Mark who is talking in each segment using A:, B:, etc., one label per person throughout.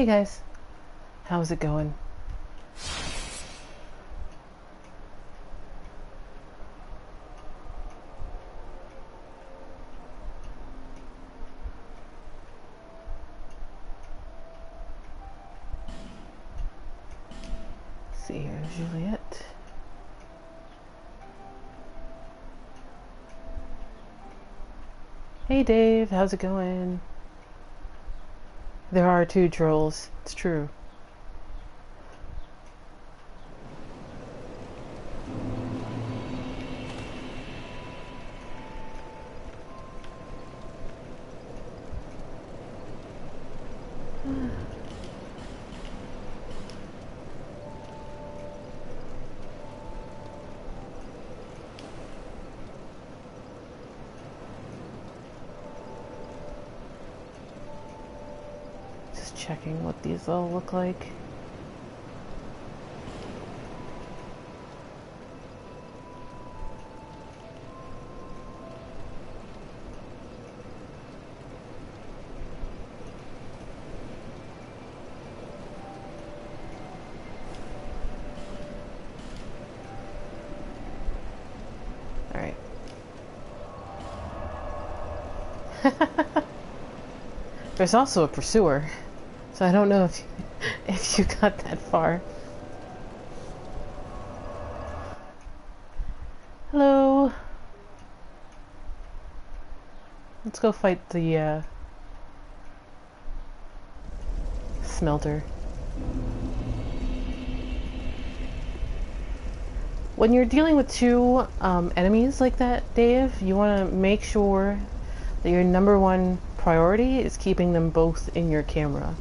A: Hey guys, how's it going? Let's see here, Juliet. Hey Dave, how's it going? There are 2 trolls, it's true. Checking what these all look like. All right. There's also a pursuer. So I don't know if you got that far. Hello. Let's go fight the smelter. When you're dealing with 2 enemies like that, Dave, you want to make sure that your #1 priority is keeping them both in your camera.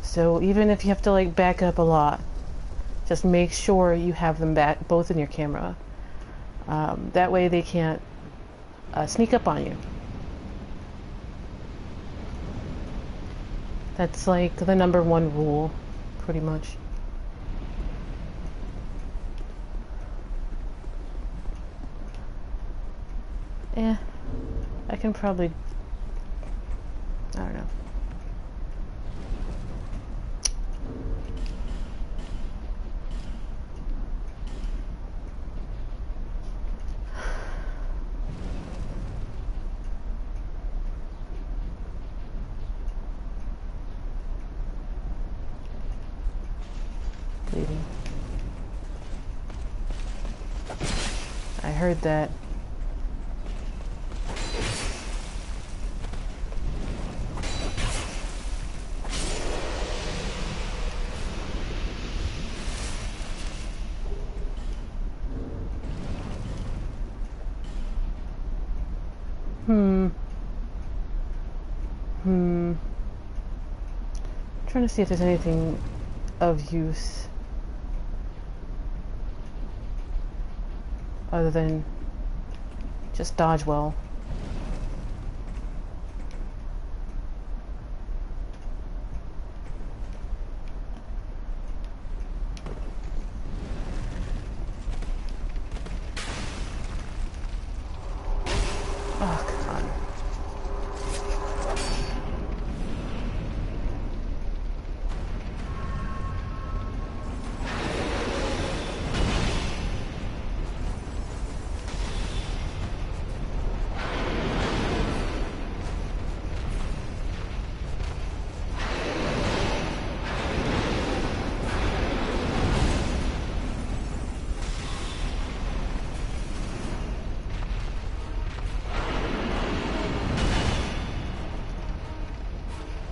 A: So even if you have to like back up a lot, just make sure you have them both in your camera. That way they can't sneak up on you. That's like the #1 rule, pretty much. Yeah, I can probably, I don't know. Bleeding. I heard that. Trying to see if there's anything of use other than just dodge well.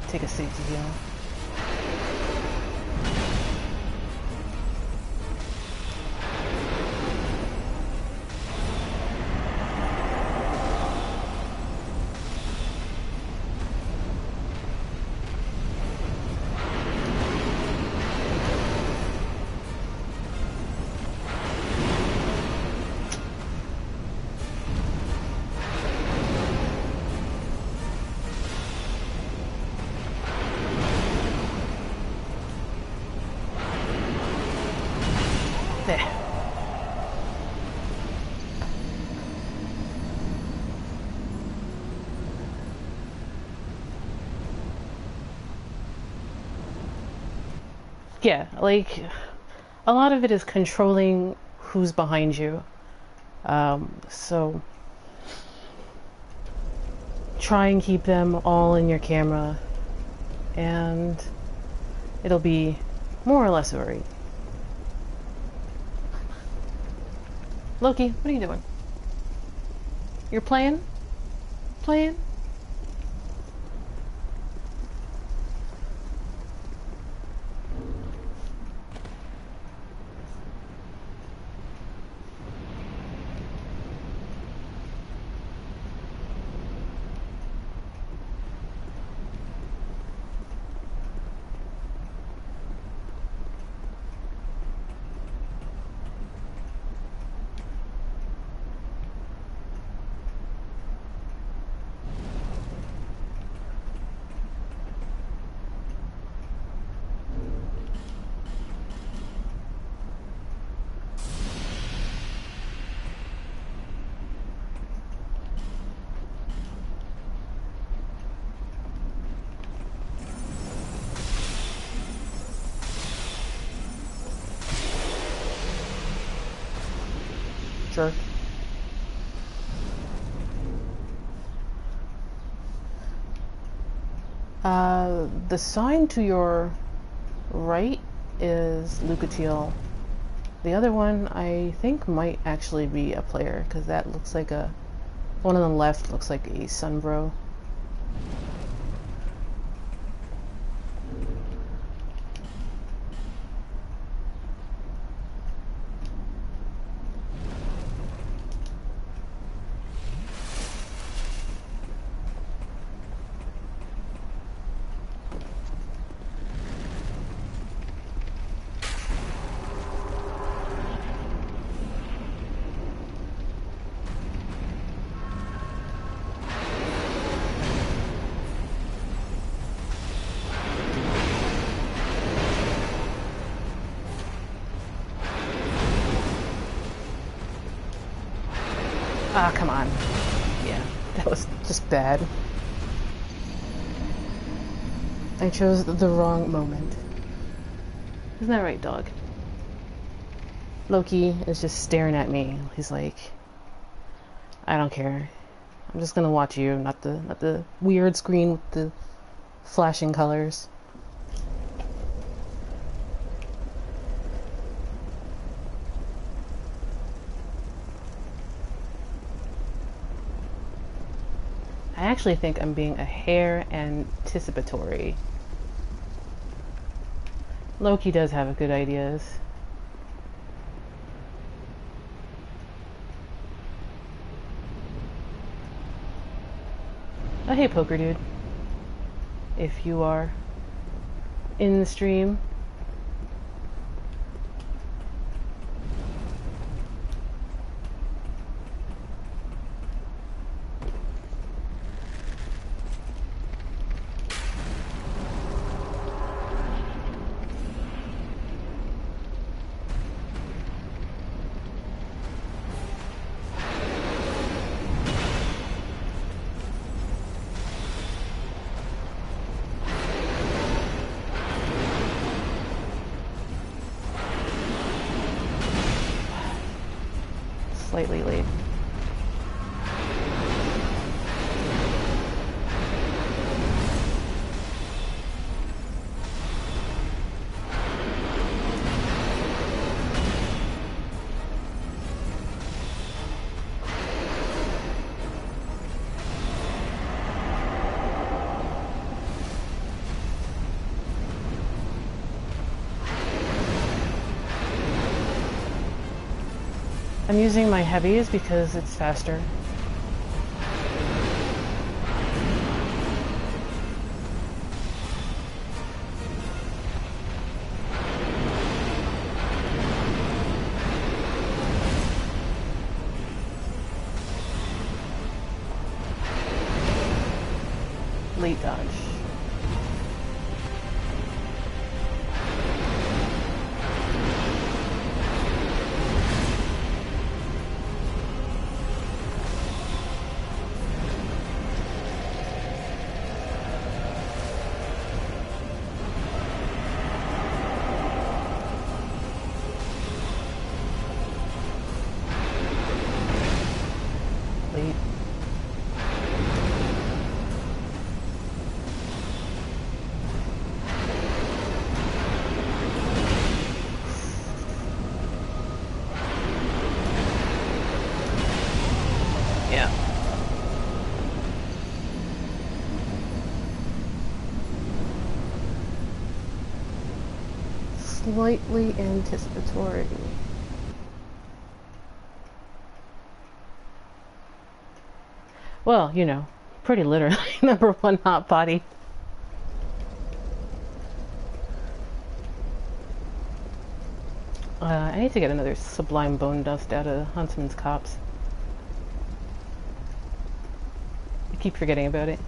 A: Take a safety heal. Yeah, like, a lot of it is controlling who's behind you. So try and keep them all in your camera, and it'll be more or less worried. Loki, what are you doing? You're playing? Playing? Sure. The sign to your right is Lucatiel. The other one, I think, might actually be a player, because that looks like a... One on the left looks like a Sunbro. Ah, come on. Yeah, that was just bad. I chose the wrong moment. Isn't that right, dog? Loki is just staring at me. He's like, I don't care. I'm just gonna watch you, not the weird screen with the flashing colors. I actually think I'm being a hair anticipatory. Loki does have good ideas. Oh, hey, Poker Dude. If you are in the stream. Slightly late. I'm using my heavies because it's faster. Late dodge. slightly anticipatory. Well, you know, pretty literally number one hot body. I need to get another Sublime Bone-Dust out of Huntsman's Copse. I keep forgetting about it.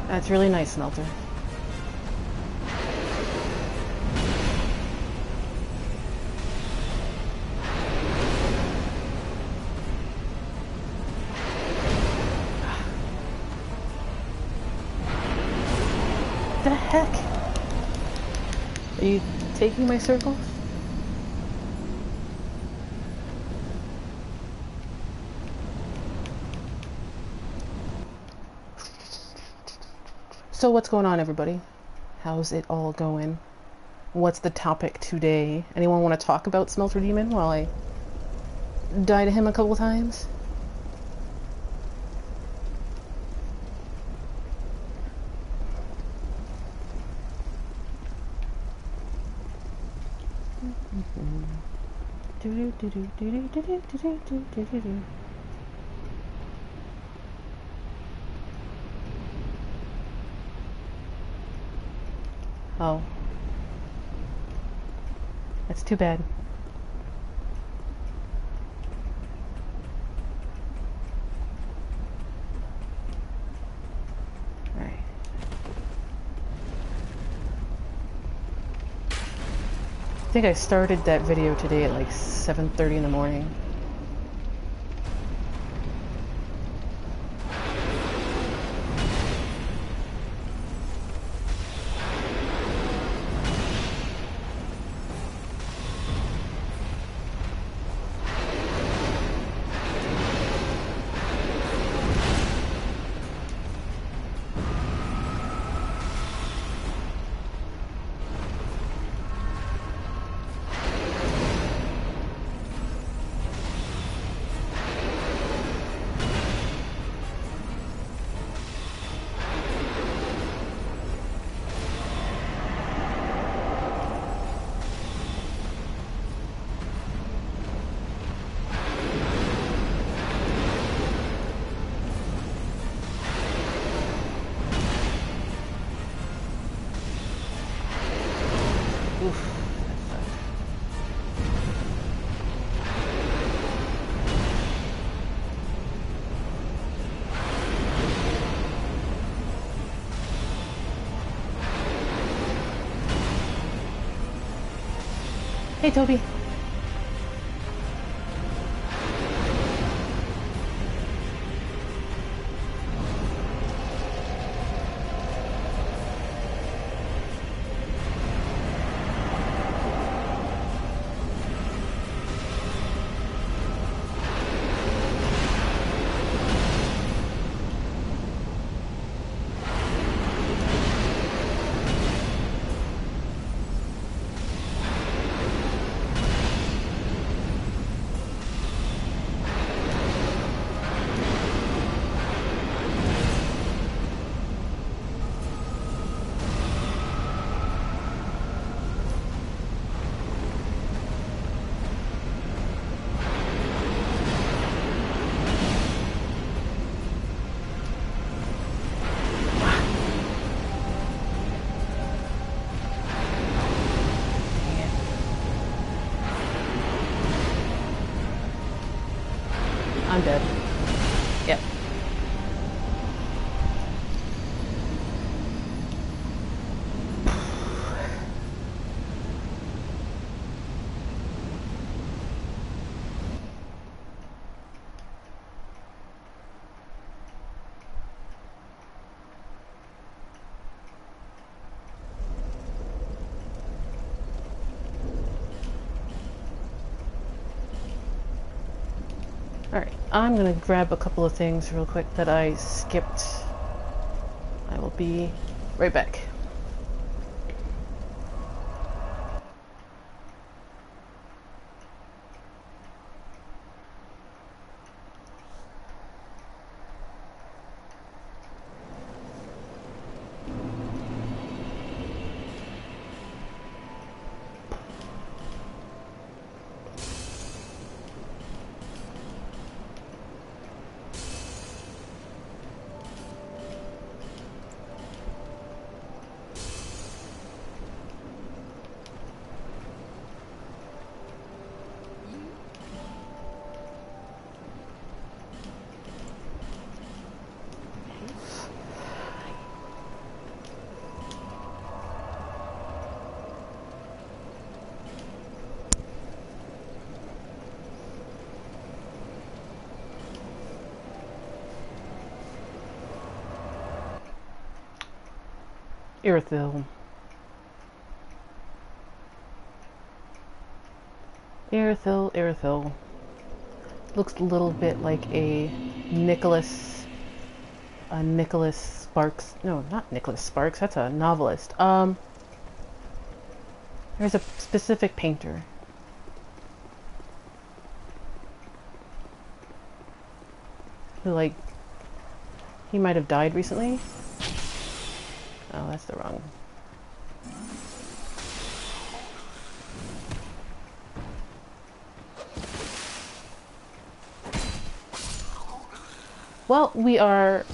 A: That's really nice, Smelter. The heck? Are you taking my circles? So what's going on, everybody? How's it all going? What's the topic today? Anyone want to talk about Smelter Demon while I die to him a couple times? Oh. That's too bad. Alright. I think I started that video today at like 7:30 in the morning. Hey, Toby. I'm dead. Yep. Alright, I'm gonna grab a couple of things real quick that I skipped. I will be right back. Ironclad. Ironclad. Looks a little bit like a Nicholas Sparks. No, not Nicholas Sparks. That's a novelist. There's a specific painter who, like, he might have died recently. Oh, that's the wrong. Well, we are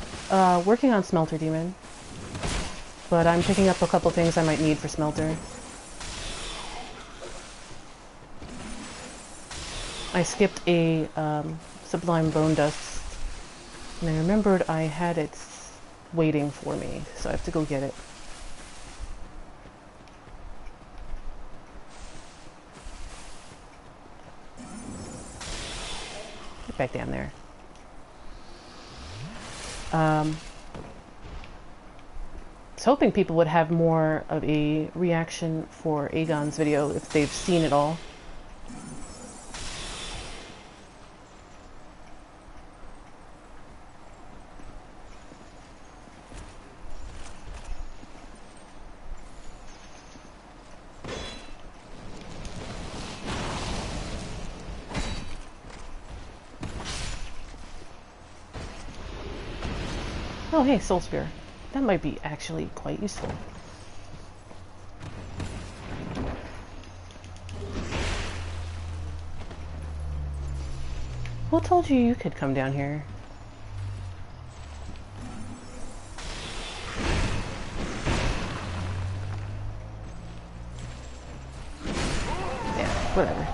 A: working on Smelter Demon, but I'm picking up a couple things I might need for Smelter. I skipped a Sublime Bone-Dust, and I remembered I had it waiting for me, so I have to go get it. Get back down there. I was hoping people would have more of a reaction for Aegon's video if they've seen it all. Oh, hey, Soul Spear. That might be actually quite useful. Who told you you could come down here? Yeah, whatever.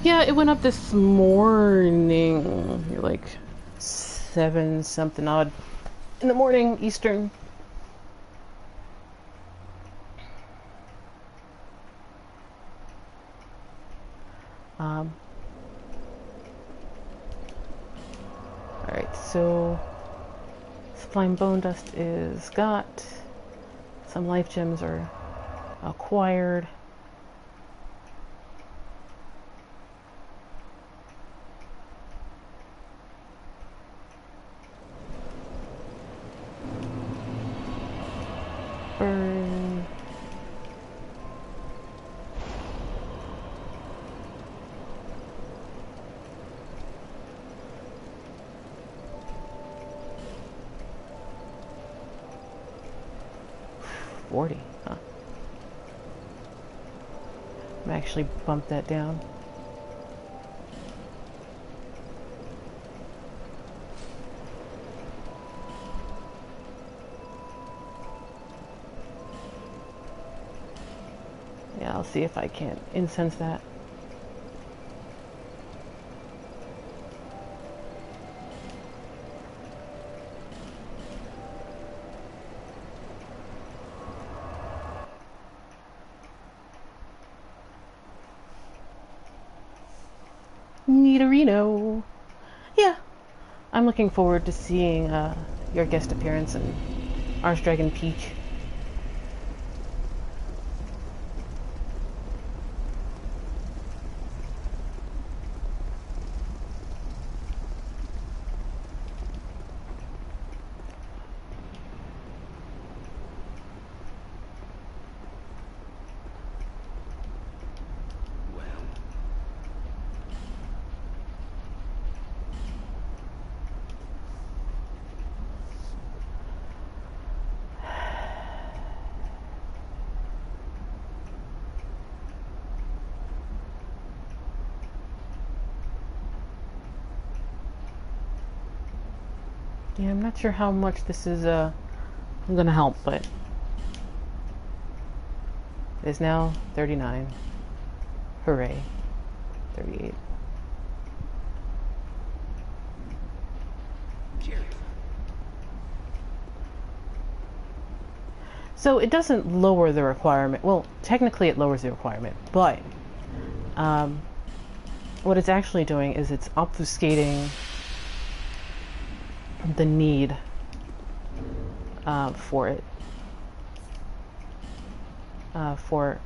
A: Yeah, it went up this morning. You're like 7 something odd in the morning Eastern. Alright, so Sublime Bone-Dust is got. Some life gems are acquired. Burn. $40, huh? I'm actually bump that down. Yeah, I'll see if I can't incense that. Neaterino. Yeah, I'm looking forward to seeing your guest appearance in Archdragon Peak. Yeah, I'm not sure how much this is gonna help, but it is now 39. Hooray. 38. So it doesn't lower the requirement. Well, technically it lowers the requirement, but what it's actually doing is it's obfuscating the need for it, for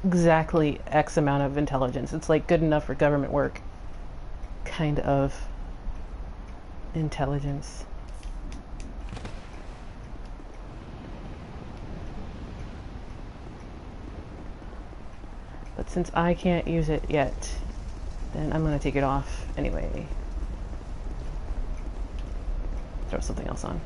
A: exactly X amount of intelligence. It's like good enough for government work kind of intelligence. But since I can't use it yet, then I'm going to take it off anyway. Throw something else on.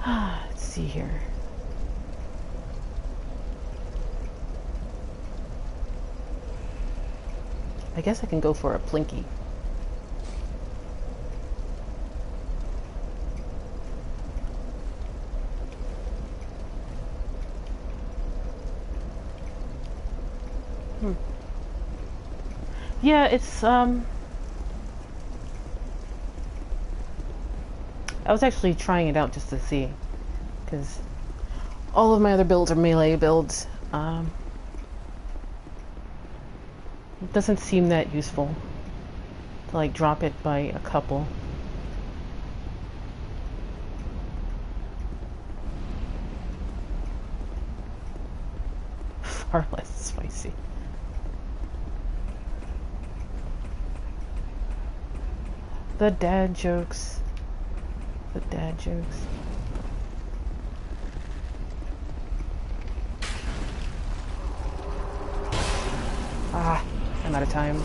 A: Let's see here. I guess I can go for a Plinky. Yeah, it's, I was actually trying it out just to see, because all of my other builds are melee builds. It doesn't seem that useful to, like, drop it by a couple. Far less spicy. The dad jokes. The dad jokes. Ah, I'm out of time.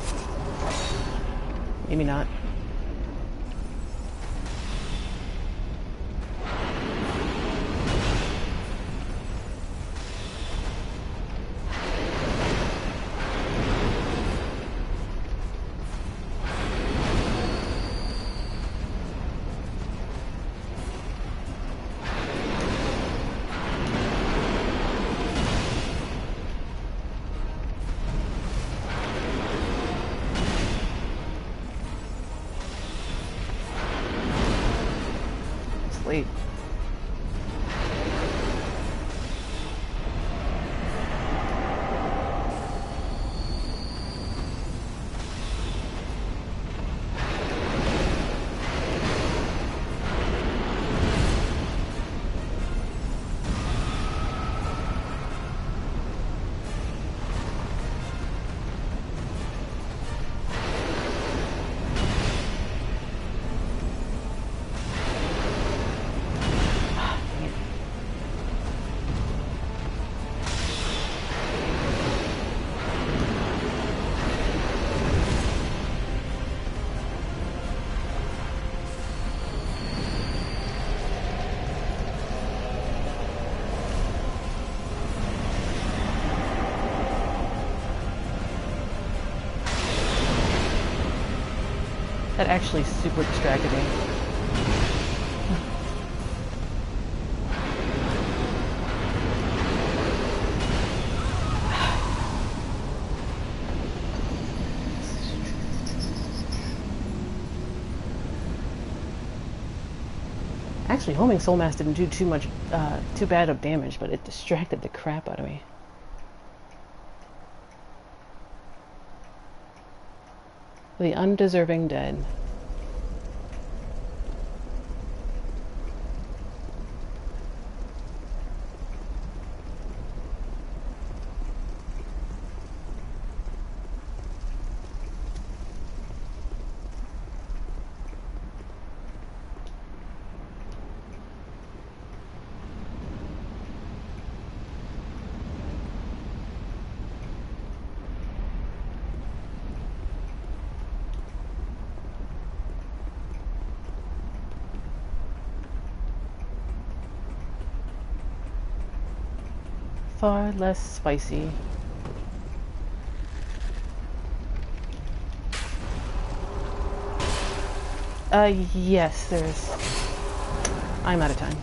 A: Maybe not. Late. That actually super distracted me. Actually, homing soul mass didn't do too bad of damage, but it distracted the crap out of me. The undeserving dead. Far less spicy. Yes, there's... I'm out of time.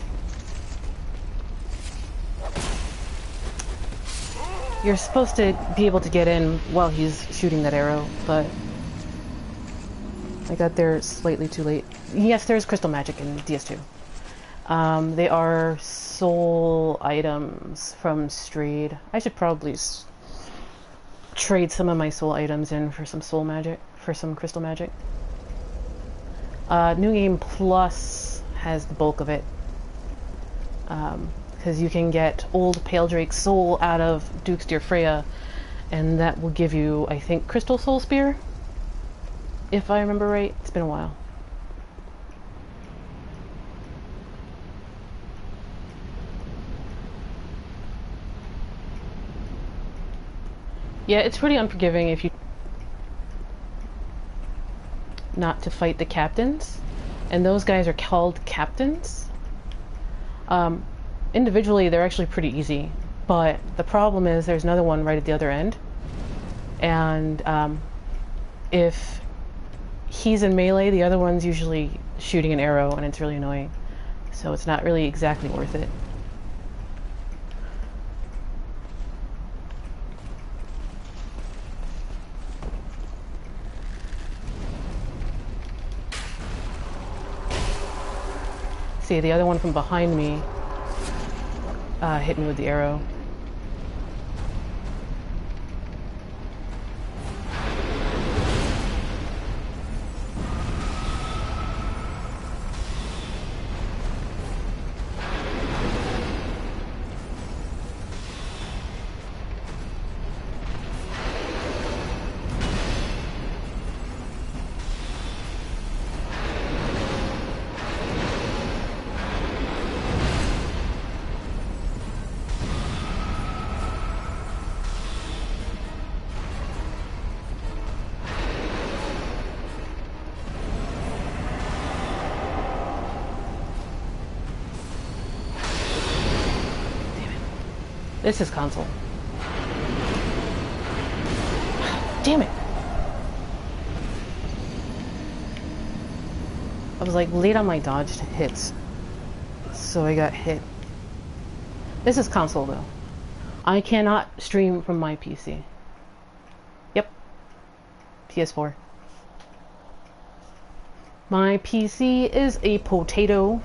A: You're supposed to be able to get in while he's shooting that arrow, but I got there slightly too late. Yes, there's crystal magic in DS2. They are soul items from Strayed. I should probably trade some of my soul items in for some soul magic, for some crystal magic. New Game Plus has the bulk of it. Because you can get Old Pale Drake's soul out of Duke's Dear Freya, and that will give you, I think, Crystal Soul Spear? If I remember right. It's been a while. Yeah, it's pretty unforgiving if you not to fight the captains, and those guys are called captains. Individually, they're actually pretty easy, but the problem is there's another one right at the other end, and if he's in melee, the other one's usually shooting an arrow, and it's really annoying, so it's not really exactly worth it. See, the other one from behind me hit me with the arrow. This is console. Damn it! I was like late on my dodged hits, so I got hit. This is console though. I cannot stream from my PC. Yep. PS4. My PC is a potato.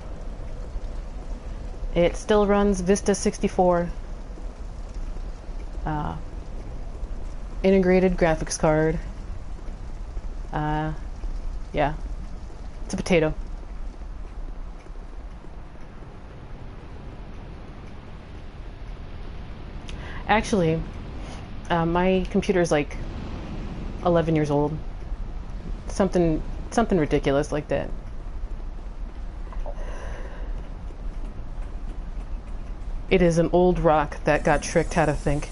A: It still runs Vista 64. Integrated graphics card. Yeah. It's a potato. Actually, my computer's like 11 years old. Something ridiculous like that. It is an old rock that got tricked how to think.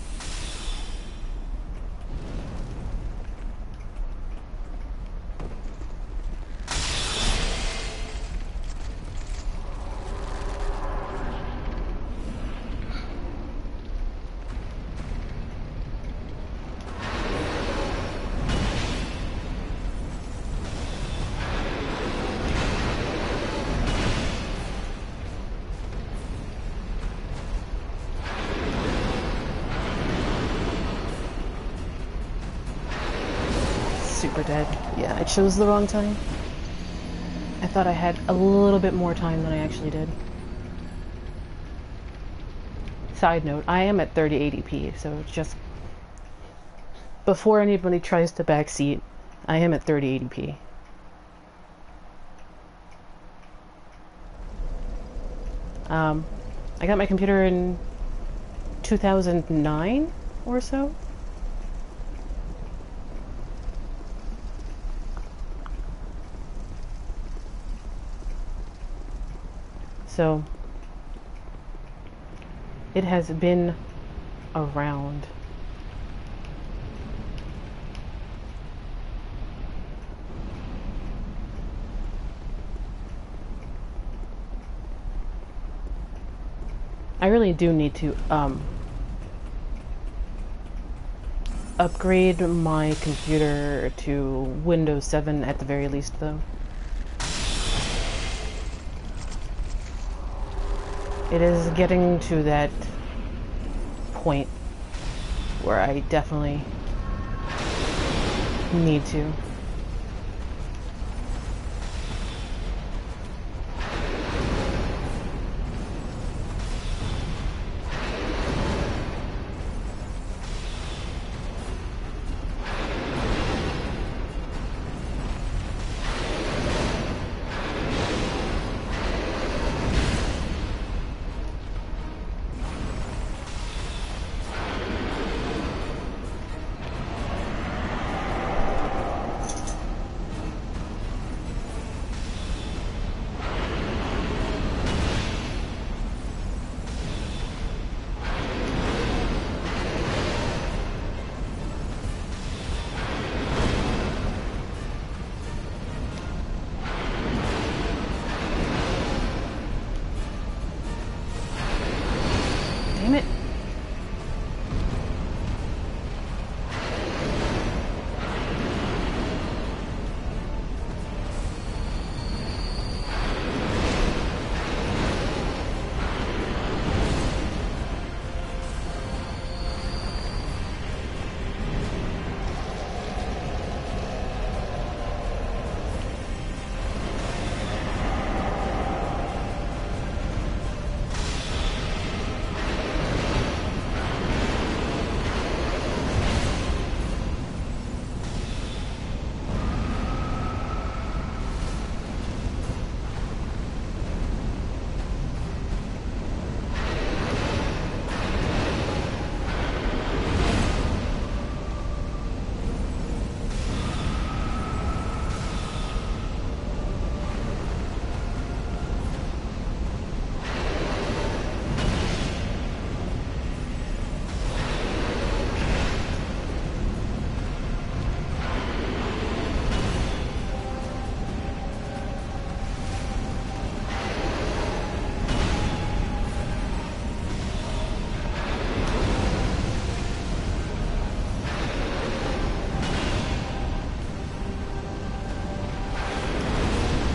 A: Super dead. Yeah, I chose the wrong time. I thought I had a little bit more time than I actually did. Side note, I am at 3080p, so just before anybody tries to backseat, I am at 3080p. I got my computer in 2009 or so. So it has been around. I really do need to upgrade my computer to Windows 7 at the very least, though. It is getting to that point where I definitely need to.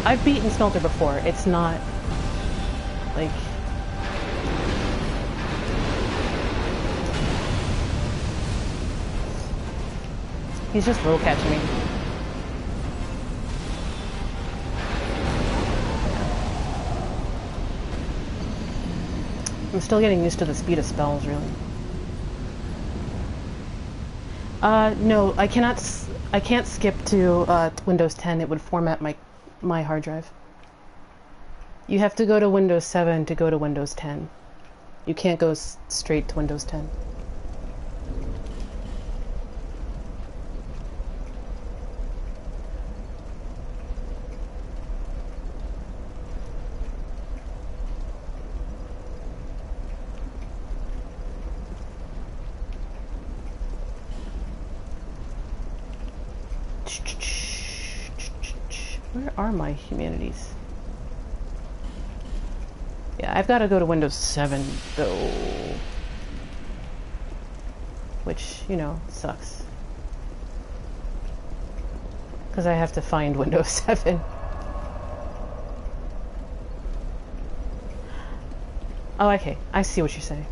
A: I've beaten Smelter before. It's not like he's just roll catching me. I'm still getting used to the speed of spells, really. No, I can't skip to Windows 10. It would format my hard drive. You have to go to Windows 7 to go to Windows 10. You can't go straight to Windows 10. Where are my humanities? Yeah, I've got to go to Windows 7, though. Which, you know, sucks. Because I have to find Windows 7. Oh, okay. I see what you're saying.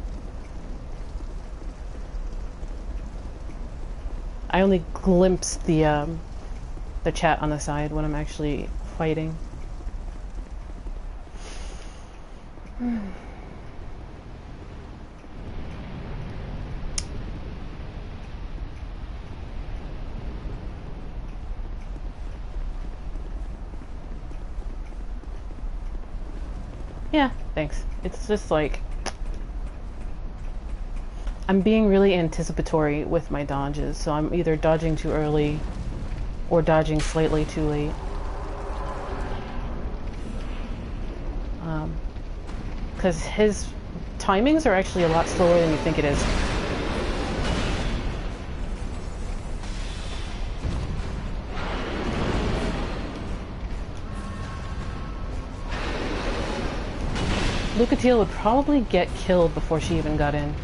A: I only glimpse the chat on the side when I'm actually fighting. Yeah, thanks. It's just like, I'm being really anticipatory with my dodges, so I'm either dodging too early or dodging slightly too late. Because his timings are actually a lot slower than you think it is. Lucatiel would probably get killed before she even got in.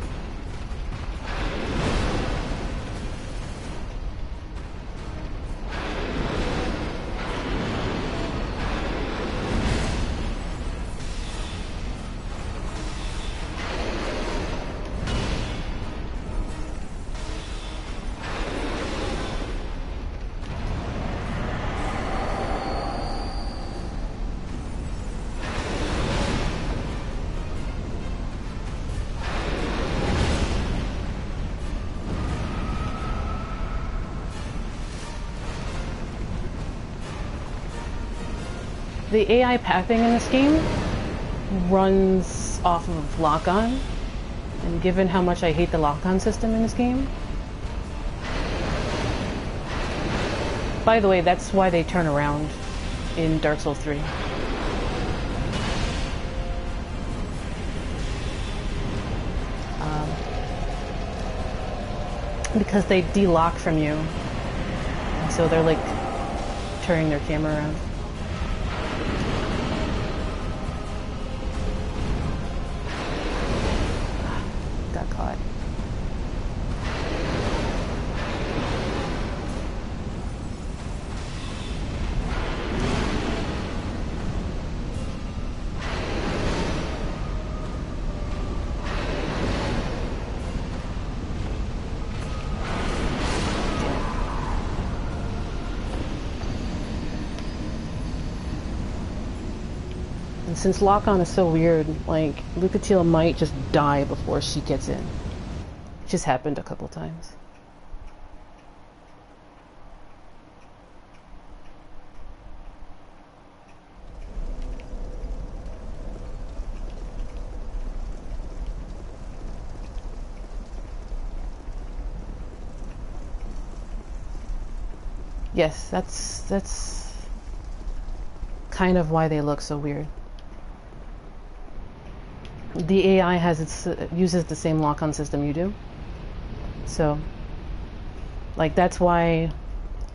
A: The AI pathing in this game runs off of lock-on, and given how much I hate the lock-on system in this game... By the way, that's why they turn around in Dark Souls 3. Because they de-lock from you, and so they're like turning their camera around. Got caught. And since lock-on is so weird, like, Lucatiel might just die before she gets in. It just happened a couple times. Yes, that's kind of why they look so weird. The AI uses the same lock-on system you do. So, like, that's why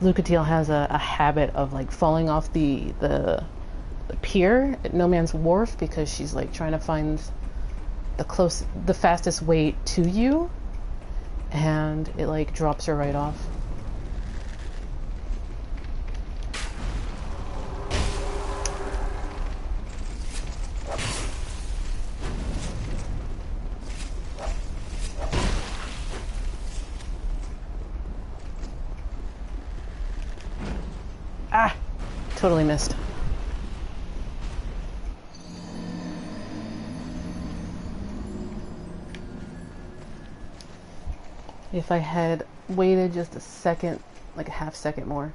A: Lucatiel has a habit of, like, falling off the pier at No Man's Wharf, because she's, like, trying to find the fastest way to you, and it, like, drops her right off. Ah! Totally missed. If I had waited just a second, like a half second more.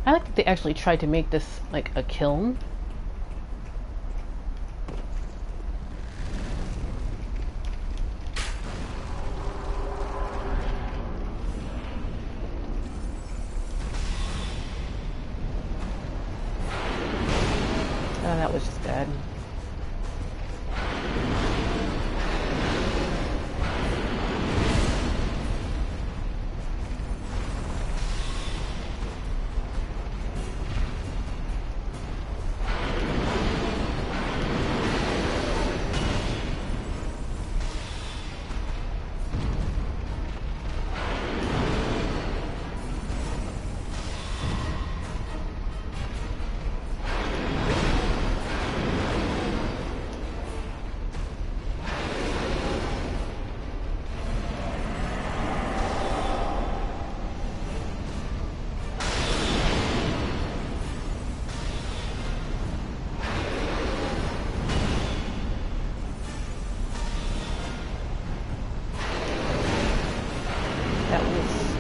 A: I like that they actually tried to make this like a kiln. Oh, that was just bad.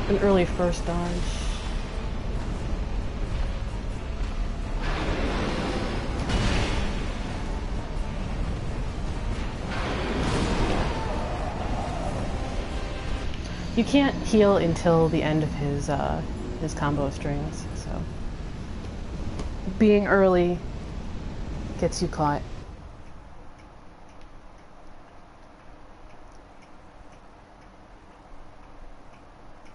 A: an early first dodge. You can't heal until the end of his combo strings, so being early gets you caught.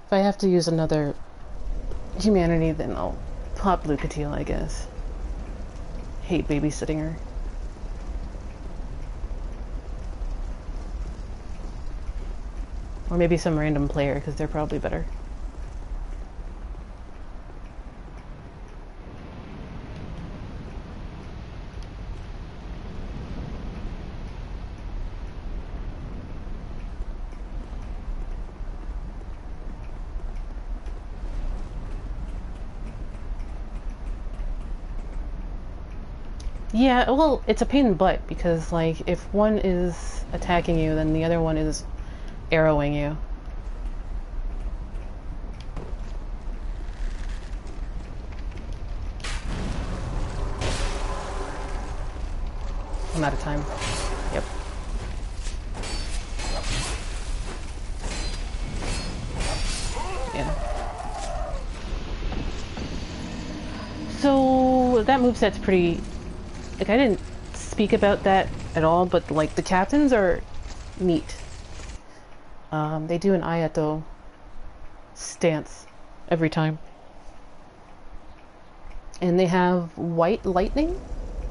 A: If I have to use another humanity, then I'll pop Lucatiel, I guess. Hate babysitting her. Or maybe some random player, because they're probably better. Yeah, well, it's a pain in the butt, because, like, if one is attacking you, then the other one is arrowing you. I'm out of time. Yep. Yeah. So that moveset's pretty... Like, I didn't speak about that at all, but, like, the captains are neat. They do an Ayato stance every time. And they have white lightning,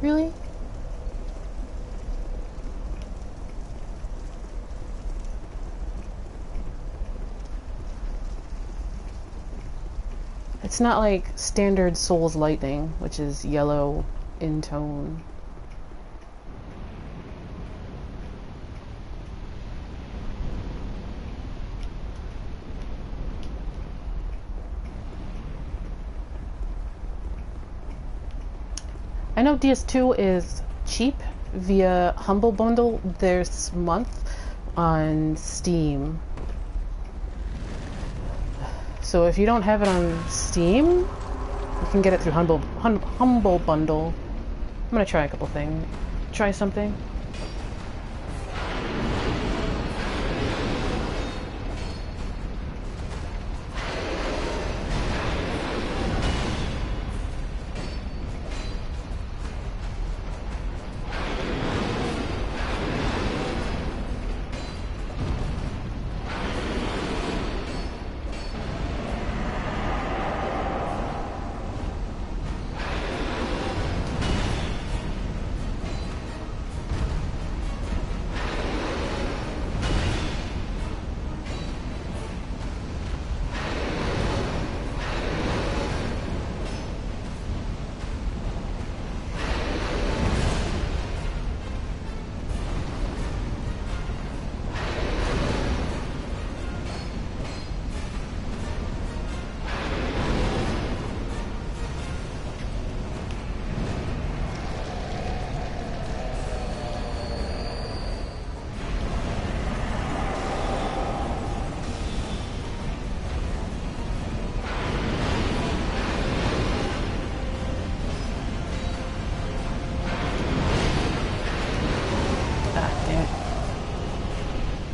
A: really? It's not like standard Soul's Lightning, which is yellow in tone. I know DS2 is cheap via Humble Bundle this month on Steam. So if you don't have it on Steam, you can get it through Humble Bundle. I'm gonna try a couple things. Try something.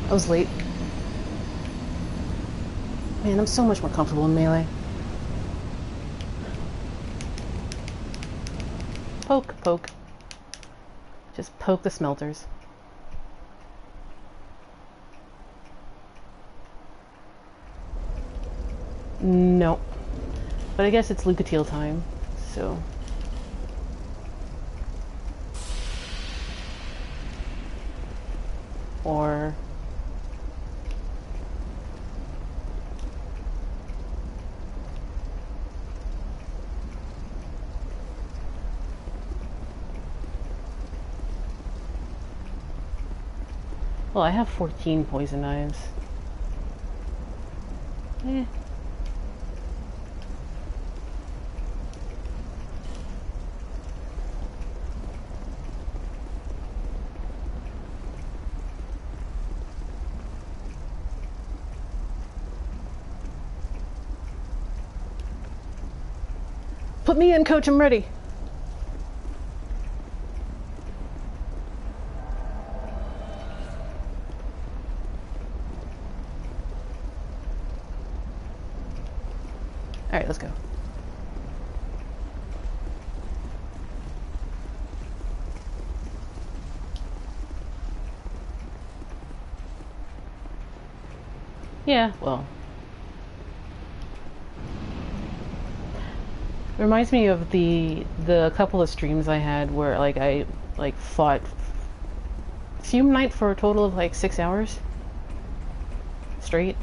A: I was late. Man, I'm so much more comfortable in melee. Poke, poke. Just poke the smelters. No. But I guess it's Lucatiel time, so... Or... Well, I have 14 poison knives. Eh. Put me in, coach. I'm ready. Alright, let's go. Yeah, well. Reminds me of the couple of streams I had where like I fought Fume Knight for a total of like 6 hours straight.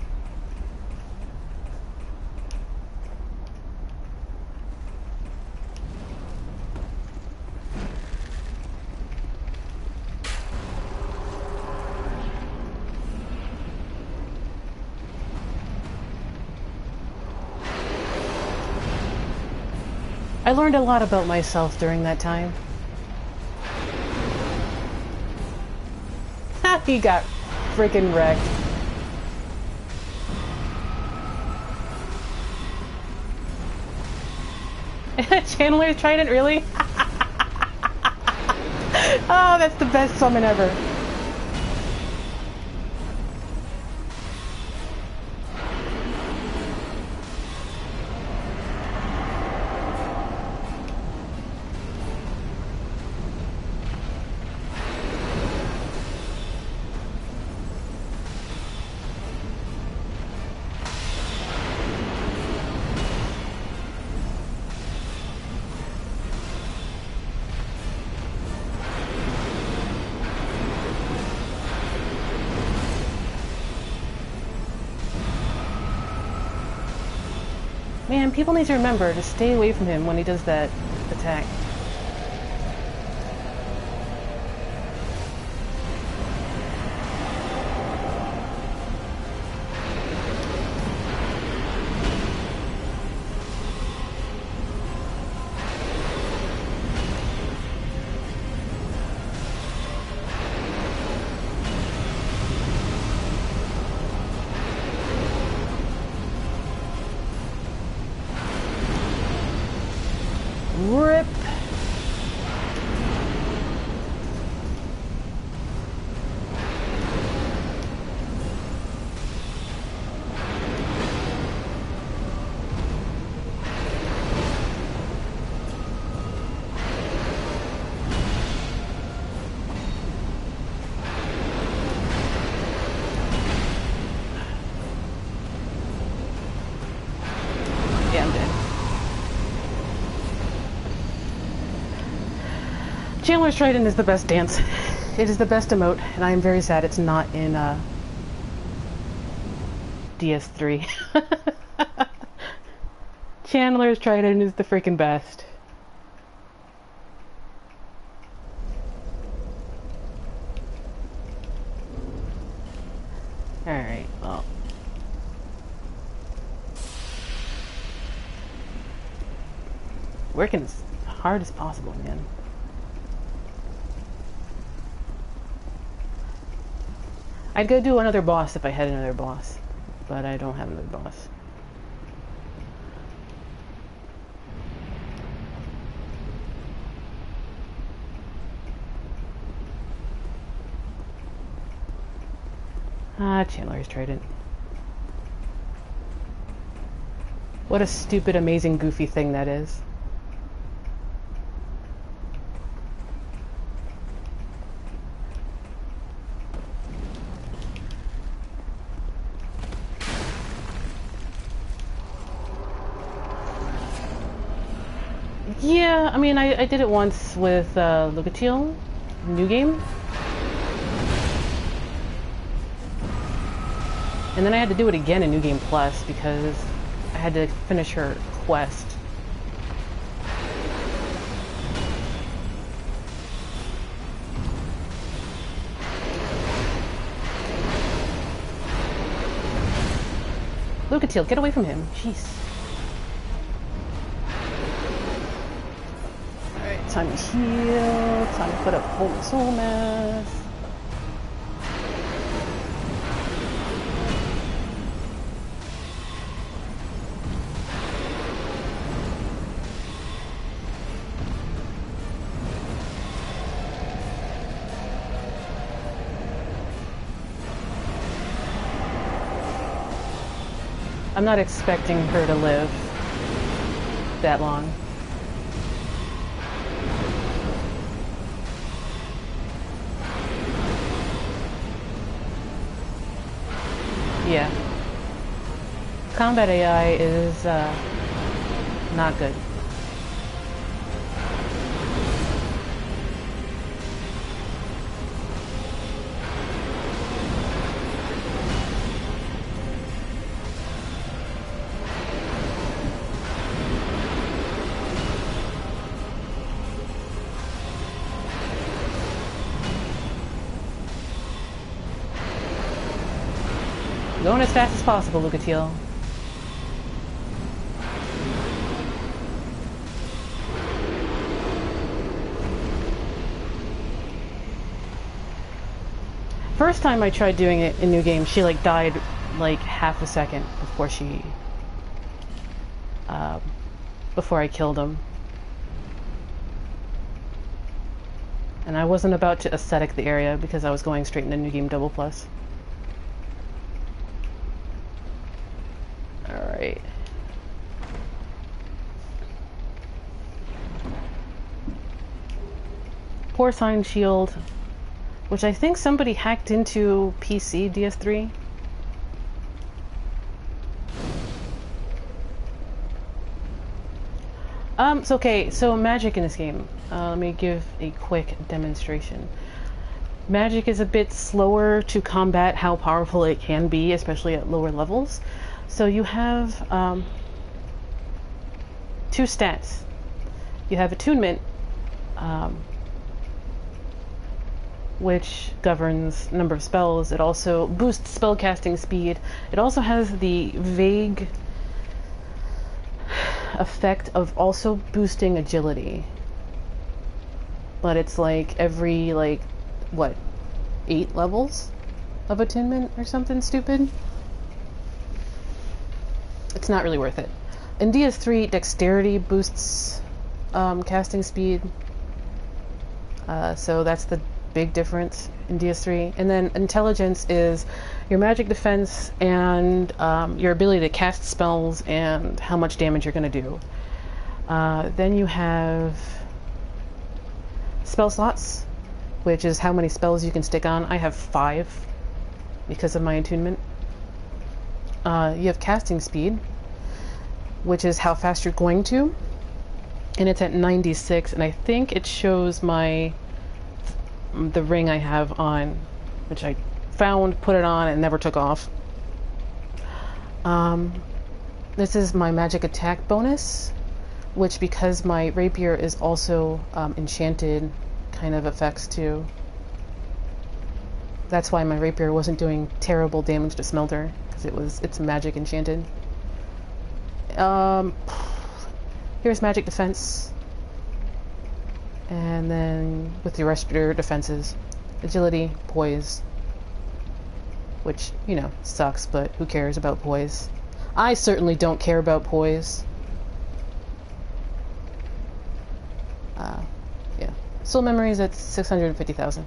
A: I learned a lot about myself during that time. He got freaking wrecked. Chandler's Trident, really? Oh, that's the best summon ever. Man, people need to remember to stay away from him when he does that attack. Rip. Yeah, I'm dead. Chandler's Trident is the best dance. It is the best emote, and I am very sad it's not in DS3. Chandler's Trident is the freaking best. Alright, well. Working as hard as possible, man. I'd go do another boss if I had another boss, but I don't have another boss. Ah, Chandler's Trident. What a stupid, amazing, goofy thing that is. Yeah, I mean, I did it once with Lucatiel, New Game. And then I had to do it again in New Game Plus because I had to finish her quest. Lucatiel, get away from him. Jeez. Alright, time to heal. Time to put up Holy Soul Mass. I'm not expecting her to live that long. Yeah. Combat AI is not good. Going as fast as possible, Lucatiel. First time I tried doing it in New Game, she like died like half a second before she before I killed him. And I wasn't about to aesthetic the area because I was going straight into New Game Double Plus. Alright. Porcine Shield, which I think somebody hacked into PC DS3. So okay, so magic in this game. Let me give a quick demonstration. Magic is a bit slower to combat how powerful it can be, especially at lower levels. So you have two stats. You have attunement, which governs number of spells. It also boosts spellcasting speed. It also has the vague effect of also boosting agility. But it's like every, like, what, 8 levels of attunement or something stupid? It's not really worth it. In DS3, dexterity boosts casting speed. So that's the big difference in DS3. And then intelligence is your magic defense and your ability to cast spells and how much damage you're going to do. Then you have spell slots, which is how many spells you can stick on. I have 5 because of my attunement. You have casting speed, which is how fast you're going to, and it's at 96, and I think it shows the ring I have on, which I found, put it on, and never took off. This is my magic attack bonus, which, because my rapier is also enchanted, kind of affects too. That's why my rapier wasn't doing terrible damage to Smelter, because it's magic enchanted. Here's magic defense, and then with the rest of your defenses, agility, poise, which, you know, sucks, but who cares about poise? I certainly don't care about poise. Yeah. Soul memory is at 650,000.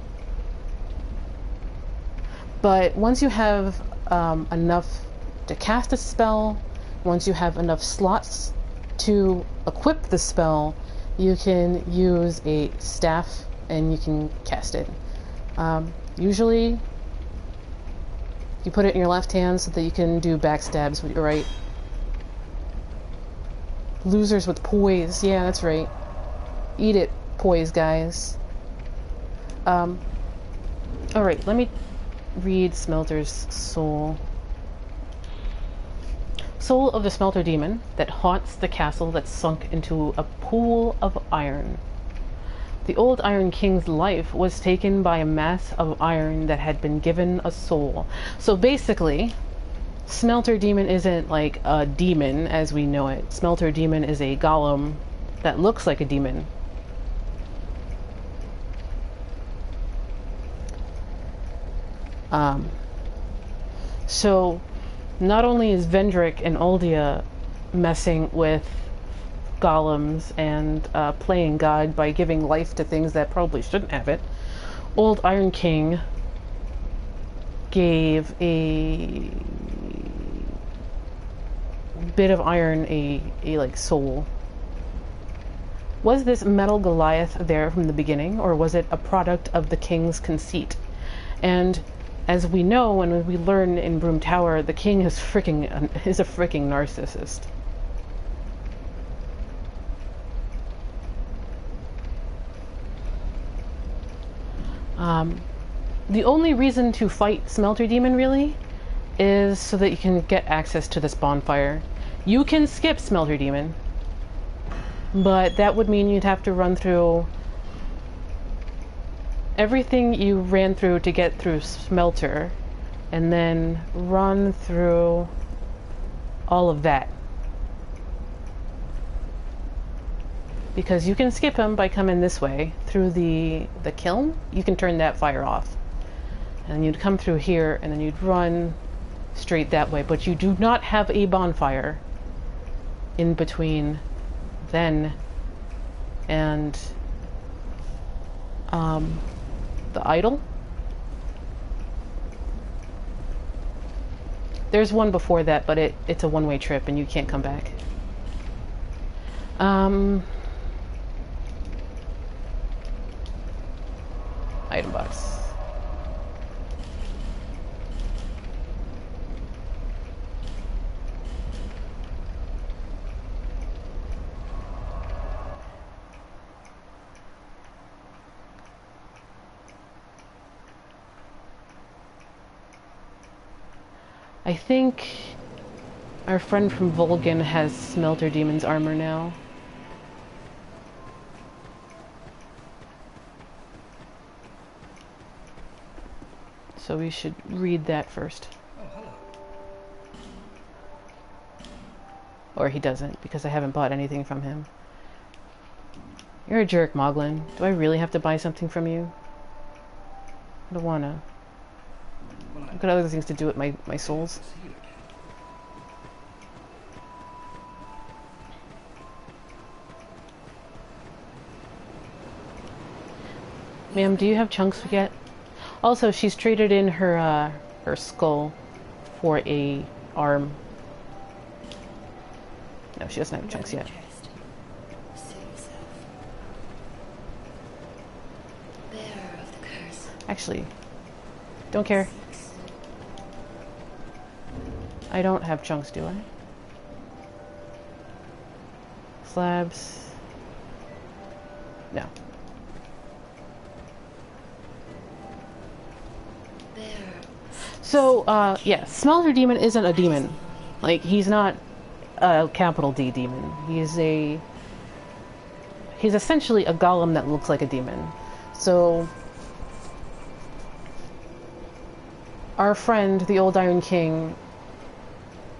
A: But once you have enough to cast a spell, once you have enough slots to equip the spell, you can use a staff and you can cast it. Usually, you put it in your left hand so that you can do backstabs with your right. Losers with poise. Yeah, that's right. Eat it, poise, guys. Alright, let me read Smelter's soul. Soul of the Smelter Demon that haunts the castle that's sunk into a pool of iron. The old Iron King's life was taken by a mass of iron that had been given a soul. So basically, Smelter Demon isn't like a demon as we know it. Smelter Demon is a golem that looks like a demon. So not only is Vendrick and Aldia messing with golems and playing God by giving life to things that probably shouldn't have it, old Iron King gave a bit of iron a like soul. Was this metal Goliath there from the beginning, or was it a product of the king's conceit? And as we know, and we learn in Broom Tower, the king is a freaking narcissist. The only reason to fight Smelter Demon, really, is so that you can get access to this bonfire. You can skip Smelter Demon, but that would mean you'd have to run through everything you ran through to get through Smelter, and then run through all of that. Because you can skip him by coming this way through the kiln. You can turn that fire off, and you'd come through here, and then you'd run straight that way. But you do not have a bonfire in between then and the idol. There's one before that, but it's a one-way trip and you can't come back. Item box. I think our friend from Volgan has Smelter Demon's armor now. So we should read that first.
B: Oh, hello.
A: Or he doesn't, because I haven't bought anything from him. You're a jerk, Moglin. Do I really have to buy something from you? I don't wanna. I've got other things to do with my souls. Ma'am, do you have chunks yet? Also, she's traded in her skull for a arm. No, she doesn't have chunks yet. Actually, don't care. I don't have chunks, do I? Slabs. No. So, yeah, Smelter Demon isn't a demon. Like, he's not a capital D demon. He's essentially a golem that looks like a demon. So, our friend, the old Iron King,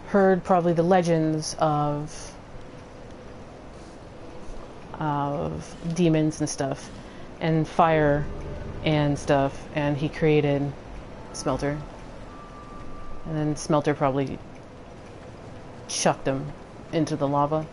A: heard probably the legends of demons and stuff, and fire and stuff, and he created Smelter. And then Smelter probably chucked him into the lava.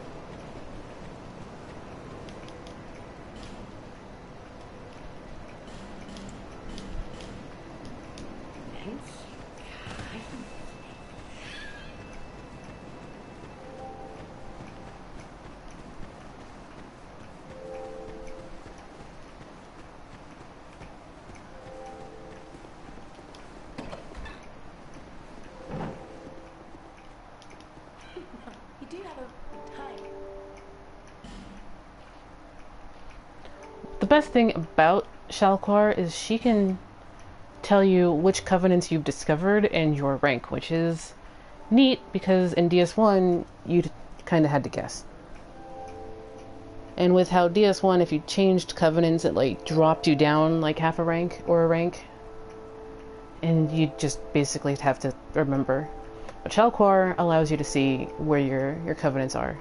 A: The best thing about Shalquoir is she can tell you which covenants you've discovered and your rank, which is neat because in DS1 you kind of had to guess. And with how DS1, if you changed covenants, it like dropped you down like half a rank or a rank, and you just basically have to remember. But Shalquoir allows you to see where your covenants are.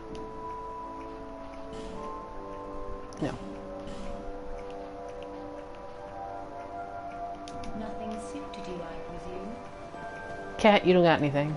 A: No.
C: Nothing suited you, I presume?
A: Cat, you don't got anything.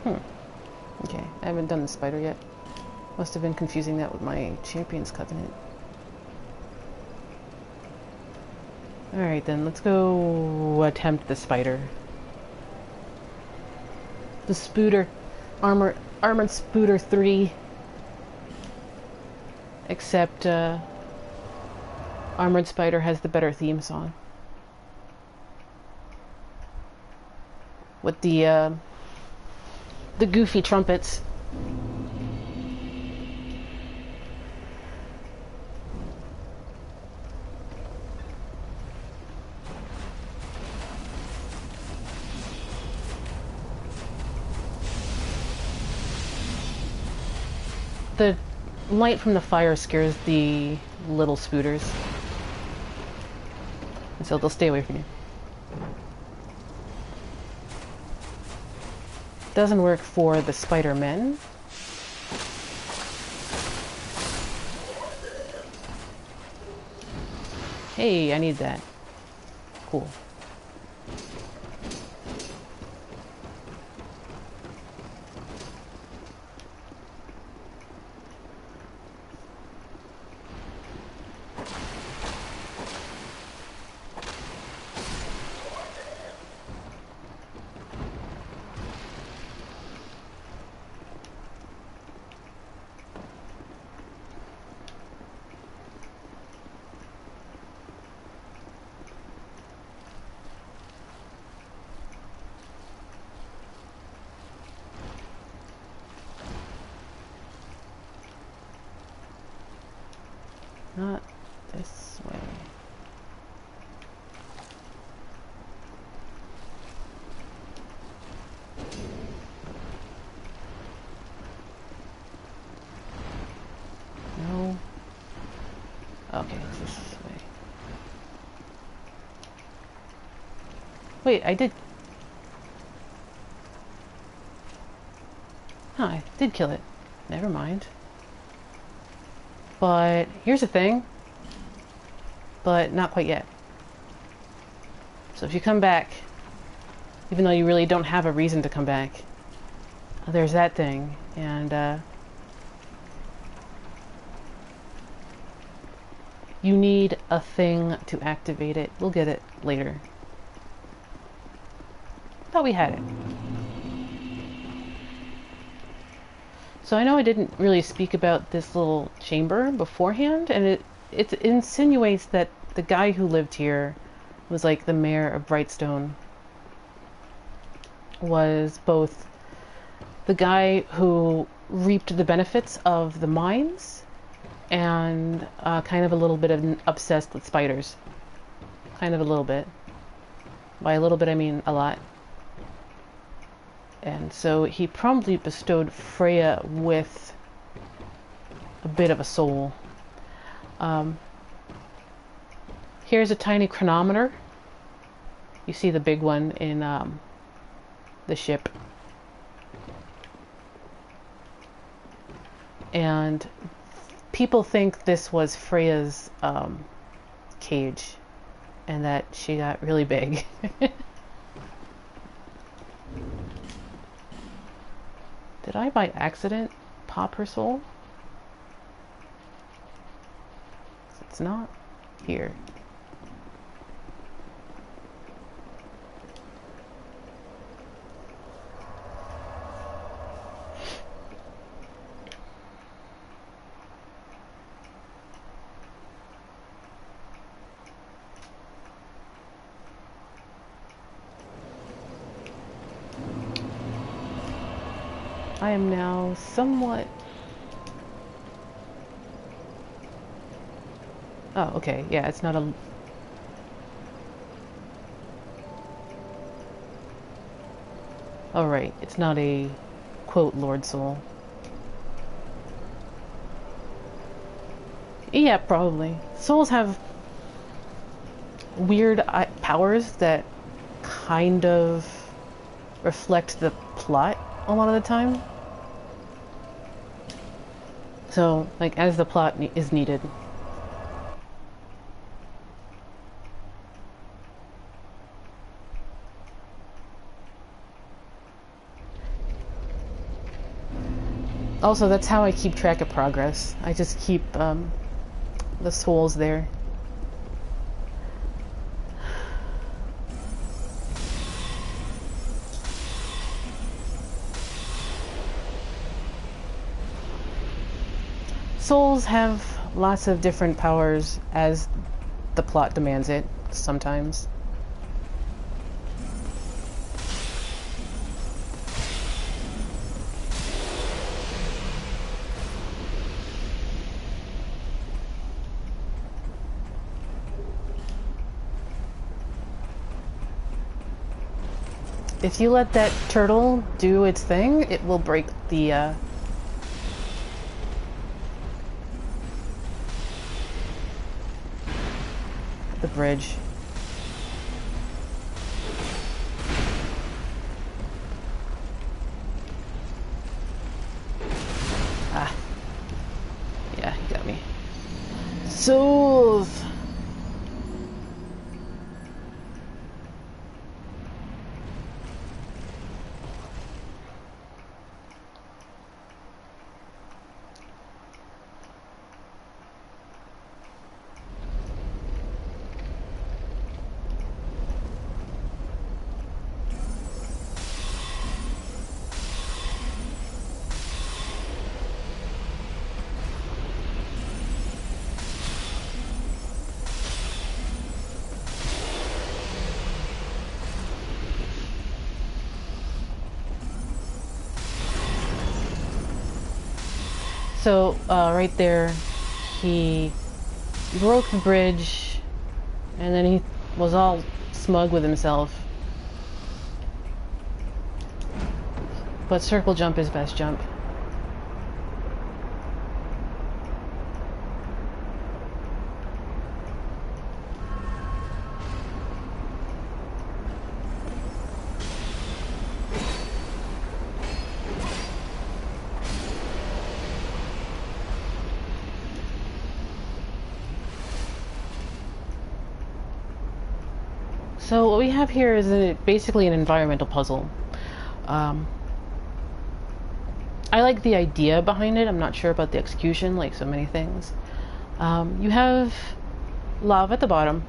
A: Okay, I haven't done the spider yet. Must have been confusing that with my Champion's Covenant. Alright then, let's go attempt the spider. The Spooter. Armored Spooter 3. Except, Armored Spider has the better theme song. With the goofy trumpets. The light from the fire scares the little spooters. And so they'll stay away from you. Doesn't work for the Spider-Men. Hey, I need that. Cool. Not this way. No. Okay, it's this way. Wait, I did... Huh, I did kill it. Never mind. But here's the thing. But not quite yet. So if you come back, even though you really don't have a reason to come back, there's that thing. And you need a thing to activate it. We'll get it later. Thought we had it. So I know I didn't really speak about this little chamber beforehand, and it insinuates that the guy who lived here was like the mayor of Brightstone. Was both the guy who reaped the benefits of the mines and kind of a little bit obsessed with spiders. Kind of a little bit. By a little bit I mean a lot. And so he promptly bestowed Freya with a bit of a soul. Here's a tiny chronometer. You see the big one in the ship. And people think this was Freya's cage and that she got really big. Did I, by accident, pop her soul? It's not here. I am now somewhat... Oh, okay. Yeah, it's not a... Oh, right. It's not a, quote, Lord Soul. Yeah, probably. Souls have weird powers that kind of reflect the plot a lot of the time. So, like, as the plot is needed. Also, that's how I keep track of progress. I just keep the souls there. Souls have lots of different powers as the plot demands it, sometimes. If you let that turtle do its thing, it will break the bridge. Ah. Yeah, he got me. Souls! So, right there, he broke the bridge, and then he was all smug with himself. But circle jump is best jump. So what we have here is basically an environmental puzzle. I like the idea behind it. I'm not sure about the execution, like so many things. You have lava at the bottom.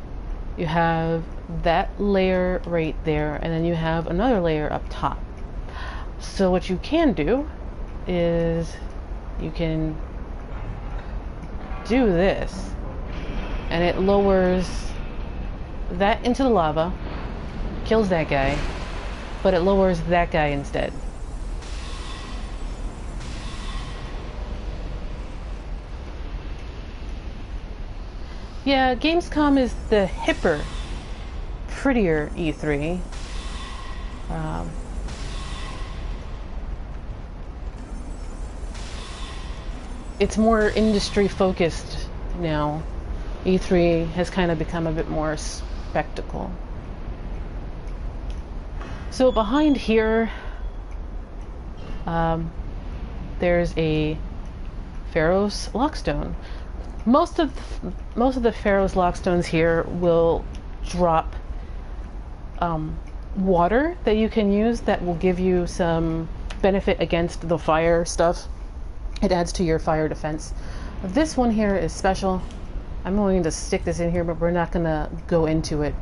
A: You have that layer right there, and then you have another layer up top. So what you can do is you can do this, and it lowers that into the lava, kills that guy, but it lowers that guy instead. Yeah, Gamescom is the hipper, prettier E3. It's more industry focused now. E3 has kind of become a bit more spectacle. So behind here, there's a Pharaoh's Lockstone. Most of the Pharaoh's Lockstones here will drop water that you can use that will give you some benefit against the fire stuff. It adds to your fire defense. This one here is special. I'm going to stick this in here, but we're not going to go into it.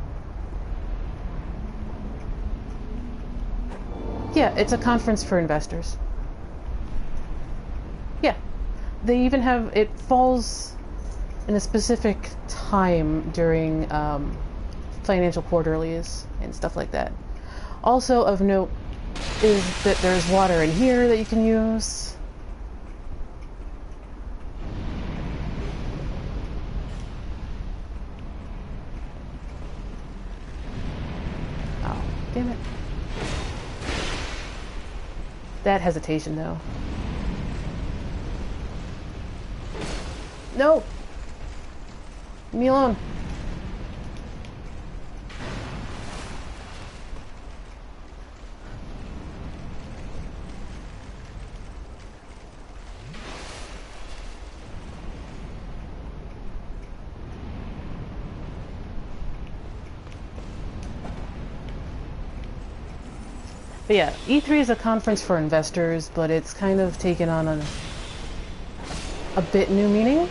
A: Yeah, it's a conference for investors. Yeah. They even have, it falls in a specific time during financial quarterlies and stuff like that. Also of note is that there's water in here that you can use. Damn it. That hesitation, though. No! Leave me alone. But yeah, E3 is a conference for investors, but it's kind of taken on a bit new meaning.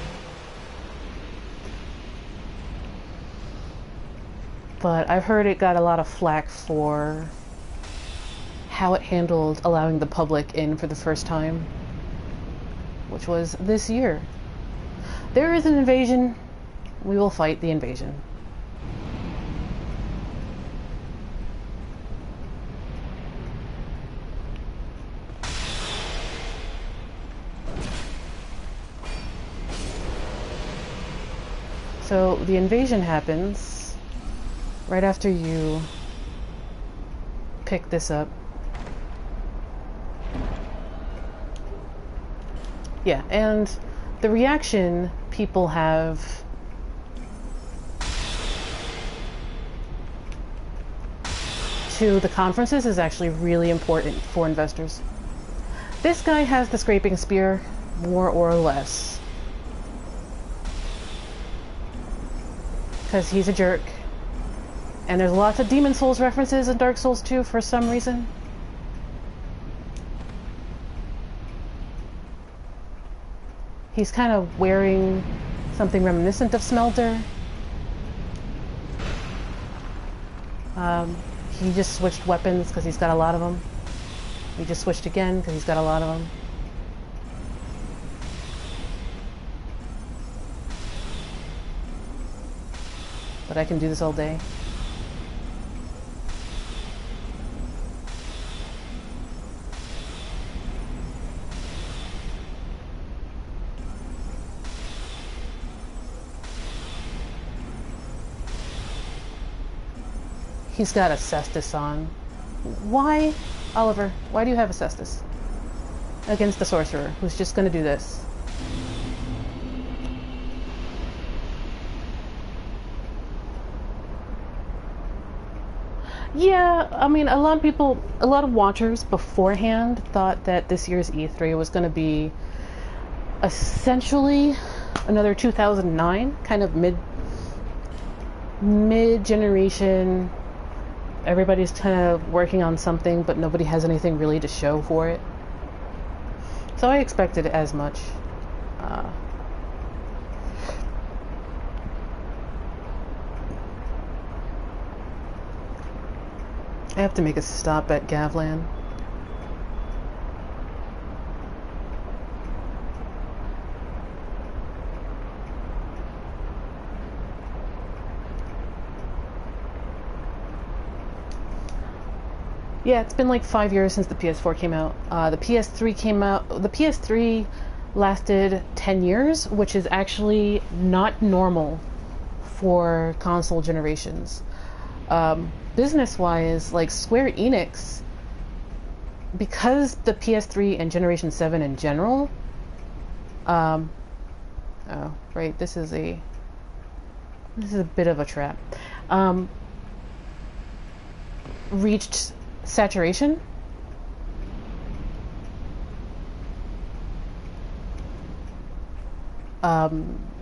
A: But I've heard it got a lot of flack for how it handled allowing the public in for the first time, which was this year. There is an invasion. We will fight the invasion. So the invasion happens right after you pick this up. Yeah, and the reaction people have to the conferences is actually really important for investors. This guy has the scraping spear, more or less, because he's a jerk. And there's lots of Demon Souls references in Dark Souls 2 for some reason. He's kind of wearing something reminiscent of Smelter. He just switched weapons because he's got a lot of them. He just switched again because he's got a lot of them. But I can do this all day. He's got a cestus on. Why, Oliver, why do you have a cestus? Against the sorcerer, who's just gonna do this. Yeah, I mean, a lot of watchers beforehand thought that this year's E3 was gonna be essentially another 2009, kind of mid-generation. Everybody's kind of working on something, but nobody has anything really to show for it. So I expected as much. I have to make a stop at Gavlan. Yeah, it's been like 5 years since the PS4 came out. The PS3 came out. The PS3 lasted 10 years, which is actually not normal for console generations. Business-wise, like Square Enix, because the PS3 and Generation 7 in general. Oh, right. This is a bit of a trap. Reached saturation.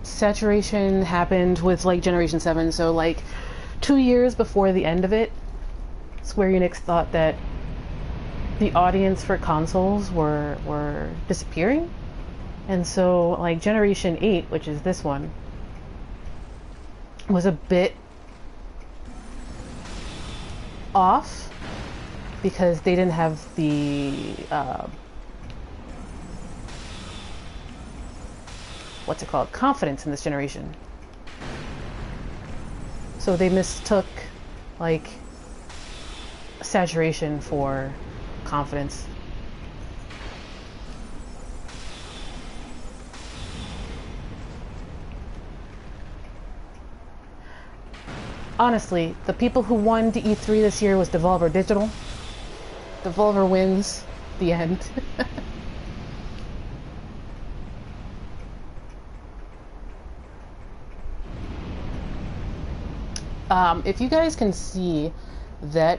A: Saturation happened with like Generation 7, so like 2 years before the end of it, Square Enix thought that the audience for consoles were disappearing, and so like Generation 8, which is this one, was a bit off because they didn't have the what's it called? Confidence in this generation. So they mistook like saturation for confidence. Honestly, the people who won the E3 this year was Devolver Digital. Devolver wins. The end. If you guys can see that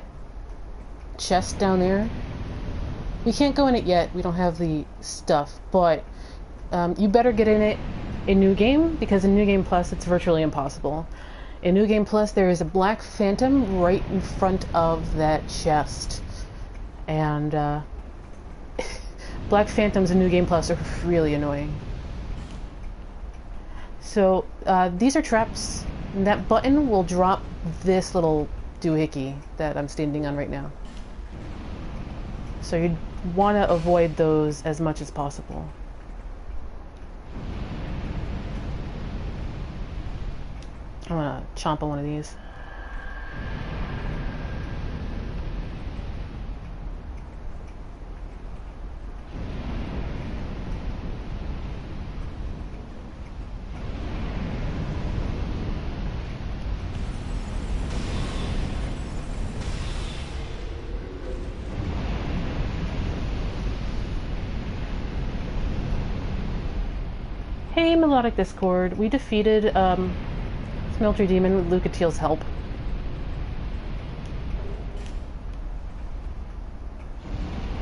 A: chest down there, we can't go in it yet. We don't have the stuff, but you better get in it in New Game, because in New Game Plus it's virtually impossible. In New Game Plus there is a black phantom right in front of that chest, And Black Phantoms in New Game Plus are really annoying. So these are traps. And that button will drop this little doohickey that I'm standing on right now. So you'd want to avoid those as much as possible. I'm gonna chomp on one of these. Hey, Melodic Discord. We defeated Smelter Demon with Lucatiel's help.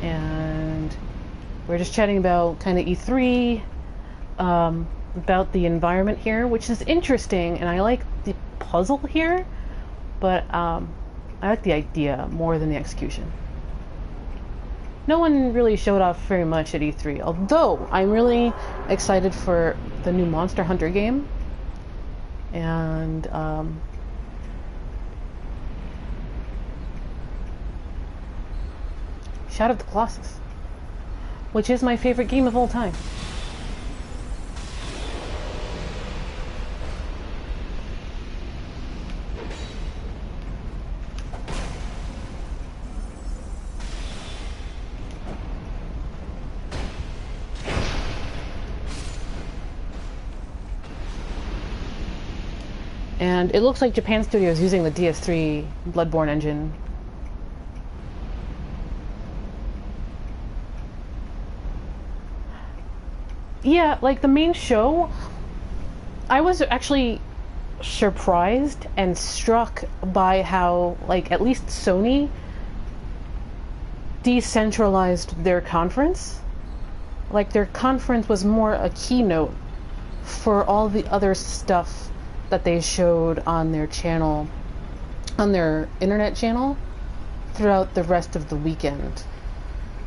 A: And we're just chatting about kind of E3, about the environment here, which is interesting, and I like the puzzle here, but I like the idea more than the execution. No one really showed off very much at E3, although I'm really excited for the new Monster Hunter game. And Shadow of the Colossus, which is my favorite game of all time. And it looks like Japan Studio is using the DS3 Bloodborne engine. Yeah, like the main show, I was actually surprised and struck by how, like, at least Sony decentralized their conference. Like, their conference was more a keynote for all the other stuff that they showed on their channel, on their internet channel, throughout the rest of the weekend,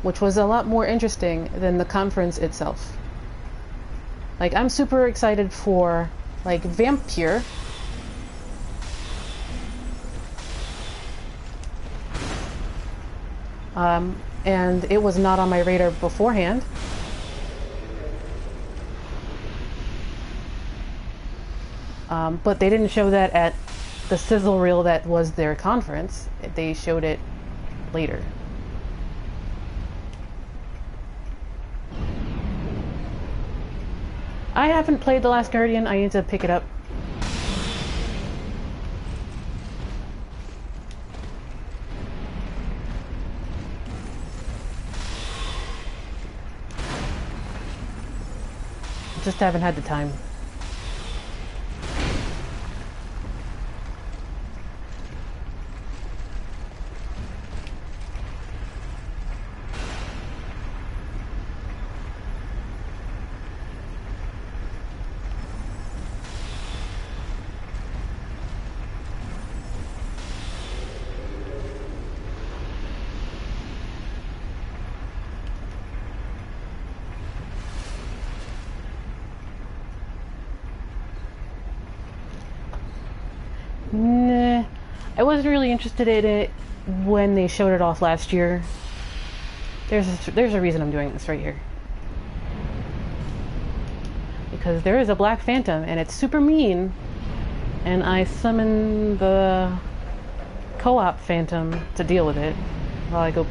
A: which was a lot more interesting than the conference itself. Like, I'm super excited for, like, Vampire. And it was not on my radar beforehand. But they didn't show that at the sizzle reel that was their conference. They showed it later. I haven't played The Last Guardian. I need to pick it up. Just haven't had the time. Nah, I wasn't really interested in it when they showed it off last year. There's a reason I'm doing this right here. Because there is a Black Phantom, and it's super mean, and I summon the co-op Phantom to deal with it while I go.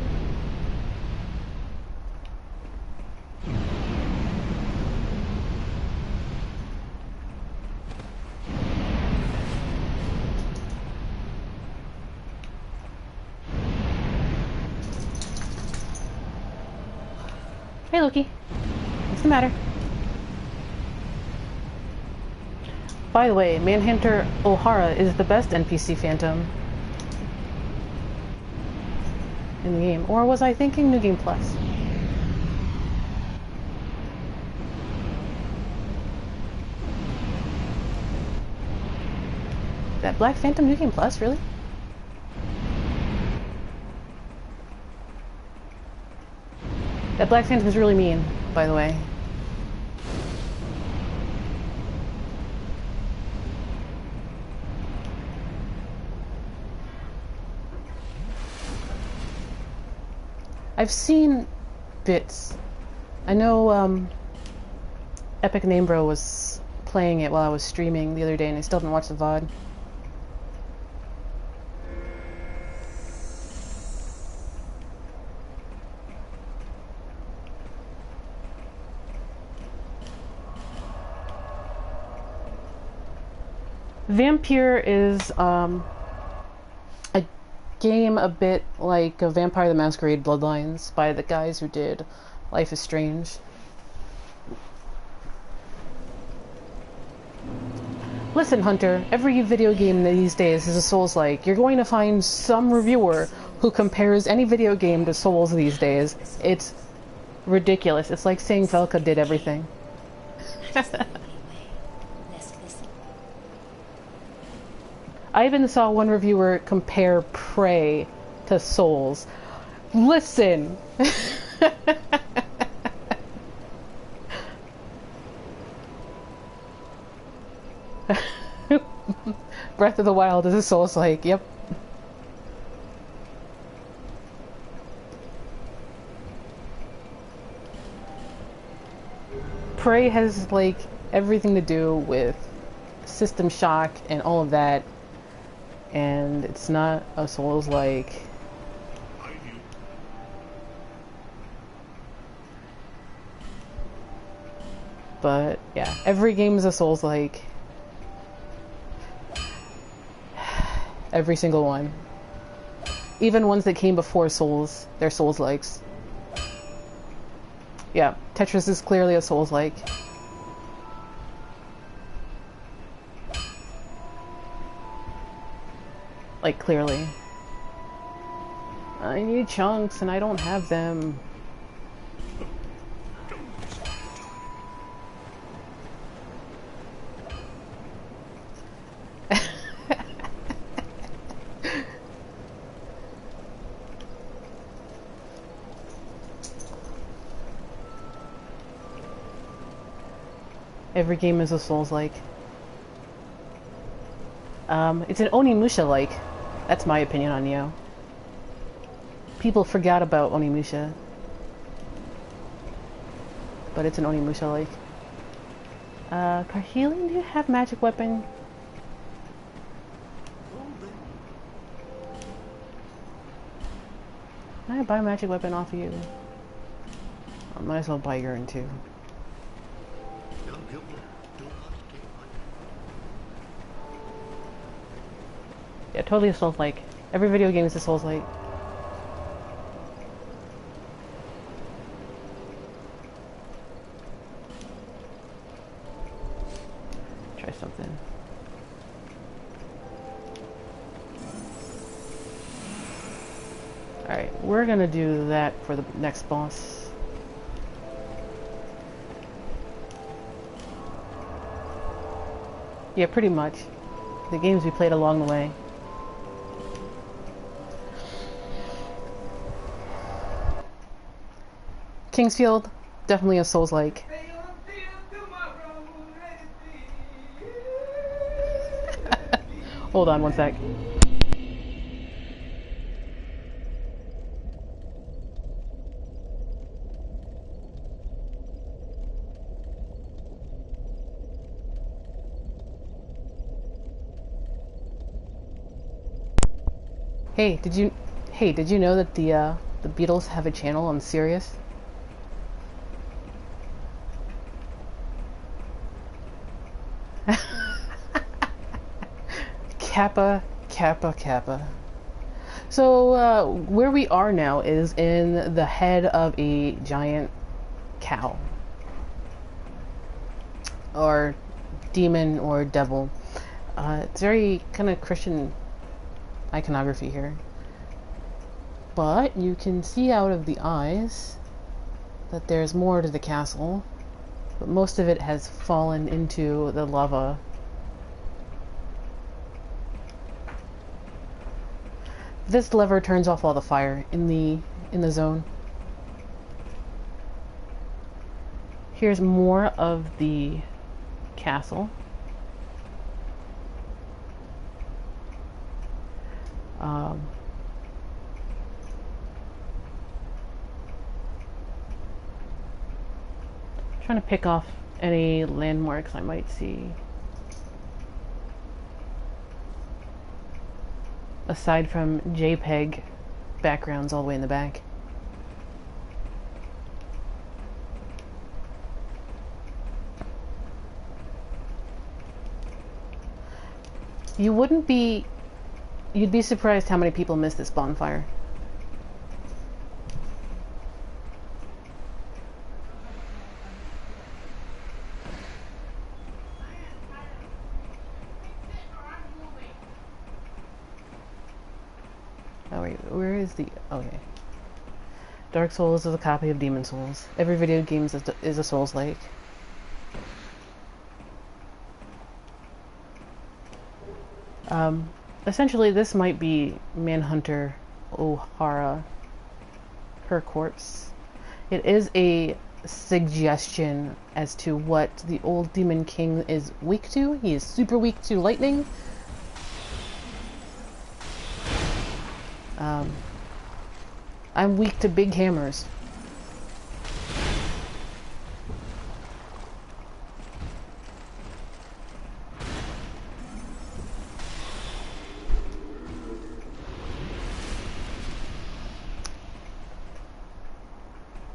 A: Hey, Loki. What's the matter? By the way, Manhunter O'Hara is the best NPC Phantom in the game. Or was I thinking New Game Plus? That Black Phantom New Game Plus, really? That Black Phantom's really mean, by the way. I've seen bits. I know Epic Namebro was playing it while I was streaming the other day and I still didn't watch the VOD. Vampire is a game a bit like a Vampire the Masquerade Bloodlines by the guys who did Life is Strange. Listen, Hunter, every video game these days is a Souls-like. You're going to find some reviewer who compares any video game to Souls these days. It's ridiculous. It's like saying Velka did everything. I even saw one reviewer compare Prey to Souls. Listen! Breath of the Wild is a Souls-like, yep. Prey has, like, everything to do with System Shock and all of that. And it's not a Souls-like. But yeah, every game is a Souls-like. Every single one. Even ones that came before Souls, they're Souls-likes. Yeah, Tetris is clearly a Souls-like. Like, clearly. I need chunks and I don't have them. Every game is a Souls-like. It's an Onimusha-like. That's my opinion on Nioh. People forgot about Onimusha. But it's an Onimusha-like. Carhealing, do you have magic weapon? Can I buy a magic weapon off of you? I might as well buy urine too. Yeah, totally a Souls-like. Every video game is a Souls-like. Try something. Alright, we're gonna do that for the next boss. Yeah, pretty much. The games we played along the way. Kingsfield, definitely a Souls-like. Hold on one sec. Hey, did you know that the Beatles have a channel on Sirius? Kappa, Kappa, Kappa. So, where we are now is in the head of a giant cow. Or demon or devil. It's very kind of Christian iconography here. But you can see out of the eyes that there's more to the castle. But most of it has fallen into the lava. This lever turns off all the fire in the zone. Here's more of the castle. Trying to pick off any landmarks I might see. Aside from JPEG backgrounds all the way in the back. You'd be surprised how many people miss this bonfire. Oh wait, where is the... okay. Dark Souls is a copy of Demon Souls. Every video game is a Souls-like. Essentially, this might be Manhunter O'Hara, her corpse. It is a suggestion as to what the old Demon King is weak to. He is super weak to lightning. I'm weak to big hammers.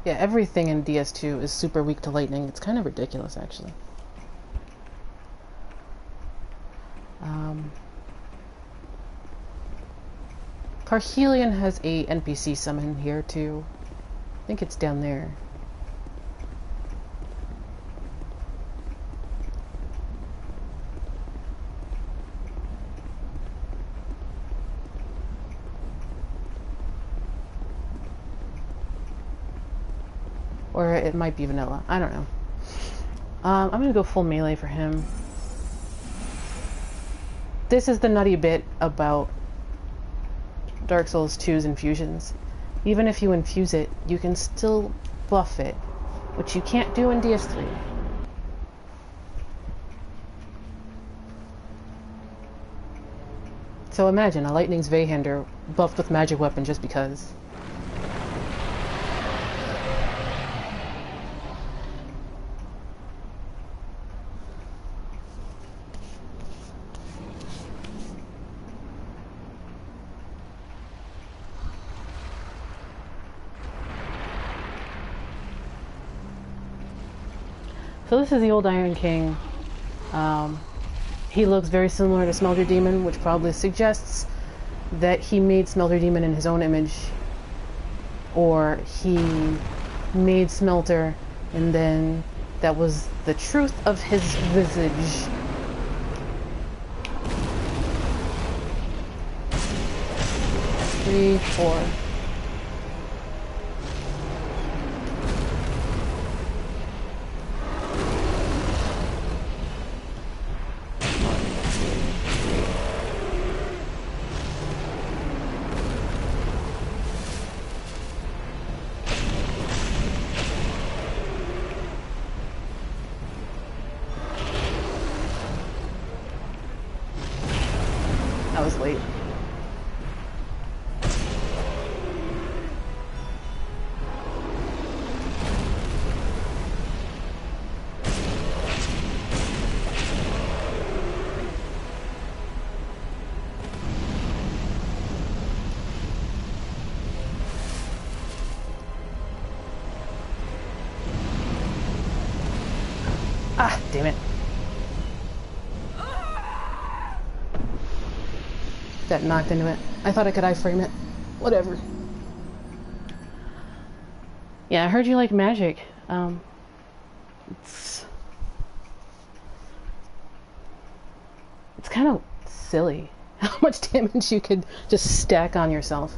A: Yeah, everything in DS2 is super weak to lightning. It's kind of ridiculous, actually. Carhelion has a NPC summon here, too. I think it's down there. Or it might be vanilla. I don't know. I'm gonna go full melee for him. This is the nutty bit about Dark Souls 2's infusions. Even if you infuse it, you can still buff it, which you can't do in DS3. So imagine a Lightning's Veihander buffed with magic weapon just because. So this is the old Iron King. He looks very similar to Smelter Demon, which probably suggests that he made Smelter Demon in his own image. Or he made Smelter, and then that was the truth of his visage. Three, four. I was late. Ah, damn it. Got knocked into it. I thought I could iframe it. Whatever. Yeah, I heard you like magic. It's kind of silly how much damage you could just stack on yourself.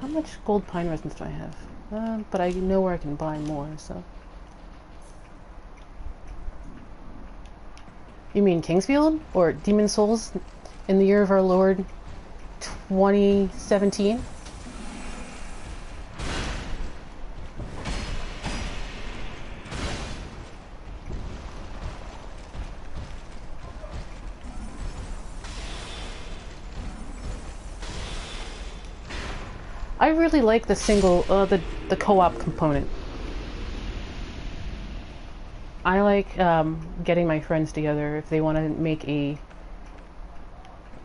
A: How much gold pine resins do I have? But I know where I can buy more, so. You mean Kingsfield? Or Demon Souls in the year of our Lord 2017? I really like the single, the co-op component. I like getting my friends together if they want to make a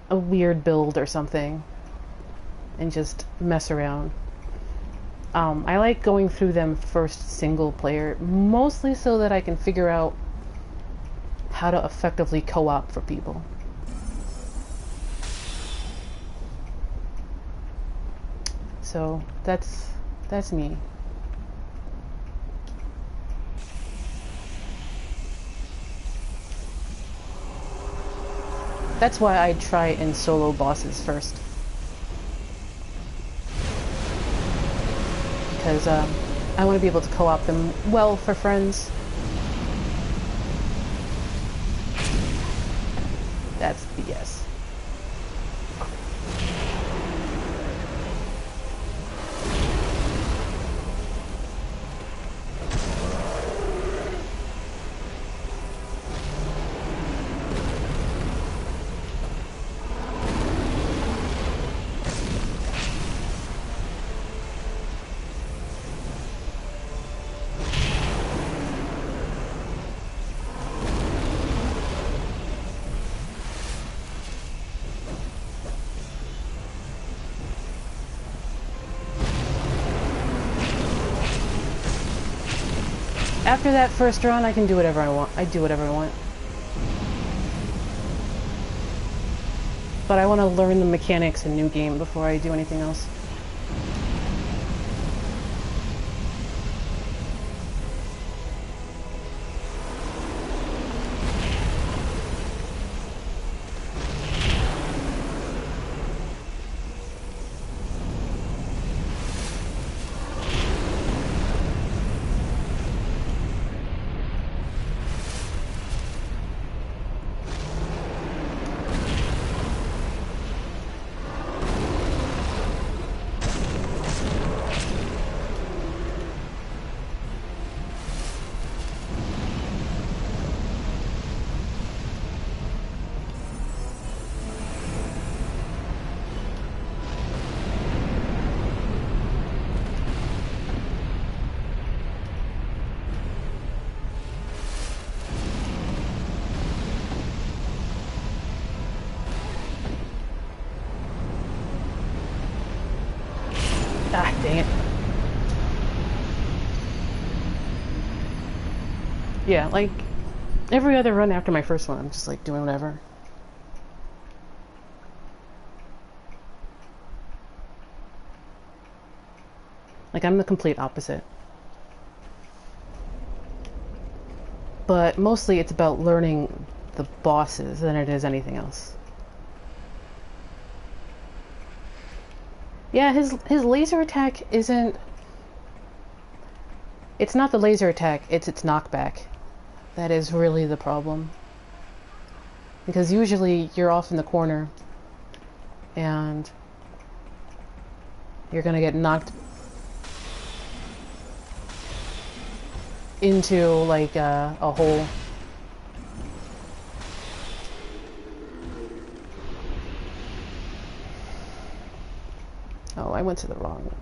A: weird build or something and just mess around. I like going through them first single player, mostly so that I can figure out how to effectively co-op for people. So that's me. That's why I try and solo bosses first. Because I want to be able to co-op them well for friends. That's BS. After that first run, I can do whatever I want. I do whatever I want. But I want to learn the mechanics in New Game before I do anything else. Ah, dang it. Yeah, like, every other run after my first one, I'm just, like, doing whatever. Like, I'm the complete opposite. But mostly it's about learning the bosses than it is anything else. Yeah, his laser attack isn't... It's not the laser attack, it's its knockback. That is really the problem. Because usually you're off in the corner and you're gonna get knocked into like a hole. Oh, I went to the wrong...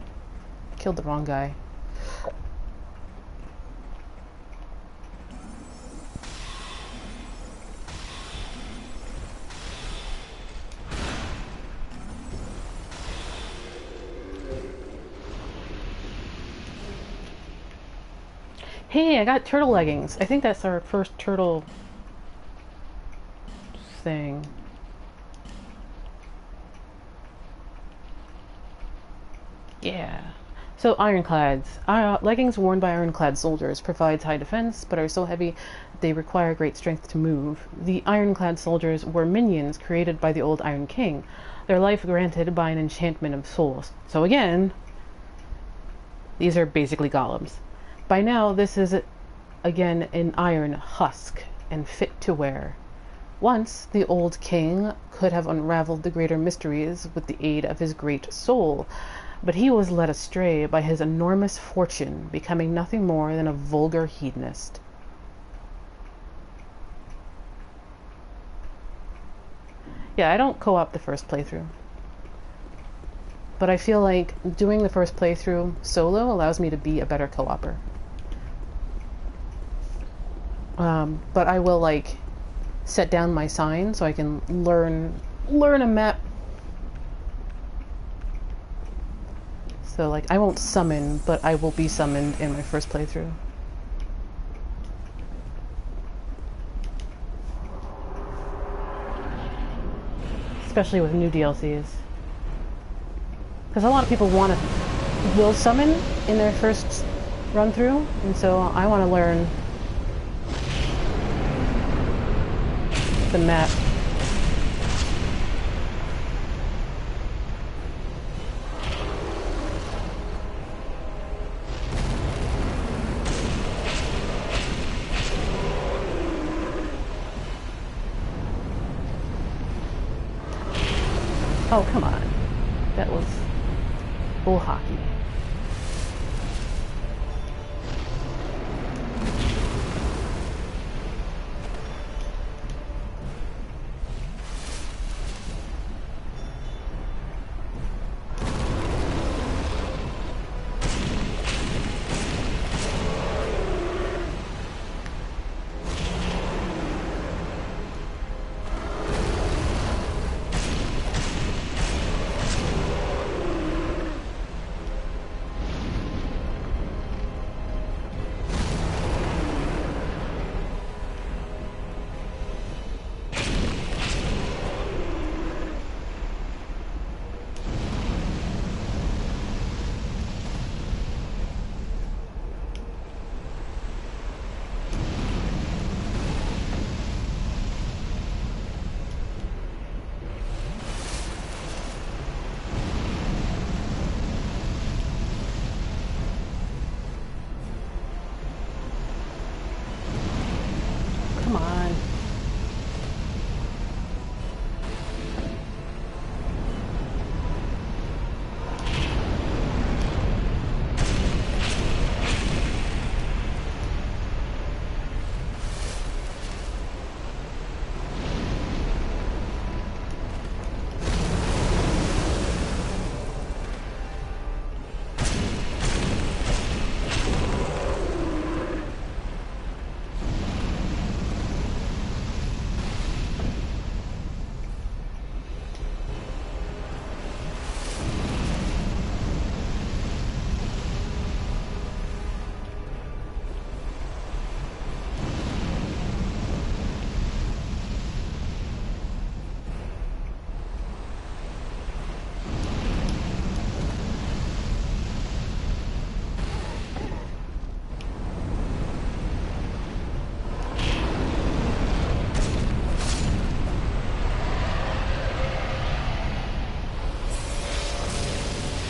A: Killed the wrong guy. Hey, I got turtle leggings. I think that's our first turtle thing. Yeah. So, Ironclads. Leggings worn by Ironclad soldiers provides high defense, but are so heavy they require great strength to move. The Ironclad soldiers were minions created by the old Iron King, their life granted by an enchantment of souls. So again, These are basically golems. By now, this is, again, an iron husk and fit to wear. Once, the old king could have unraveled the greater mysteries with the aid of his great soul, but he was led astray by his enormous fortune, becoming nothing more than a vulgar hedonist. Yeah, I don't co-op the first playthrough. But I feel like doing the first playthrough solo allows me to be a better co-opper. But I will, like, set down my sign so I can learn a map. So, like, I won't summon, but I will be summoned in my first playthrough. Especially with new DLCs. Because a lot of people will summon in their first run through, and so I want to learn the map. Oh, come on. That was bull hockey.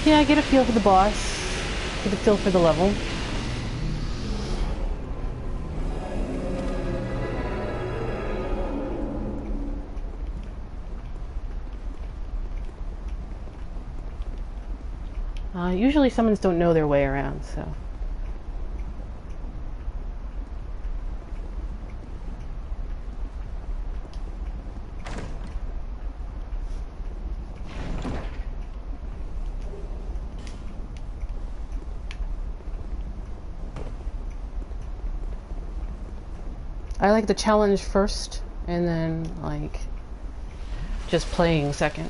A: Yeah, get a feel for the boss, get a feel for the level. Usually summons don't know their way around, so. I like the challenge first, and then, like, just playing second.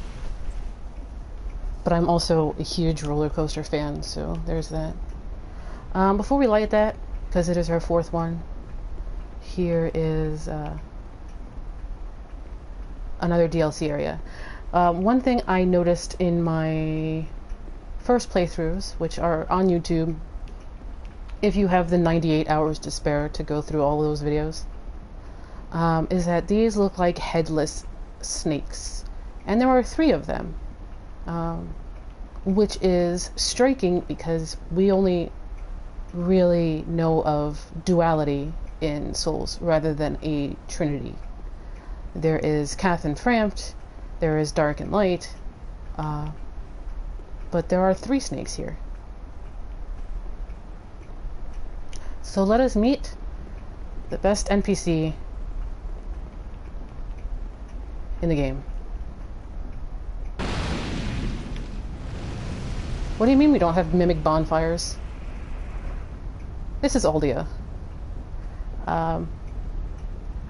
A: But I'm also a huge roller coaster fan, so there's that. Before we light that, because it is our fourth one, here is another DLC area. One thing I noticed in my first playthroughs, which are on YouTube, if you have the 98 hours to spare to go through all those videos, is that these look like headless snakes. And there are 3 of them. which is striking because we only really know of duality in Souls rather than a trinity. There is Cath and Framped, there is Dark and Light, but there are 3 snakes here. So let us meet the best NPC in the game. What do you mean we don't have mimic bonfires? This is Aldia.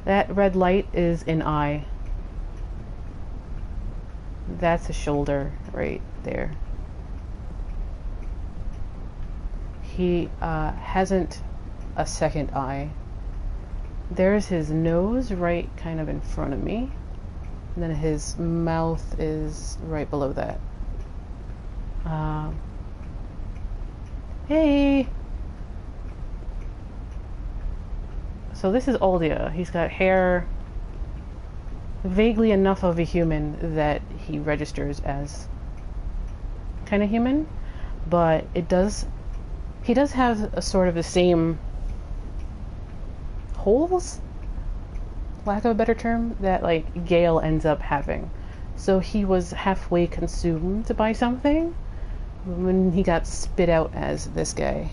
A: That red light is an eye. That's a shoulder right there. He hasn't a second eye. There's his nose right kind of in front of me. And then his mouth is right below that. Hey! So this is Aldia. He's got hair vaguely enough of a human that he registers as kind of human, but he does have a sort of the same holes, lack of a better term, that like Gale ends up having. So he was halfway consumed by something when he got spit out as this guy.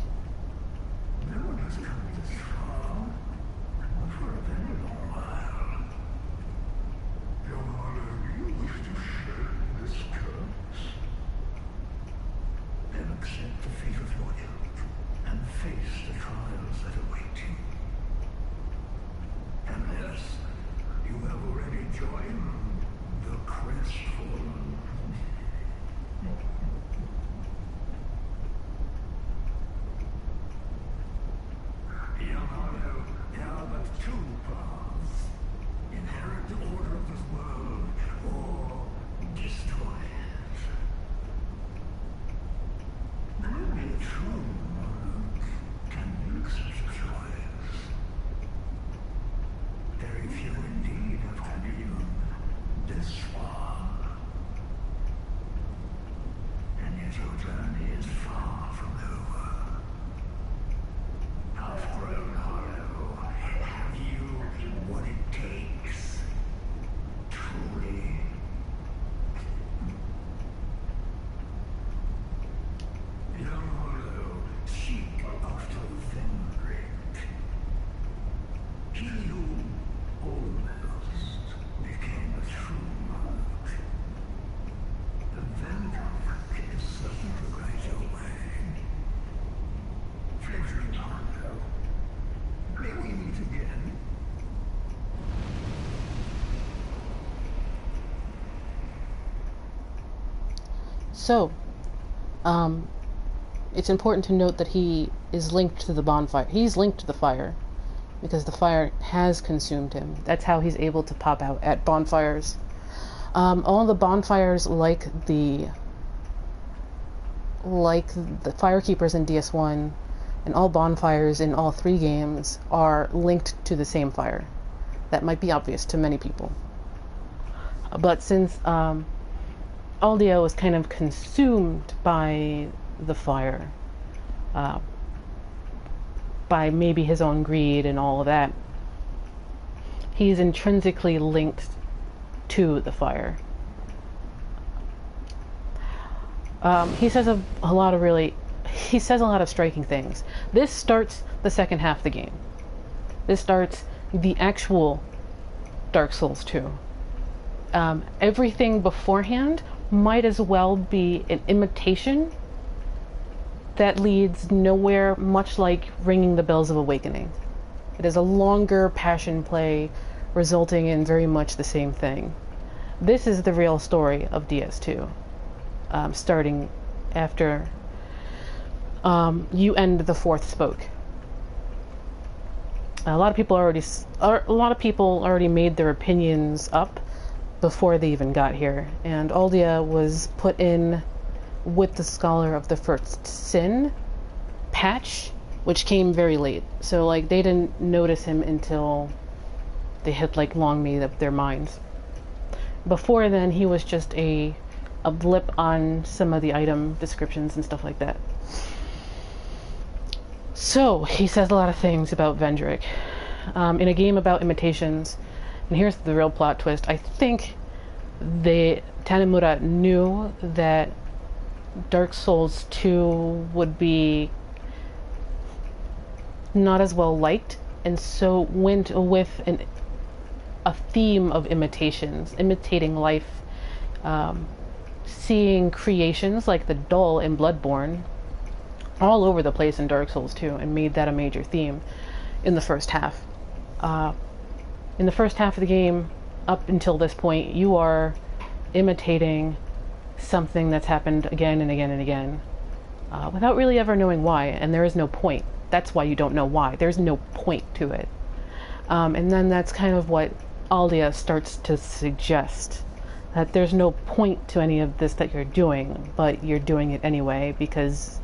A: So, it's important to note that he is linked to the bonfire. He's linked to the fire because the fire has consumed him. That's how he's able to pop out at bonfires. All the bonfires, like the Firekeepers in DS1, and all bonfires in all 3 games are linked to the same fire. That might be obvious to many people. But since Aldia was kind of consumed by the fire, by maybe his own greed and all of that, he's intrinsically linked to the fire. He says a lot of striking things. This starts the second half of the game. This starts the actual Dark Souls 2. Everything beforehand might as well be an imitation that leads nowhere, much like Ringing the Bells of Awakening. It is a longer passion play resulting in very much the same thing. This is the real story of DS2, starting after you end the 4th spoke. A lot of people already made their opinions up before they even got here, and Aldia was put in with the Scholar of the First Sin patch, which came very late. So like they didn't notice him until they had like long made up their minds. Before then, he was just a a blip on some of the item descriptions and stuff like that. So, he says a lot of things about Vendrick. In a game about imitations, and here's the real plot twist, I think Tanemura knew that Dark Souls 2 would be not as well liked, and so went with a theme of imitations, imitating life, seeing creations like the doll in Bloodborne all over the place in Dark Souls 2, and made that a major theme in the first half. In the first half of the game, up until this point, you are imitating something that's happened again and again and again, without really ever knowing why, and there is no point. That's why you don't know why. There's no point to it. And then that's kind of what Aldia starts to suggest, that there's no point to any of this that you're doing, but you're doing it anyway because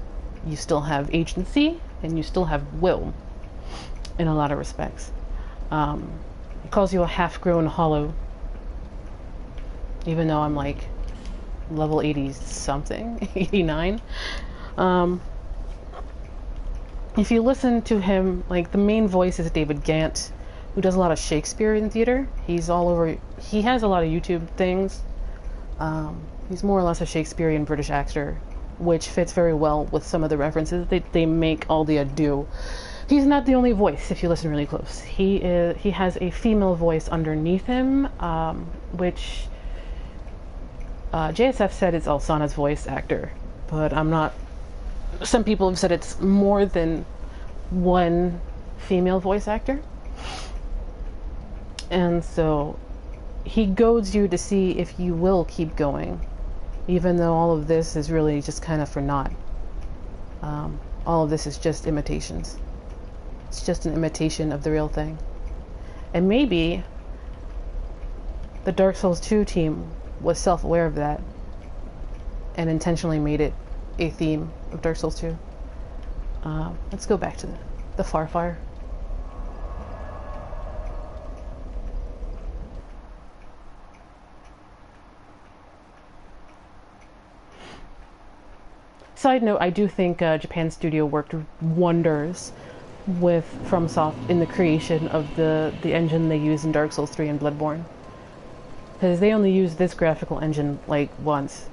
A: you still have agency and you still have will in a lot of respects. He calls you a half-grown hollow, even though I'm like level 80 something, 89. If you listen to him, like, the main voice is David Gant, who does a lot of Shakespearean theater. He's all over, he has a lot of YouTube things. He's more or less a Shakespearean British actor, which fits very well with some of the references they make Aldia do. He's not the only voice, if you listen really close. He has a female voice underneath him, which JSF said it's Alsana's voice actor, but I'm not. Some people have said it's more than one female voice actor. And so he goads you to see if you will keep going, even though all of this is really just kind of for naught. All of this is just imitations. It's just an imitation of the real thing. And maybe the Dark Souls 2 team was self-aware of that and intentionally made it a theme of Dark Souls 2. Let's go back to the Farfire. Side note, I do think Japan Studio worked wonders with FromSoft in the creation of the engine they use in Dark Souls 3 and Bloodborne. Because they only used this graphical engine like once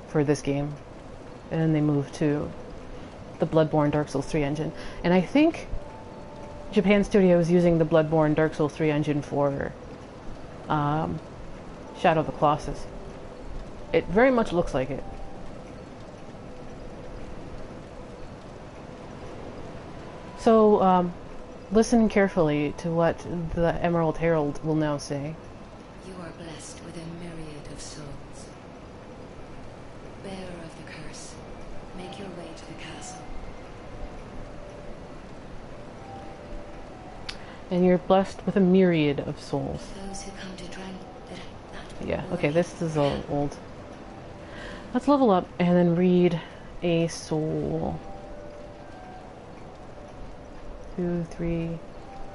A: for this game. And then they moved to the Bloodborne Dark Souls 3 engine. And I think Japan Studio is using the Bloodborne Dark Souls 3 engine for Shadow of the Colossus. It very much looks like it. So, listen carefully to what the Emerald Herald will now say.
C: You are blessed with a myriad of souls. Bearer of the curse, make your way to the castle.
A: And you're blessed with a myriad of souls.
C: Those who come to
A: Yeah, okay, this is old. Let's level up and then read a soul. 2, 3,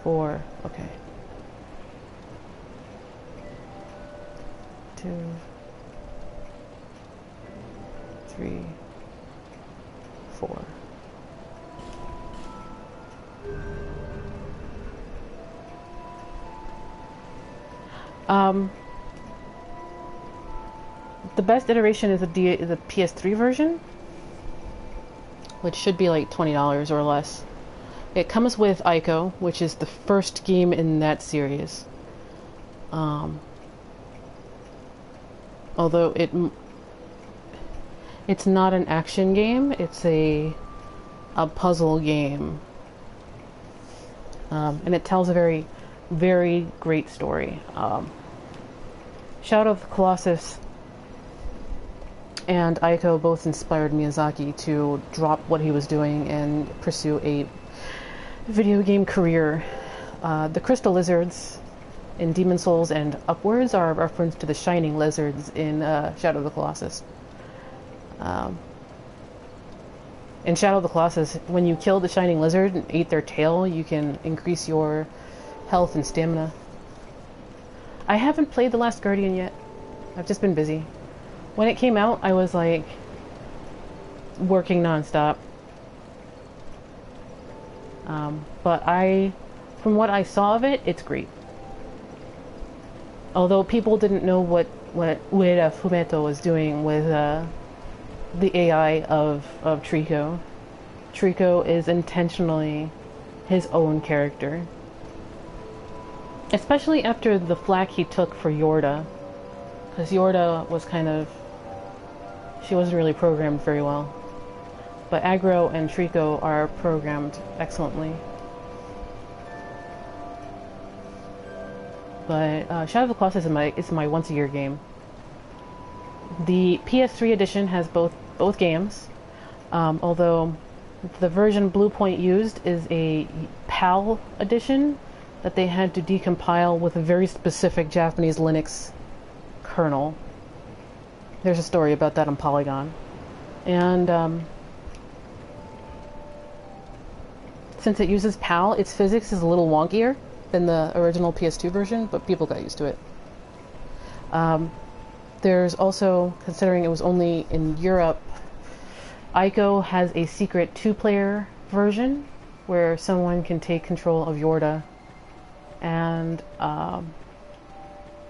A: 4. Okay. 2, 3, 4. The best iteration is the PS3 version, which should be like $20 or less. It comes with Ico, which is the first game in that series. Although it's not an action game, it's a puzzle game. And it tells a very, very great story. Shadow of the Colossus and Ico both inspired Miyazaki to drop what he was doing and pursue a video game career. The crystal lizards in Demon Souls and upwards are a reference to the shining lizards in Shadow of the Colossus. In Shadow of the Colossus, when you kill the shining lizard and eat their tail, you can increase your health and stamina. I haven't played The Last Guardian yet. I've just been busy. When it came out, I was like working nonstop. But from what I saw of it, it's great. Although people didn't know what Ueda Fumeto was doing with the AI of Trico. Trico is intentionally his own character. Especially after the flack he took for Yorda. Because Yorda was she wasn't really programmed very well. But Aggro and Trico are programmed excellently. But Shadow of the Colossus is my once-a-year game. The PS3 edition has both games, although the version Bluepoint used is a PAL edition that they had to decompile with a very specific Japanese Linux kernel. There's a story about that on Polygon. And since it uses PAL, its physics is a little wonkier than the original PS2 version, but people got used to it. There's also, considering it was only in Europe, Ico has a secret 2-player version where someone can take control of Yorda, and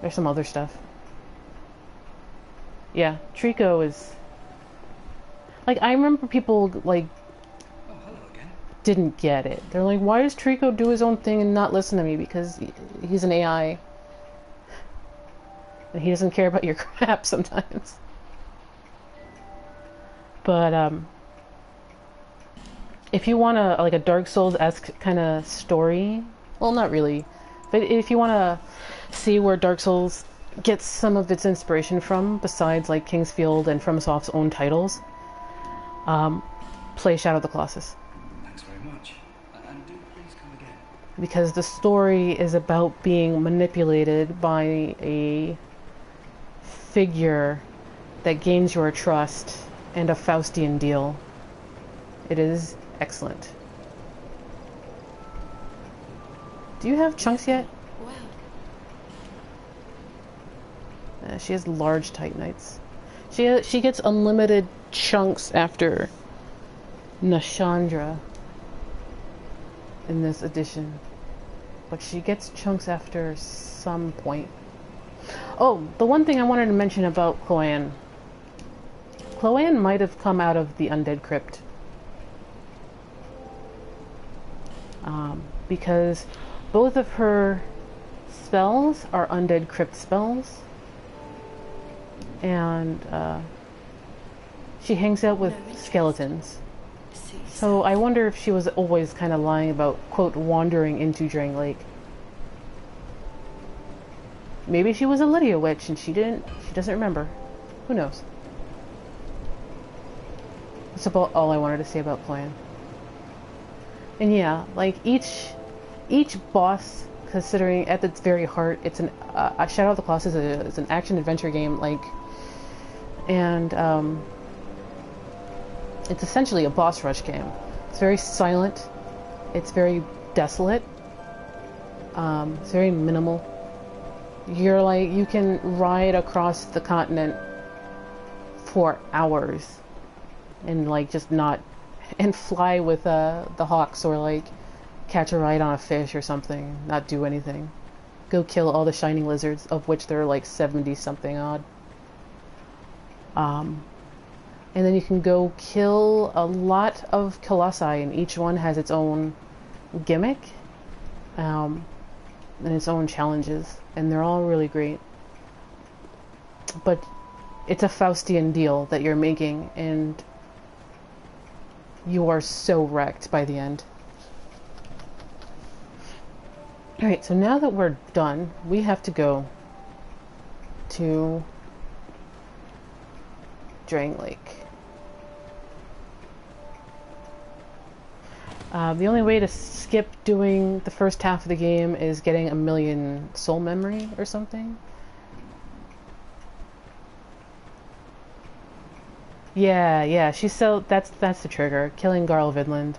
A: there's some other stuff. Yeah, Trico is... Like, I remember people, like, didn't get it. They're like, why does Trico do his own thing and not listen to me? Because he's an AI. And he doesn't care about your crap sometimes. But, if you want a Dark Souls-esque kind of story, well, not really, but if you want to see where Dark Souls gets some of its inspiration from, besides, like, Kingsfield and FromSoft's own titles, play Shadow of the Colossus. Because the story is about being manipulated by a figure that gains your trust and a Faustian deal. It is excellent. Do you have chunks yet? She has large Titanites. She gets unlimited chunks after Nashandra in this edition. But she gets chunks after some point. Oh, the one thing I wanted to mention about Chloanne. Chloanne might have come out of the Undead Crypt. Because both of her spells are Undead Crypt spells. And she hangs out with skeletons. So I wonder if she was always kind of lying about, quote, wandering into Drangleic. Maybe she was a Lydia witch and she doesn't remember. Who knows? That's about all I wanted to say about Chloanne. And yeah, like each boss, considering at its very heart, it's a Shadow of the Colossus is an action adventure game, like, and it's essentially a boss rush game. It's very silent. It's very desolate. It's very minimal. You can ride across the continent for hours and like just not, and fly with the hawks, or like catch a ride on a fish or something, not do anything. Go kill all the shining lizards, of which there are like 70 something odd. And then you can go kill a lot of colossi, and each one has its own gimmick and its own challenges, and they're all really great. But it's a Faustian deal that you're making, and you are so wrecked by the end. Alright, so now that we're done, we have to go to Drangleic. The only way to skip doing the first half of the game is getting 1,000,000 soul memory or something. Yeah, she's so... That's the trigger. Killing Garl Vidland.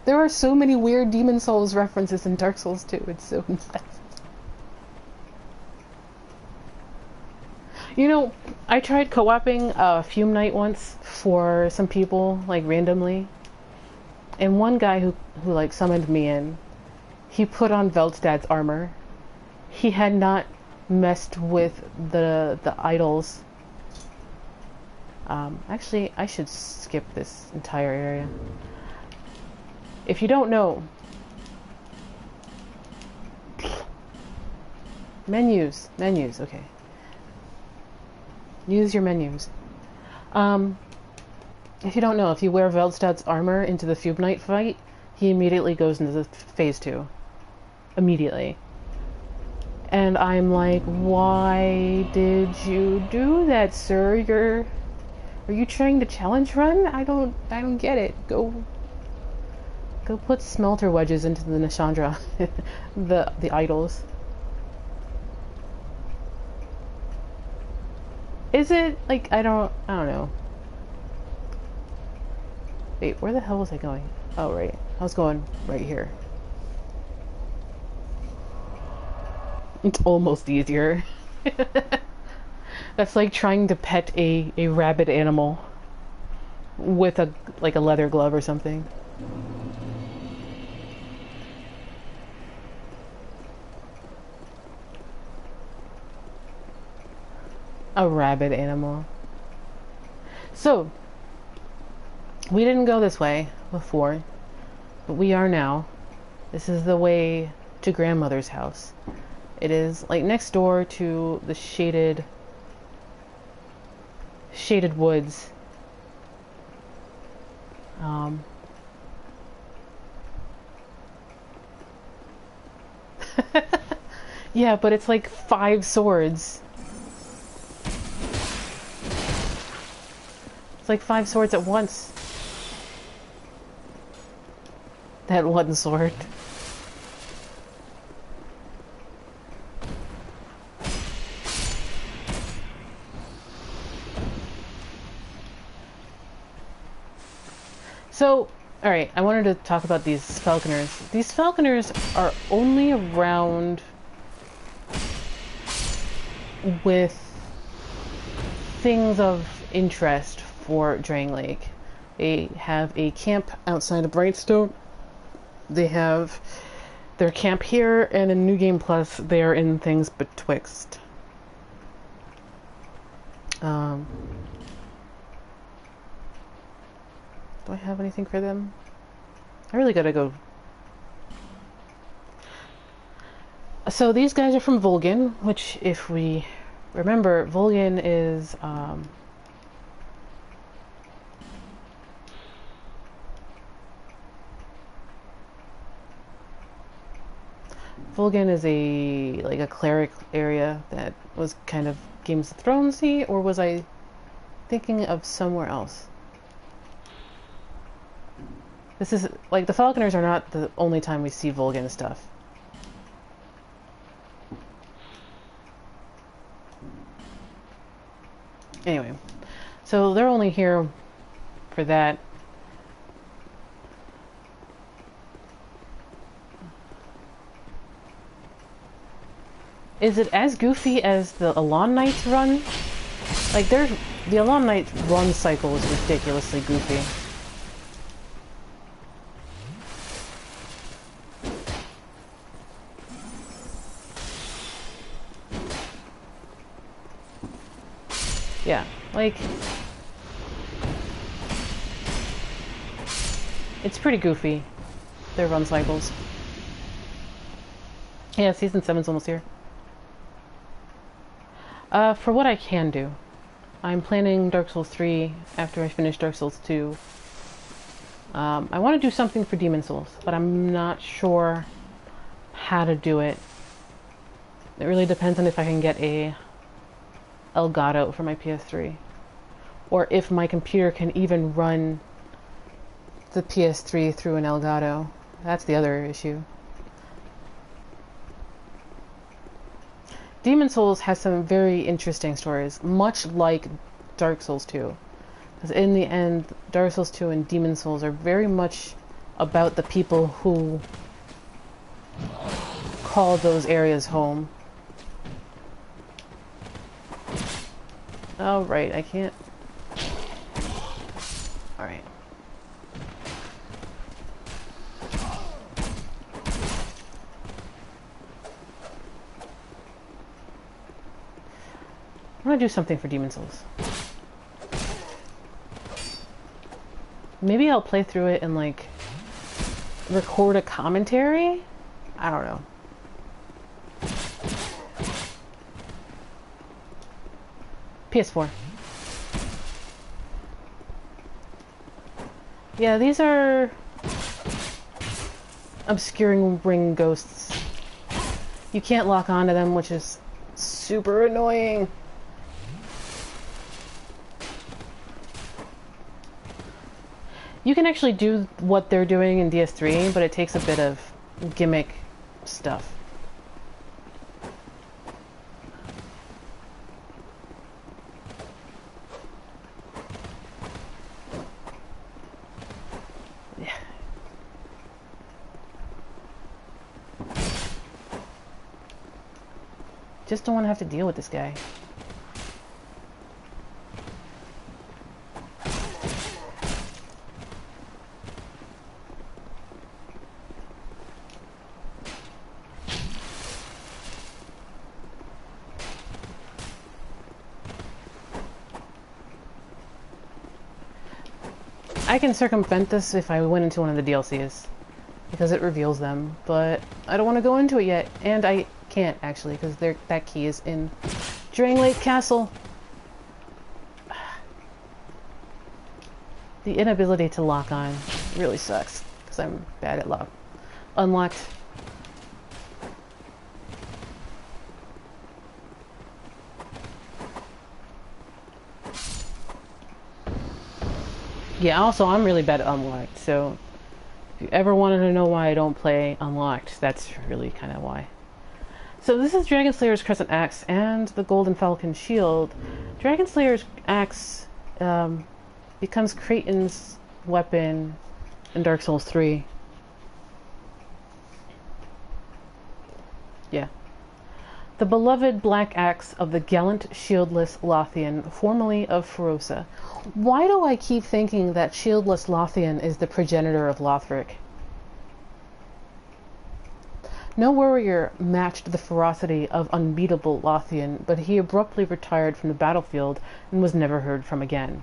A: There are so many weird Demon Souls references in Dark Souls 2. It's so nuts. You know, I tried co-oping Fume Night once for some people, like randomly. And one guy who like summoned me in, he put on Veldstad's armor. He had not messed with the idols. Actually, I should skip this entire area. If you don't know, menus, okay. Use your menus. If you don't know, if you wear Veldstad's armor into the Fume Knight fight, he immediately goes into the phase 2. Immediately. And I'm like, why did you do that, sir? Are you trying to challenge run? I don't get it. Go put smelter wedges into the Nishandra, the idols. Is it like I don't know. Wait, where the hell was I going? Oh right, I was going right here. It's almost easier. That's like trying to pet a rabid animal with a leather glove or something. A rabid animal. So, we didn't go this way before, but we are now. This is the way to grandmother's house. It is like next door to the shaded woods. Yeah, but it's like 5 swords. It's like 5 swords at once. That one sword. So, alright, I wanted to talk about these Falconers. These Falconers are only around with things of interest for Drangleic. They have a camp outside of Brightstone. They have their camp here, and in New Game Plus, they are in things betwixt. Do I have anything for them? I really gotta go. So these guys are from Vol'gin, which, if we remember, Vol'gin is Vol'gin is a cleric area that was kind of Games of Thrones-y, or was I thinking of somewhere else? This is, like, the Falconers are not the only time we see Vol'gin stuff. Anyway, so they're only here for that. Is it as goofy as the Elan Knights run? Like, the Elan Knights run cycle is ridiculously goofy. Yeah, like, it's pretty goofy, their run cycles. Yeah, Season 7's almost here. For what I can do, I'm planning Dark Souls 3 after I finish Dark Souls 2. I want to do something for Demon Souls, but I'm not sure how to do it. It really depends on if I can get a Elgato for my PS3, or if my computer can even run the PS3 through an Elgato. That's the other issue. Demon Souls has some very interesting stories, much like Dark Souls 2. Because in the end, Dark Souls 2 and Demon Souls are very much about the people who call those areas home. Oh, right, I can't. Alright. I'm gonna do something for Demon Souls. Maybe I'll play through it and, like, record a commentary? I don't know. PS4. Yeah, these are obscuring ring ghosts. You can't lock onto them, which is super annoying. You can actually do what they're doing in DS3, but it takes a bit of gimmick stuff. Yeah. Just don't want to have to deal with this guy. I can circumvent this if I went into one of the DLCs, because it reveals them, but I don't want to go into it yet, and I can't actually, because that key is in Drangleic Castle. The inability to lock on really sucks, because I'm bad at unlocked. Yeah, also, I'm really bad at Unlocked, so if you ever wanted to know why I don't play Unlocked, that's really kind of why. So this is Dragonslayer's Crescent Axe and the Golden Falcon Shield. Dragonslayer's Axe becomes Kraten's weapon in Dark Souls 3. Yeah. The beloved black axe of the gallant shieldless Lothian, formerly of Ferosa. Why do I keep thinking that shieldless Lothian is the progenitor of Lothric? No warrior matched the ferocity of unbeatable Lothian, but he abruptly retired from the battlefield and was never heard from again.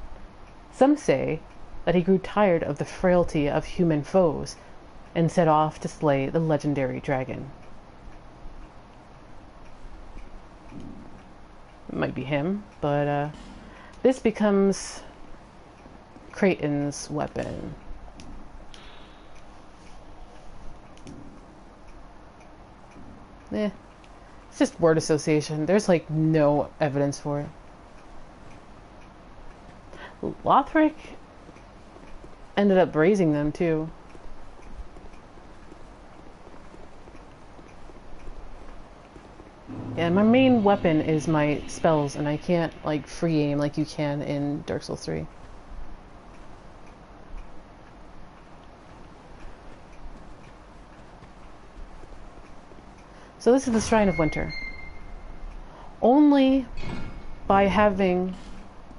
A: Some say that he grew tired of the frailty of human foes and set off to slay the legendary dragon. It might be him, but this becomes Kraten's weapon. It's just word association. There's like no evidence for it. Lothric ended up raising them too. Yeah, my main weapon is my spells, and I can't, like, free aim like you can in Dark Souls 3. So this is the Shrine of Winter. Only by having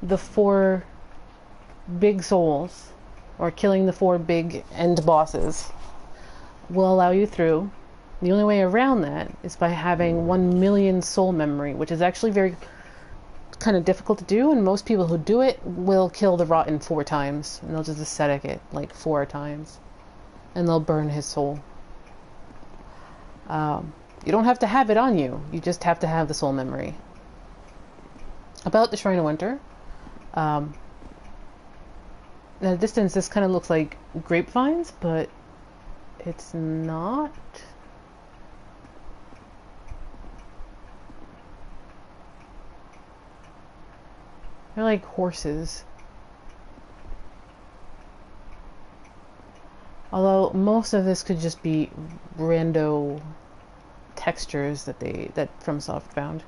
A: the 4 big souls, or killing the 4 big end bosses, will allow you through. The only way around that is by having 1 million soul memory, which is actually very kind of difficult to do, and most people who do it will kill the Rotten 4 times, and they'll just ascetic it like 4 times, and they'll burn his soul. You don't have to have it on you, you just have to have the soul memory. About the Shrine of Winter, at a distance this kind of looks like grapevines, but it's not. They're like horses. Although most of this could just be rando textures that FromSoft found.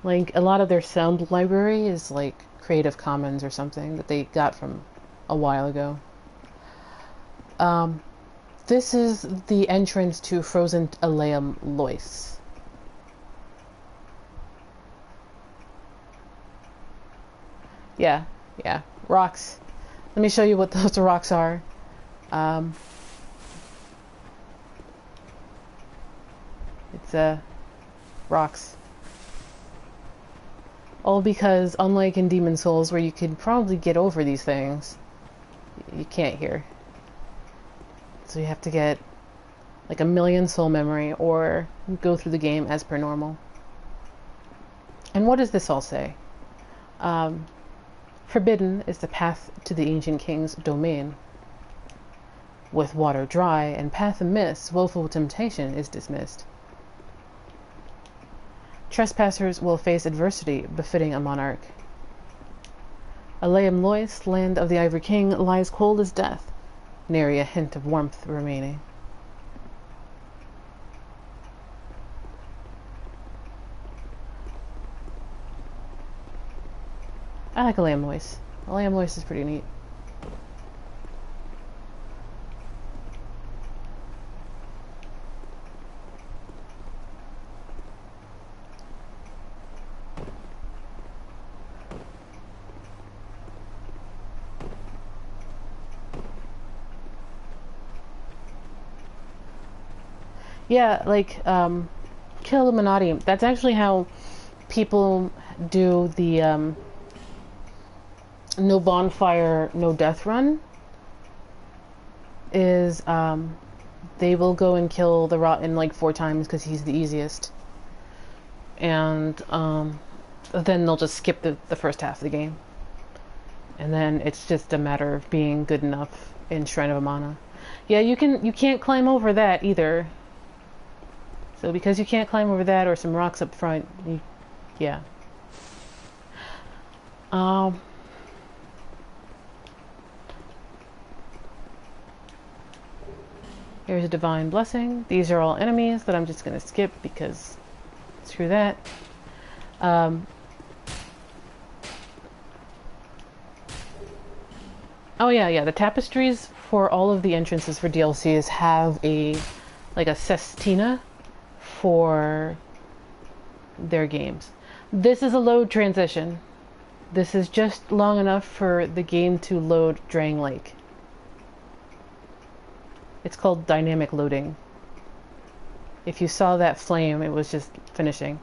A: Like a lot of their sound library is like Creative Commons or something that they got from a while ago. This is the entrance to Frozen Aleum Lois. Yeah, yeah. Rocks. Let me show you what those rocks are. It's rocks. All because, unlike in Demon Souls, where you could probably get over these things, you can't here. So you have to get like 1,000,000 soul memory or go through the game as per normal. And what does this all say? Forbidden is the path to the ancient king's domain. With water dry and path amiss, woeful temptation is dismissed. Trespassers will face adversity befitting a monarch. Aleum Lois, land of the Ivory King, lies cold as death, nary a hint of warmth remaining. I like Aleum Lois. Aleum Lois is pretty neat. Yeah, like, Kill Illuminati. That's actually how people do the, no bonfire, no death run. Is, they will go and kill the Rotten like 4 times because he's the easiest. And, then they'll just skip the first half of the game. And then it's just a matter of being good enough in Shrine of Amana. Yeah, you can't climb over that either. So because you can't climb over that or some rocks up front, yeah. Here's a divine blessing. These are all enemies that I'm just going to skip because screw that. Oh yeah, the tapestries for all of the entrances for DLCs have a sestina for their games. This is a load transition. This is just long enough for the game to load Drangleic. It's called dynamic loading. If you saw that flame, it was just finishing.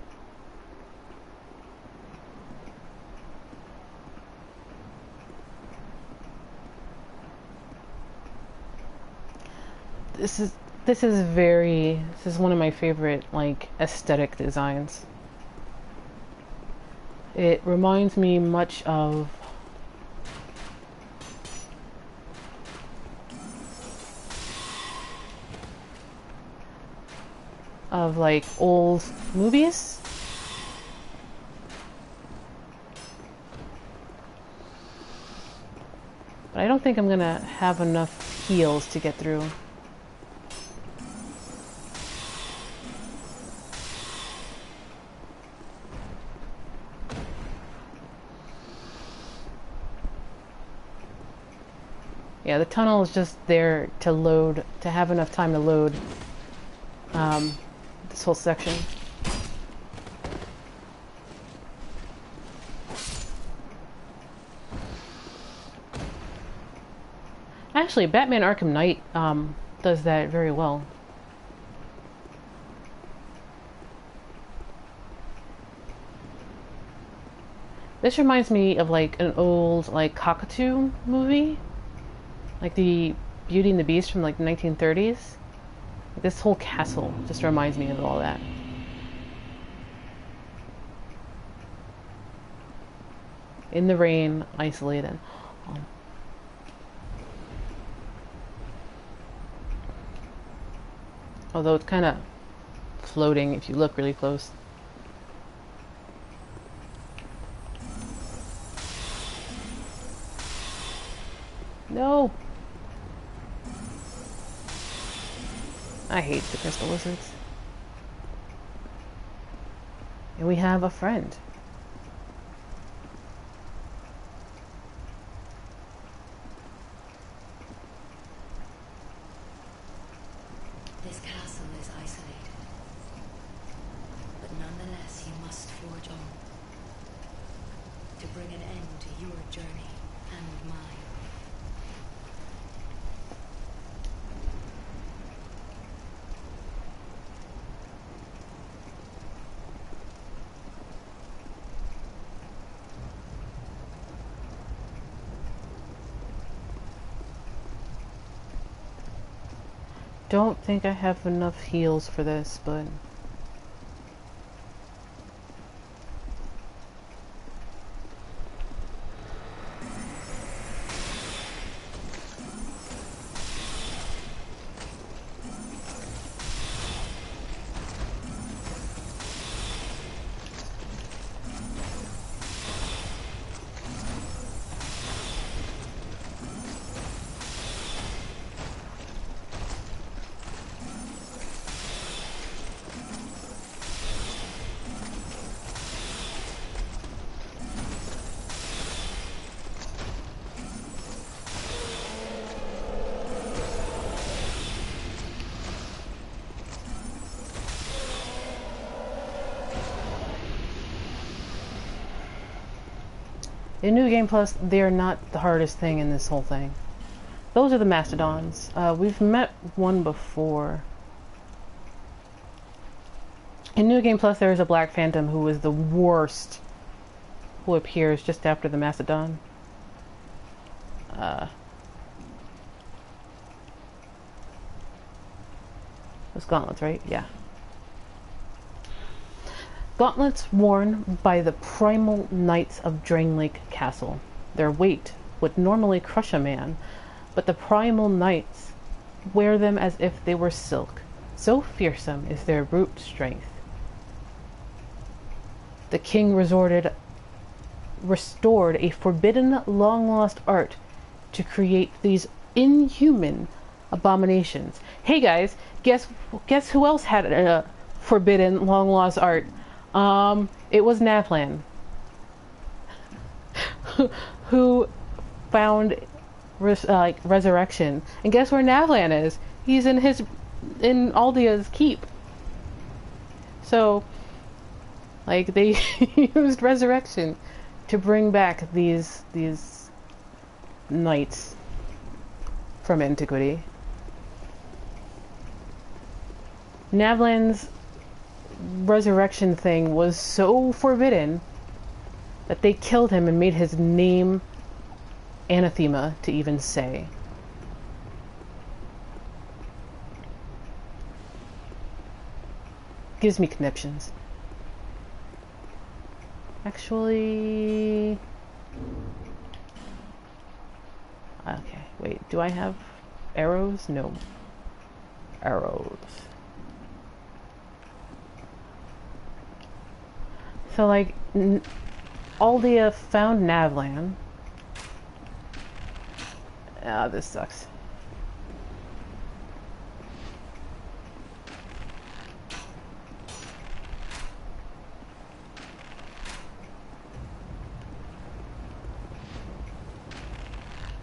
A: This is one of my favorite, like, aesthetic designs. It reminds me much of like old movies. But I don't think I'm gonna have enough heals to get through. Yeah, the tunnel is just there to load, to have enough time to load this whole section. Actually, Batman Arkham Knight does that very well. This reminds me of like an old like cockatoo movie. Like the Beauty and the Beast from like the 1930s. This whole castle just reminds me of all that. In the rain, isolated. Although it's kind of floating if you look really close. No! I hate the crystal lizards. And we have a friend.
C: This castle is isolated, but nonetheless you must forge on. to bring an end to your journey and mine.
A: Don't think I have enough heals for this, but in New Game Plus, they are not the hardest thing in this whole thing. Those are the Mastodons. We've met one before. In New Game Plus, there is a Black Phantom who is the worst, who appears just after the Mastodon. Those gauntlets, right? Yeah. Gauntlets worn by the primal knights of Drangleic Castle. Their weight would normally crush a man, but the primal knights wear them as if they were silk. So fearsome is their brute strength. The king restored a forbidden, long-lost art to create these inhuman abominations. Hey guys, guess who else had a forbidden, long-lost art? It was Navlan, who found resurrection. And guess where Navlan is? He's in Aldia's keep. So, like, they used resurrection to bring back these knights from antiquity. Navlan's resurrection thing was so forbidden that they killed him and made his name anathema to even say. Gives me conniptions. Actually, okay, wait, do I have arrows? No. Arrows. So, like, Aldia found Navlan. Ah, this sucks.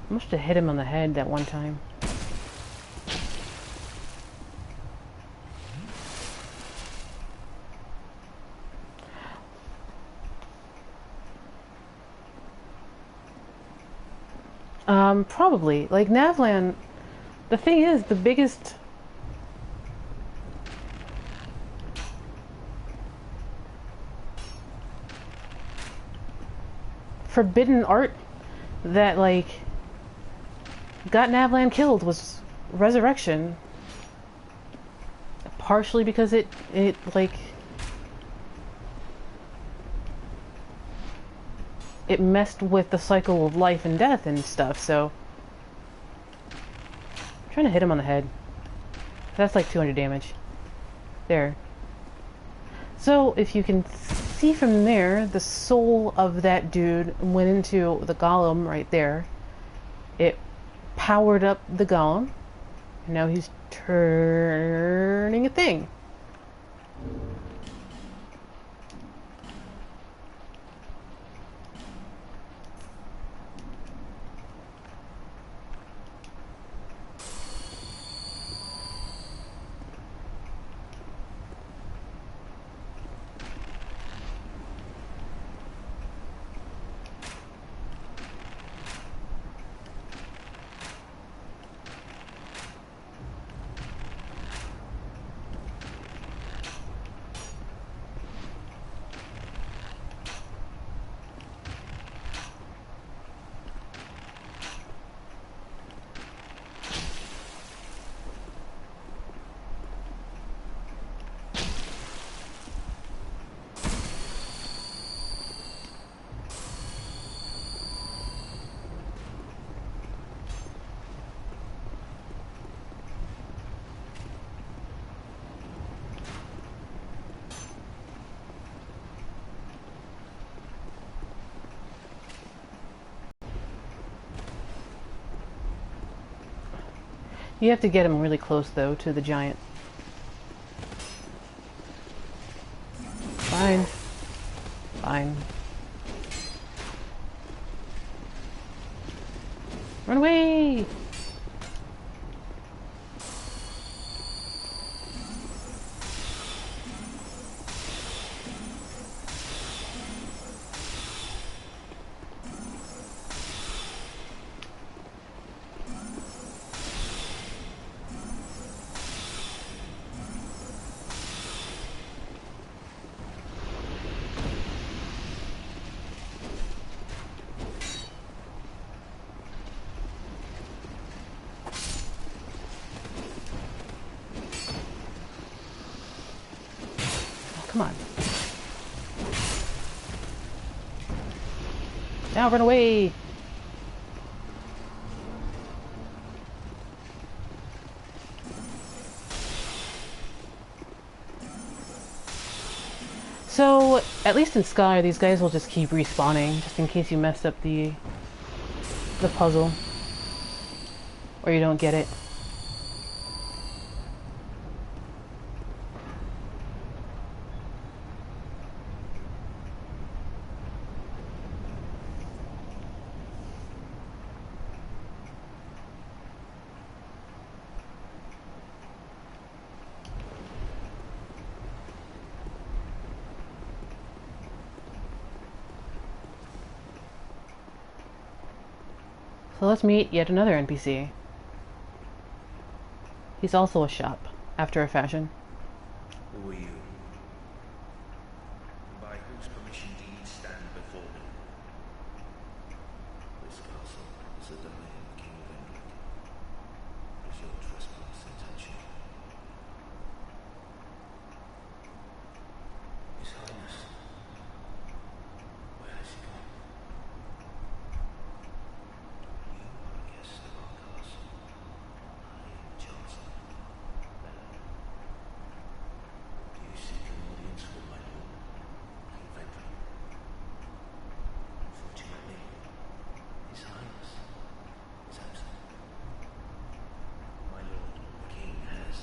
A: I must have hit him on the head that one time. Probably. Like, Navlan, the thing is, the biggest forbidden art that, like, got Navlan killed was resurrection. Partially because it messed with the cycle of life and death and stuff, so I'm trying to hit him on the head. That's like 200 damage. There. So if you can see from there, the soul of that dude went into the golem right there. It powered up the golem, and now he's turning a thing. You have to get him really close, though, to the giant. Fine. Fine. Run away! Come on. Now run away! So, at least in Sky, these guys will just keep respawning, just in case you mess up the puzzle. Or you don't get it. So let's meet yet another NPC. He's also a shop, after a fashion.
B: Who are you? By whose permission do you stand before me? This castle is a domain of King Vendrick. Is your trespass intentional? His Highness, where has he gone? You are a guest of our castle. I am the Chancellor. Do you seek an audience with my lord, King Vendrick? Unfortunately, His Highness is absent. My lord, the King has...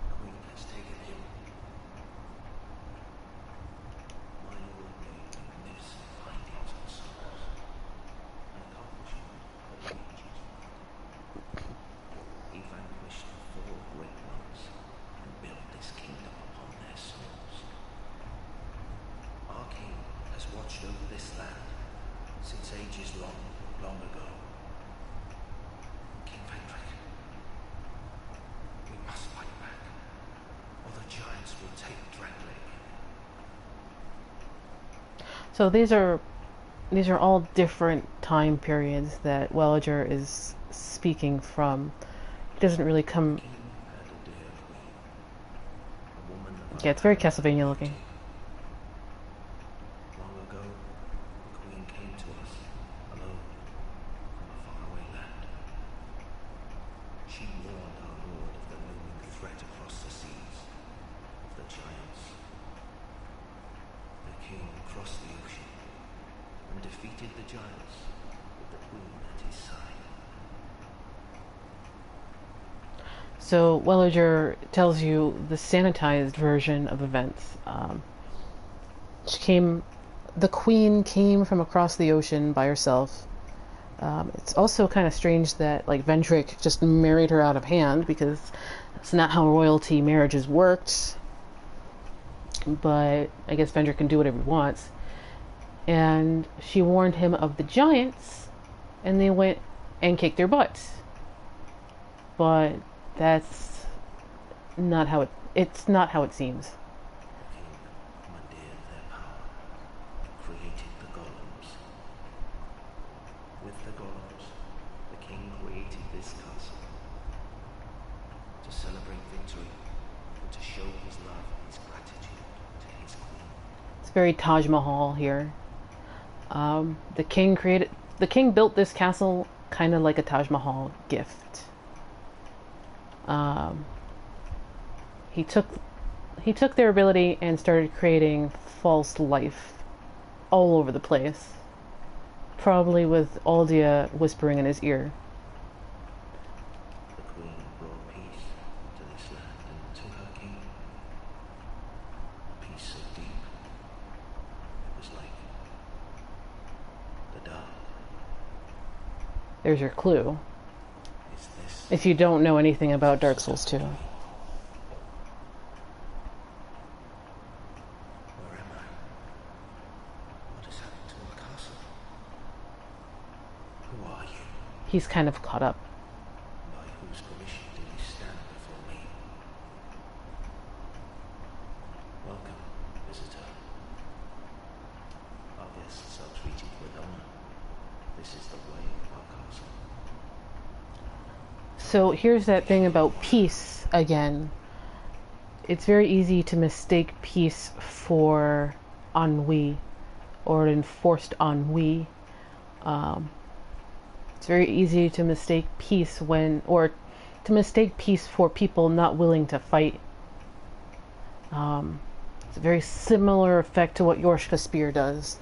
B: The Queen has taken him. My lord made magnificent findings on souls, an accomplishment that reaches. He vanquished the 4 great ones and built this kingdom upon their souls. Our king has watched over this land since ages long, long ago. King Vendrick, we must fight back, or the giants will take Drangleic.
A: So these are all different time periods that Welliger is speaking from. He doesn't really come...
B: King had a dear queen, a woman of
A: Yeah, it's very Castlevania looking.
B: Long ago, the Queen came to us, alone, from a faraway land. She warned our lord of the looming threat across the seas, of the giants. The king crossed the ocean, and defeated the giants, with the Queen at his side.
A: So Welliger tells you the sanitized version of events. The Queen came from across the ocean by herself. It's also kind of strange that like Vendrick just married her out of hand, because that's not how royalty marriages worked. But I guess Vendrick can do whatever he wants. And she warned him of the giants, and they went and kicked their butts. But that's not how it's not how it seems.
B: The king commandeered their power, and created the golems. With the golems, the king created this castle to celebrate victory and to show his love and his gratitude to his queen.
A: It's very Taj Mahal here. The king built this castle kind of like a Taj Mahal gift. He took their ability and started creating false life all over the place. Probably with Aldia whispering in his ear. There's your clue.
B: Is this
A: If you don't know anything about Dark Souls 2.
B: where am I? What has happened to the castle? Who are you?
A: He's kind of caught up.
B: By whose permission do you stand before me? Welcome, visitor. Our guests are treated with honor. This is the way of our castle.
A: So here's that thing about peace again. It's very easy to mistake peace for ennui or enforced ennui. It's very easy to mistake peace to mistake peace for people not willing to fight. It's a very similar effect to what Yorshka Spear does.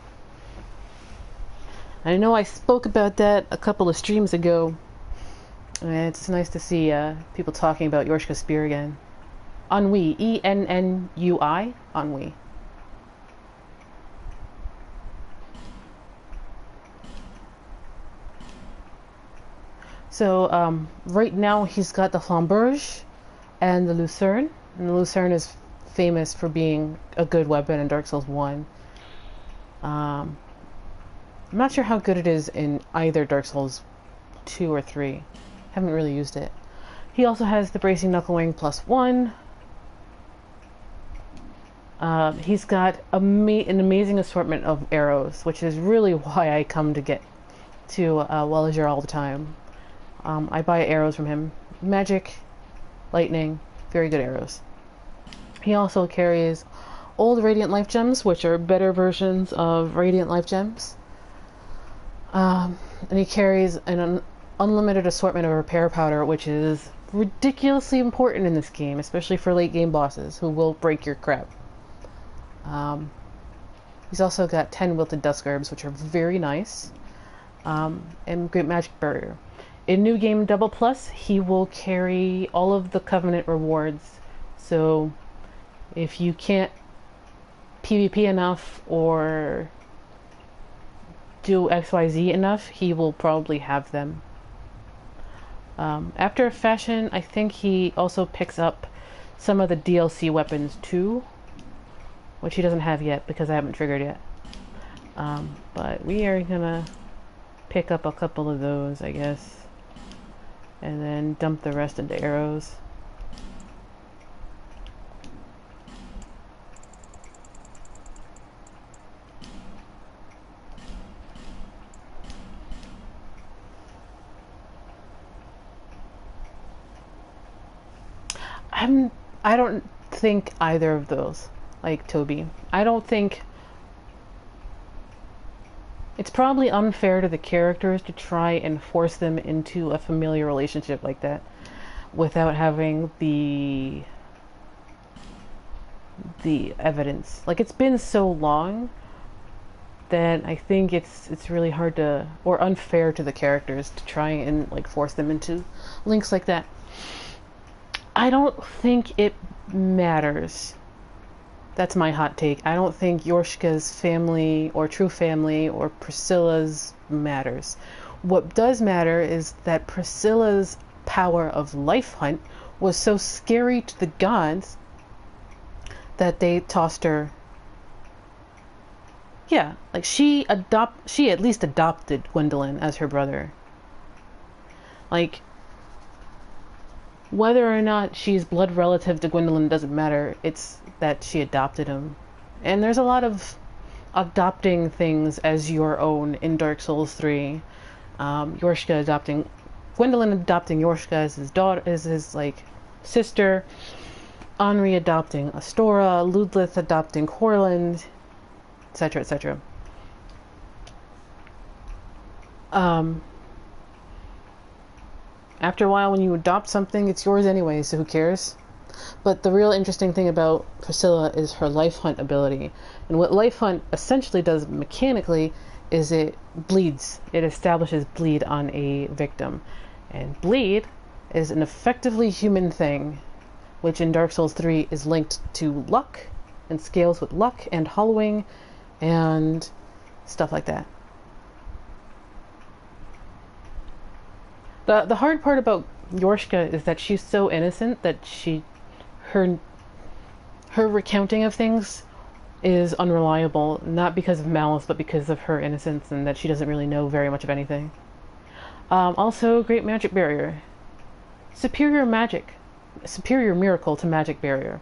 A: I know I spoke about that a couple of streams ago. And it's nice to see people talking about Yorshka Spear again. Ennui. E-N-N-U-I. Ennui. So, right now he's got the Flamberge and the Lucerne. And the Lucerne is famous for being a good weapon in Dark Souls 1. I'm not sure how good it is in either Dark Souls 2 or 3. Haven't really used it. He also has the Bracing Knuckle-Wing +1. He's got an amazing assortment of arrows, which is really why I come to get to Wellazure all the time. I buy arrows from him. Magic, lightning, very good arrows. He also carries old Radiant Life Gems, which are better versions of Radiant Life Gems. And he carries an unlimited assortment of repair powder, which is ridiculously important in this game, especially for late game bosses who will break your crap. He's also got 10 wilted dusk herbs, which are very nice, and Great Magic Barrier. In New Game Double Plus, he will carry all of the Covenant rewards, so if you can't PvP enough or do XYZ enough, he will probably have them. After a fashion, I think he also picks up some of the DLC weapons too, which he doesn't have yet because I haven't triggered yet. But we are gonna pick up a couple of those, I guess, and then dump the rest into arrows. I don't think either of those, like Toby. I don't think it's probably unfair to the characters to try and force them into a familiar relationship like that without having the evidence. Like, it's been so long that I think it's really hard to, or unfair to the characters to try and like force them into links like that. I don't think it matters. That's my hot take. I don't think Yorshka's family or true family or Priscilla's matters. What does matter is that Priscilla's power of life hunt was so scary to the gods that they tossed her. Yeah, like she at least adopted Gwendolyn as her brother. Like, whether or not she's blood relative to Gwendolyn doesn't matter. It's that she adopted him. And there's a lot of adopting things as your own in Dark Souls 3. Yorshka adopting Gwendolyn, adopting Yorshka as his daughter, as his like sister. Henri adopting Astora, Ludlith adopting Corland, etc., etc. After a while, when you adopt something, it's yours anyway, so who cares? But the real interesting thing about Priscilla is her life hunt ability. And what life hunt essentially does mechanically is it bleeds. It establishes bleed on a victim. And bleed is an effectively human thing, which in Dark Souls 3 is linked to luck and scales with luck and hollowing and stuff like that. The hard part about Yorshka is that she's so innocent that her recounting of things is unreliable, not because of malice, but because of her innocence and that she doesn't really know very much of anything. Also, Great Magic Barrier. Superior miracle to Magic Barrier.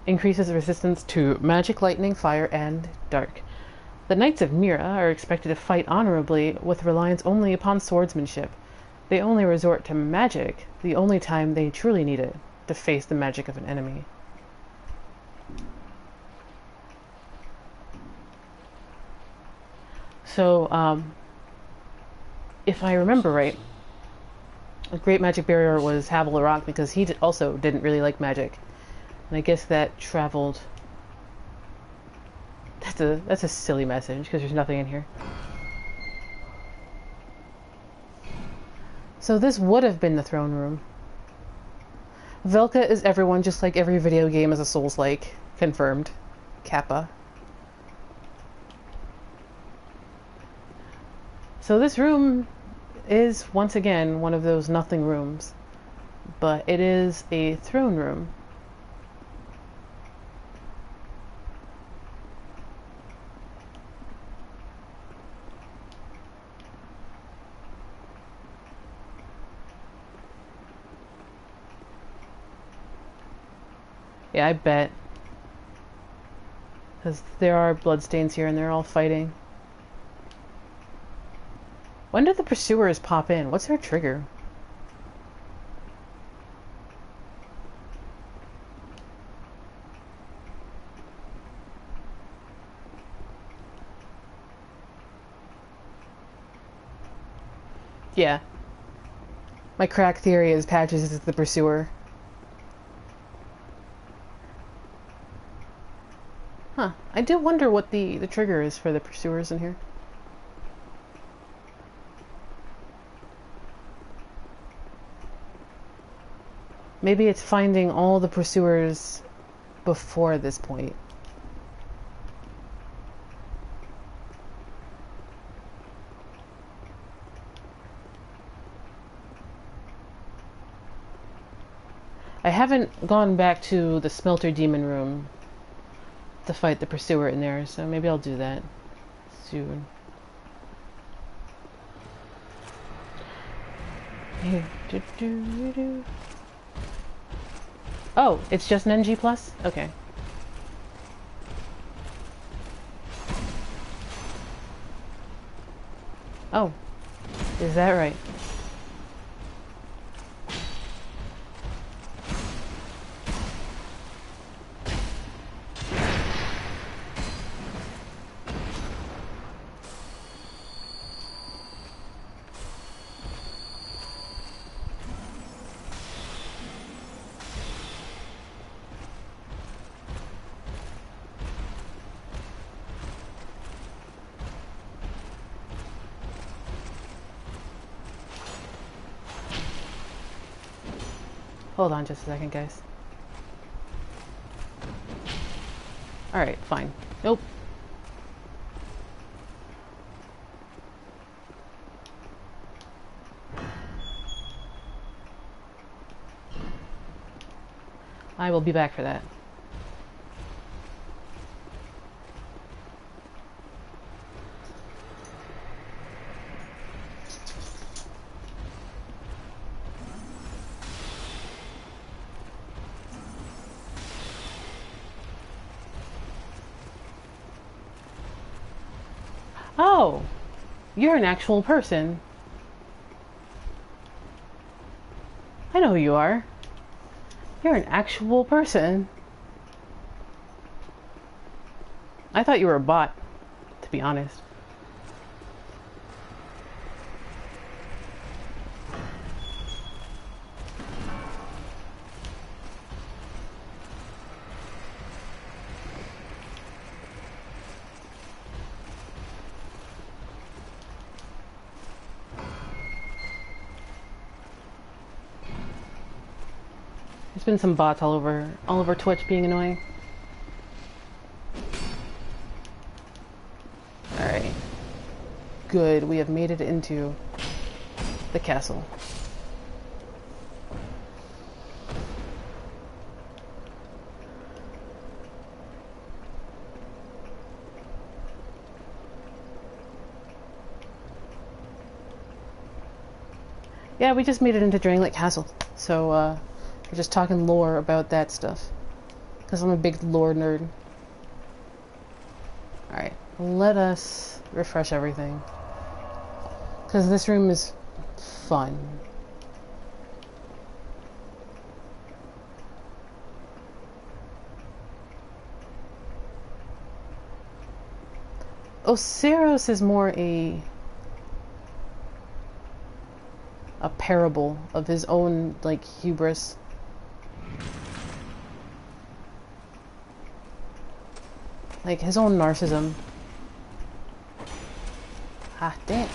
A: Increases resistance to magic, lightning, fire, and dark. The Knights of Mira are expected to fight honorably with reliance only upon swordsmanship. They only resort to magic the only time they truly need it, to face the magic of an enemy. So, if I remember right, a Great Magic Barrier was Havilarok because he also didn't really like magic. And I guess that traveled... That's a silly message, because there's nothing in here. So this would have been the throne room. Velka is everyone, just like every video game is a Souls-like. Confirmed. Kappa. So this room is, once again, one of those nothing rooms. But it is a throne room. Yeah, I bet. Because there are bloodstains here and they're all fighting. When did the pursuers pop in? What's their trigger? Yeah. My crack theory is Patches is the pursuer. Huh. I do wonder what the trigger is for the pursuers in here. Maybe it's finding all the pursuers before this point. I haven't gone back to the Smelter Demon room to fight the pursuer in there, so maybe I'll do that soon. Oh, it's just an NG+? Okay. Oh, is that right? Hold on just a second, guys. Alright, fine. Nope. I will be back for that. Oh, you're an actual person. I know who you are. You're an actual person. I thought you were a bot, to be honest. There's been some bots all over Twitch being annoying. Alright. Good, we have made it into the castle. Yeah, we just made it into Drangleic Castle. So, we're just talking lore about that stuff. Because I'm a big lore nerd. Alright, let us refresh everything. Because this room is fun. Oseros is more a parable of his own, like, hubris. Like, his own narcissism. Ah, damn.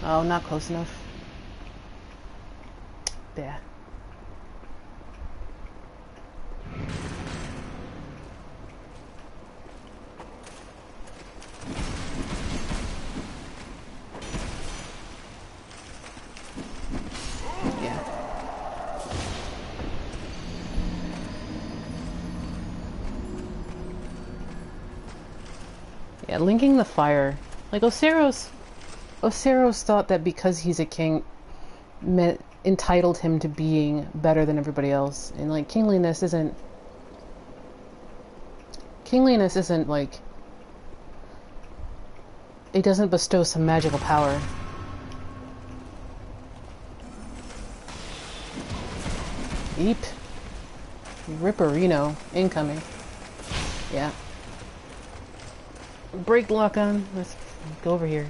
A: Oh, not close enough. There. Yeah. Yeah, linking the fire. Like, Oseros thought that because he's a king entitled him to being better than everybody else. And, like, kingliness isn't like, it doesn't bestow some magical power. Eep. Ripperino incoming. Yeah. Break lock on. Let's go over here.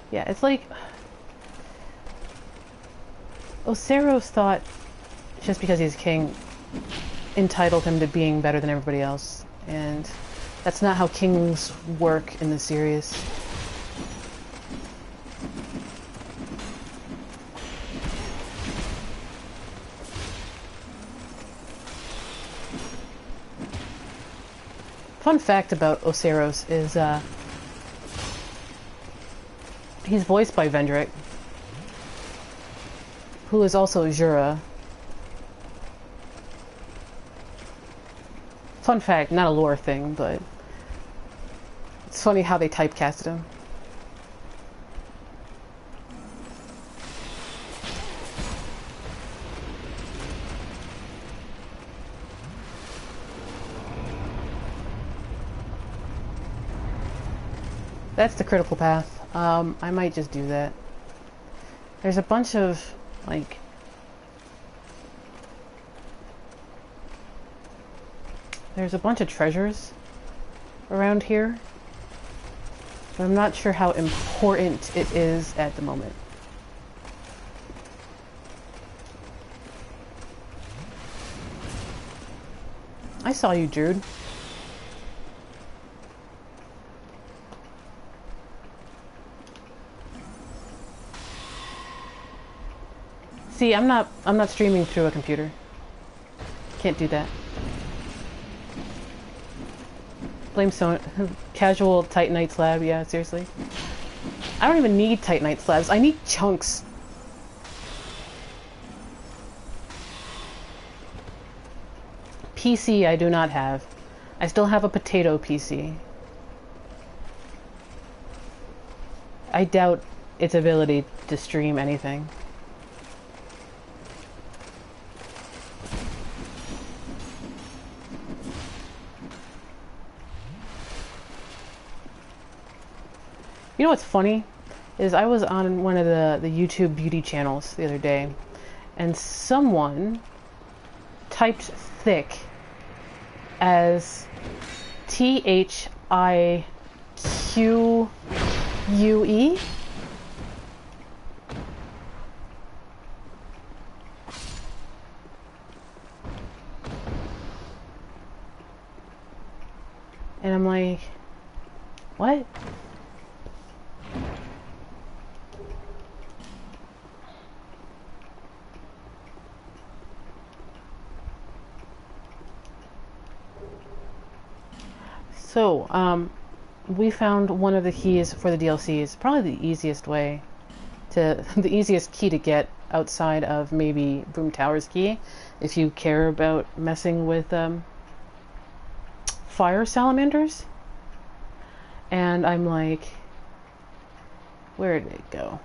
A: Yeah, it's like Oseros thought just because he's king entitled him to being better than everybody else, and that's not how kings work in the series. Fun fact about Oseros is he's voiced by Vendrick, who is also Jura. Fun fact, not a lore thing, but it's funny how they typecasted him. That's the critical path. I might just do that. There's a bunch of, like, there's a bunch of treasures around here, but I'm not sure how important it is at the moment. I saw you, Jude. See, I'm not streaming through a computer. Can't do that. Blame Sony. Casual Titanite slab, yeah, seriously. I don't even need Titanite slabs. I need chunks. PC I do not have. I still have a potato PC. I doubt its ability to stream anything. You know what's funny? Is I was on one of the YouTube beauty channels the other day, and someone typed thick as THIQUE. And I'm like, what? So, we found one of the keys for the DLCs. Probably the easiest way to, the easiest key to get outside of maybe Boom Tower's key, if you care about messing with fire salamanders. And I'm like, where did it go?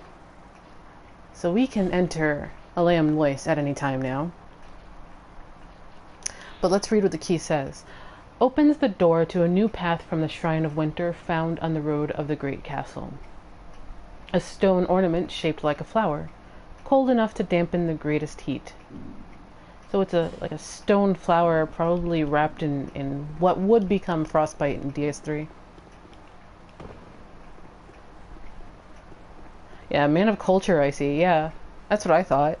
A: So we can enter Aleum Lois at any time now. But let's read what the key says. Opens the door to a new path from the Shrine of Winter found on the road of the Great Castle. A stone ornament shaped like a flower, cold enough to dampen the greatest heat. So it's like a stone flower, probably wrapped in what would become frostbite in DS3. Yeah, man of culture, I see. Yeah, that's what I thought.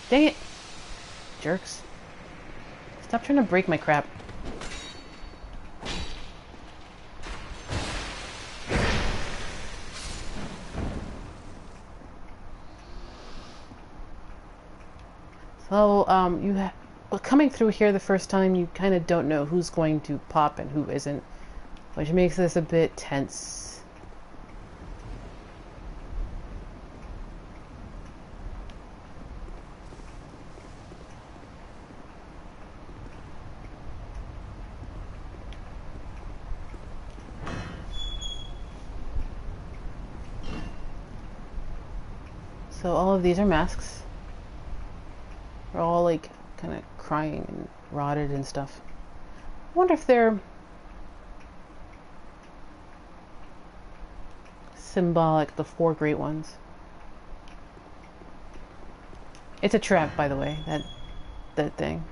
A: Dang it! Jerks. Stop trying to break my crap. So, coming through here the first time, you kind of don't know who's going to pop and who isn't, which makes this a bit tense. So all of these are masks. They're all like kind of crying and rotted and stuff. I wonder if they're symbolic, the 4 great ones. It's a trap, by the way, that thing.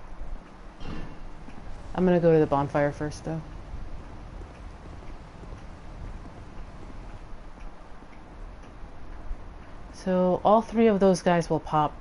A: I'm gonna go to the bonfire first, though. So all 3 of those guys will pop.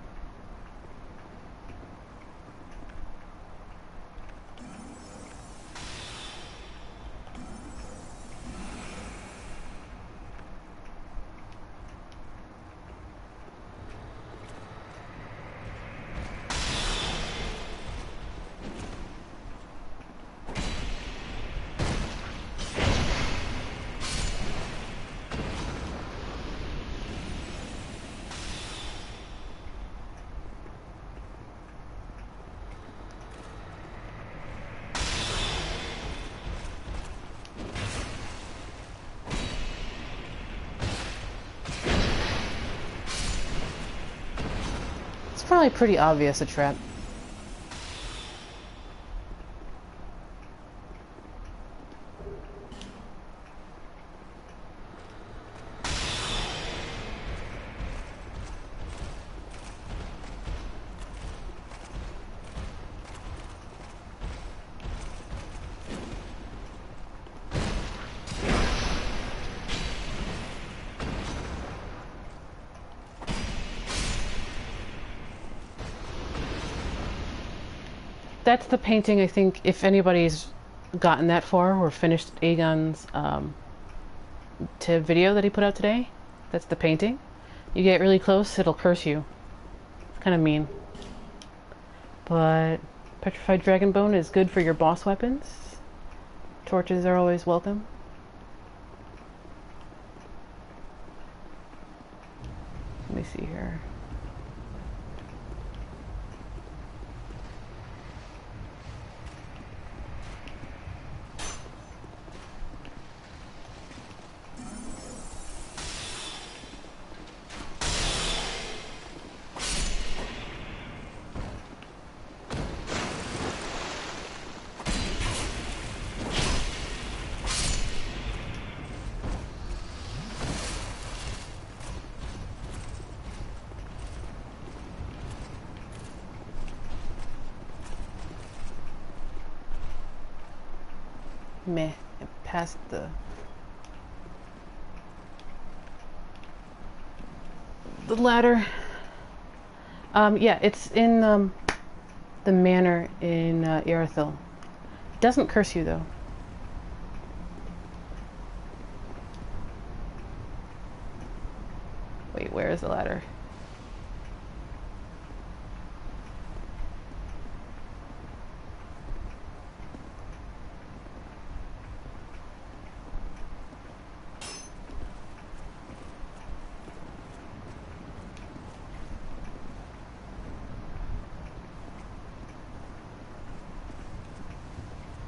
A: Probably pretty obvious a trap. That's the painting, I think, if anybody's gotten that far or finished Aegon's video that he put out today. That's the painting. You get really close, it'll curse you. It's kind of mean. But Petrified Dragon Bone is good for your boss weapons. Torches are always welcome. Let me see here. Meh. Past the ladder. Yeah, it's in the manor in Ironclad. Doesn't curse you though. Wait, where is the ladder?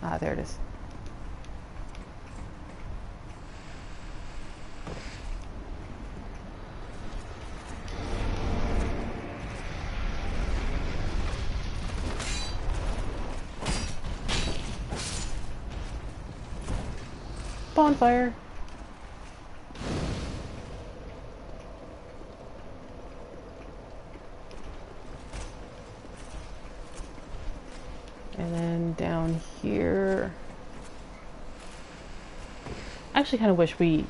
A: Ah, there it is. Bonfire. And then down here. I actually kind of wish we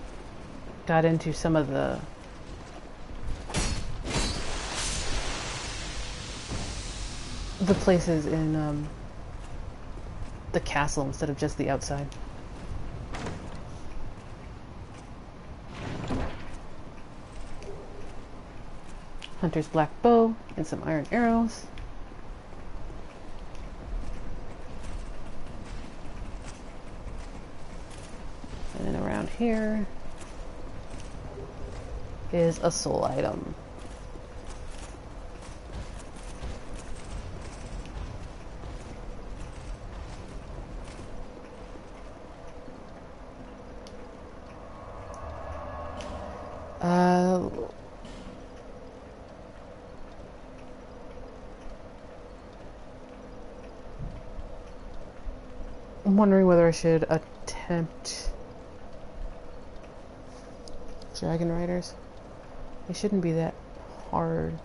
A: got into some of the places in the castle instead of just the outside. Hunter's black bow and some iron arrows. And then around here is a soul item. I'm wondering whether I should attempt Dragonriders. It shouldn't be that hard.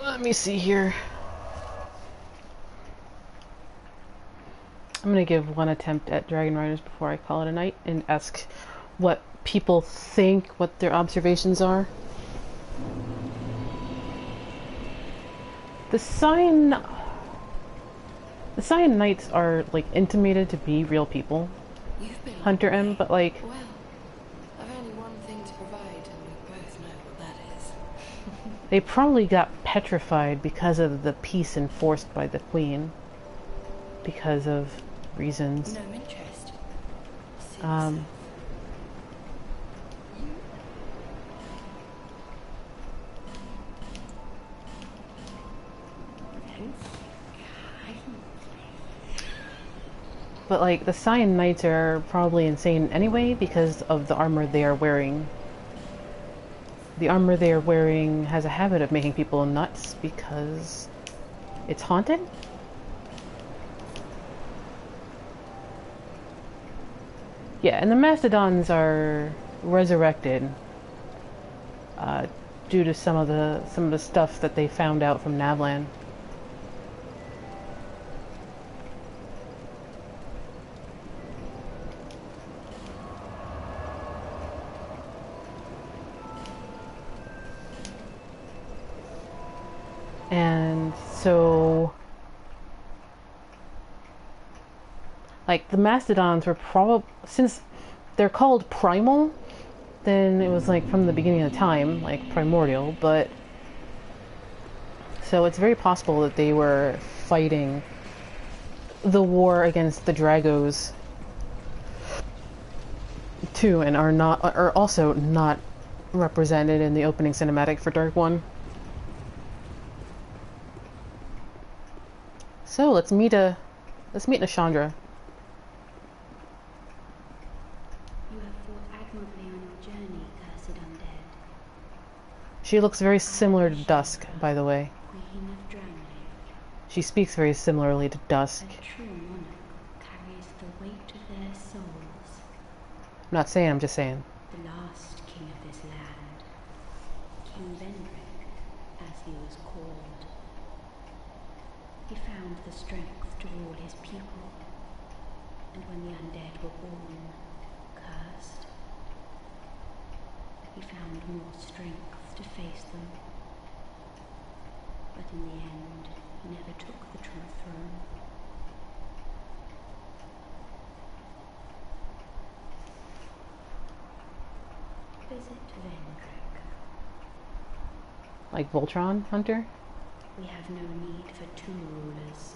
A: Let me see here. I'm gonna give one attempt at Dragonriders before I call it a night and ask what people think, what their observations are. The Cyan Knights are like intimated to be real people. Hunter M, but like,
C: Well, I've only one thing to provide, and we both know what that is.
A: they probably got petrified because of the peace enforced by the Queen. Because of reasons.
C: No interest.
A: But like, the Cyan Knights are probably insane anyway because of the armor they are wearing. The armor they are wearing has a habit of making people nuts because it's haunted? Yeah, and the Mastodons are resurrected due to some of the stuff that they found out from Navlan. And so, like, the Mastodons were probably, since they're called primal, then it was like from the beginning of time, like primordial, but so it's very possible that they were fighting the war against the Dragos too, and are also not represented in the opening cinematic for Dark 1. So let's meet Nashandra.
D: You have fought admirably on your journey, cursed undead.
A: She looks very similar to Dusk, by the way.
D: Queen of Drangleic.
A: She speaks very similarly to Dusk.
D: A true monarch carries the weight of their souls.
A: I'm not saying, I'm just saying.
D: The last king of this land, King Vendrick, as he was called. He found the strength to rule his people, and when the undead were born, cursed, he found more strength to face them. But in the end, he never took the true throne. Visit Vendrick.
A: Like Voltron Hunter?
D: We have no need for two rulers.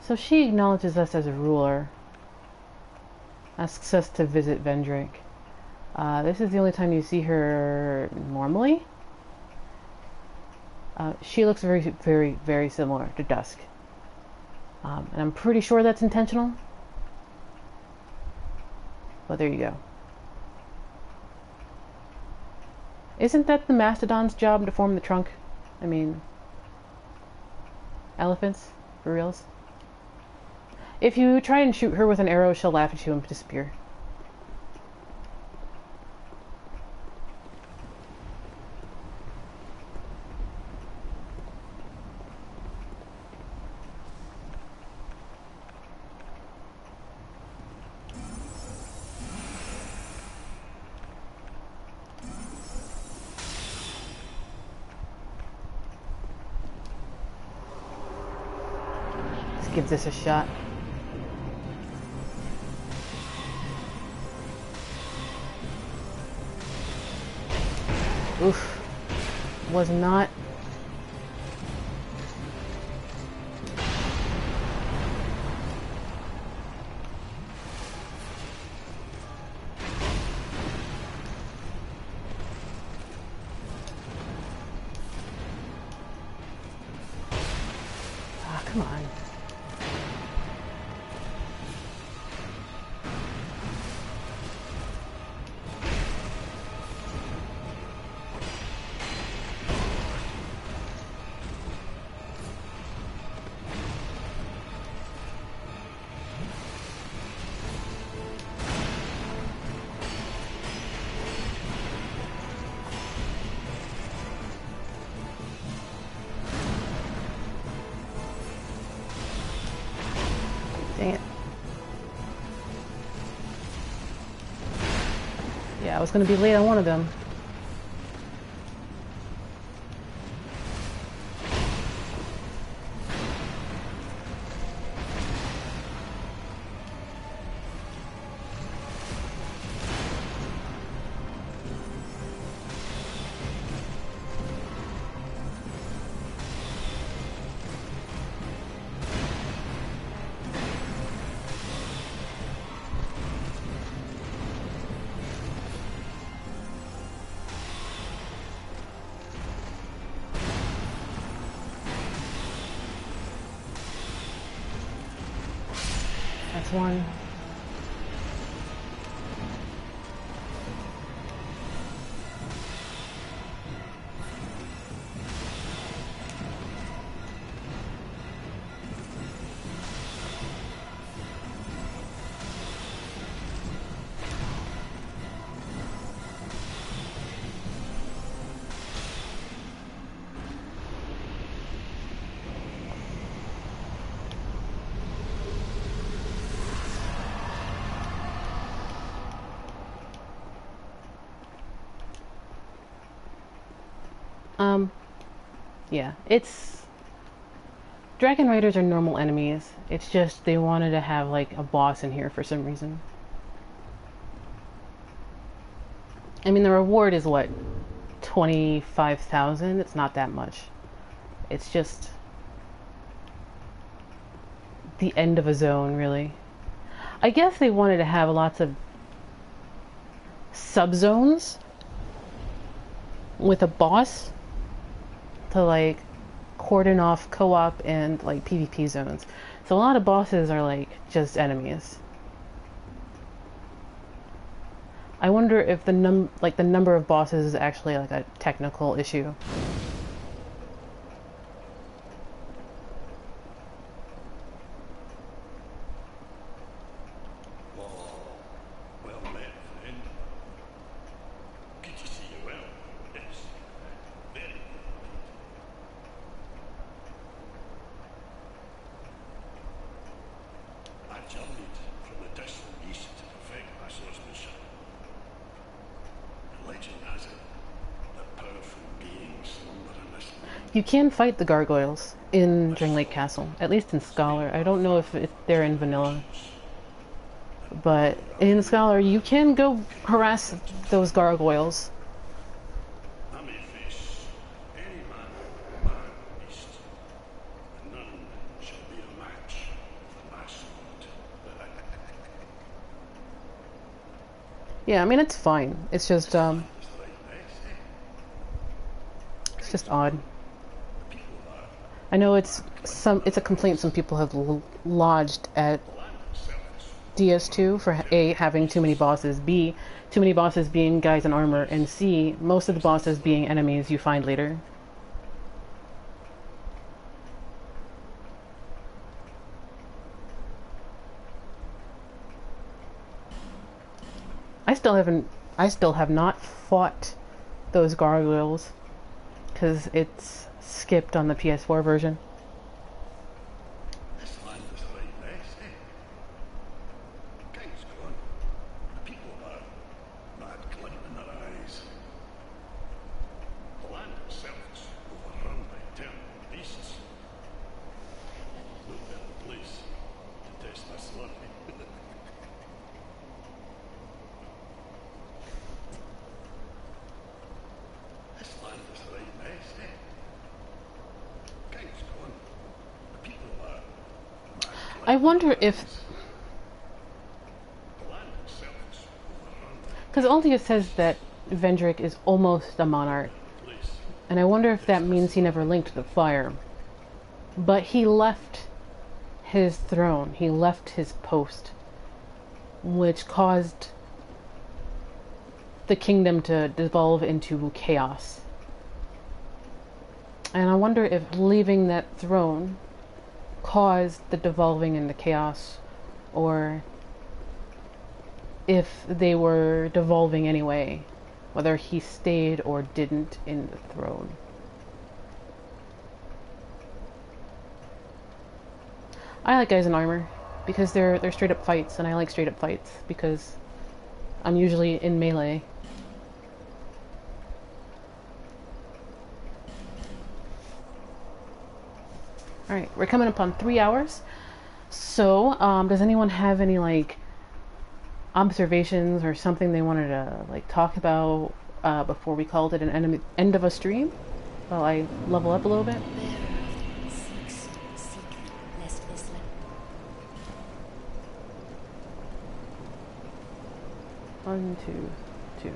A: So she acknowledges us as a ruler. Asks us to visit Vendrick. This is the only time you see her normally. She looks very, very, very similar to Dusk. And I'm pretty sure that's intentional. But there you go. Isn't that the mastodon's job to form the trunk? I mean, elephants? For reals? If you try and shoot her with an arrow, she'll laugh at you and disappear. Let's give this a shot. Oof. Was not. Ah, come on. Dang it. Yeah, I was gonna be late on one of them. That's one. Yeah, it's... Dragonriders are normal enemies. It's just they wanted to have, like, a boss in here for some reason. I mean, the reward is, what, 25,000? It's not that much. It's just... the end of a zone, really. I guess they wanted to have lots of sub-zones with a boss to like cordon off co-op and like PvP zones. So a lot of bosses are like just enemies. I wonder if the number of bosses is actually like a technical issue. You can fight the gargoyles in Drangleic Castle, at least in Scholar. I don't know if they're in Vanilla. But in Scholar, you can go harass those gargoyles. Yeah, I mean, it's fine. It's just odd. I know it's a complaint some people have lodged at DS2 for A, having too many bosses, B, too many bosses being guys in armor, and C, most of the bosses being enemies you find later. I still have not fought those gargoyles because it's skipped on the PS4 version. I wonder if... Because Aldia says that Vendrick is almost a monarch. And I wonder if that means he never linked the fire. But he left his throne. He left his post. Which caused the kingdom to devolve into chaos. And I wonder if leaving that throne caused the devolving into chaos, or if they were devolving anyway, whether he stayed or didn't in the throne. I like guys in armor because they're straight up fights, and I like straight up fights because I'm usually in melee. Alright, we're coming up on 3 hours. So, does anyone have any, like, observations or something they wanted to, like, talk about before we called it an end of a stream? While I level up a little bit? One, two, two.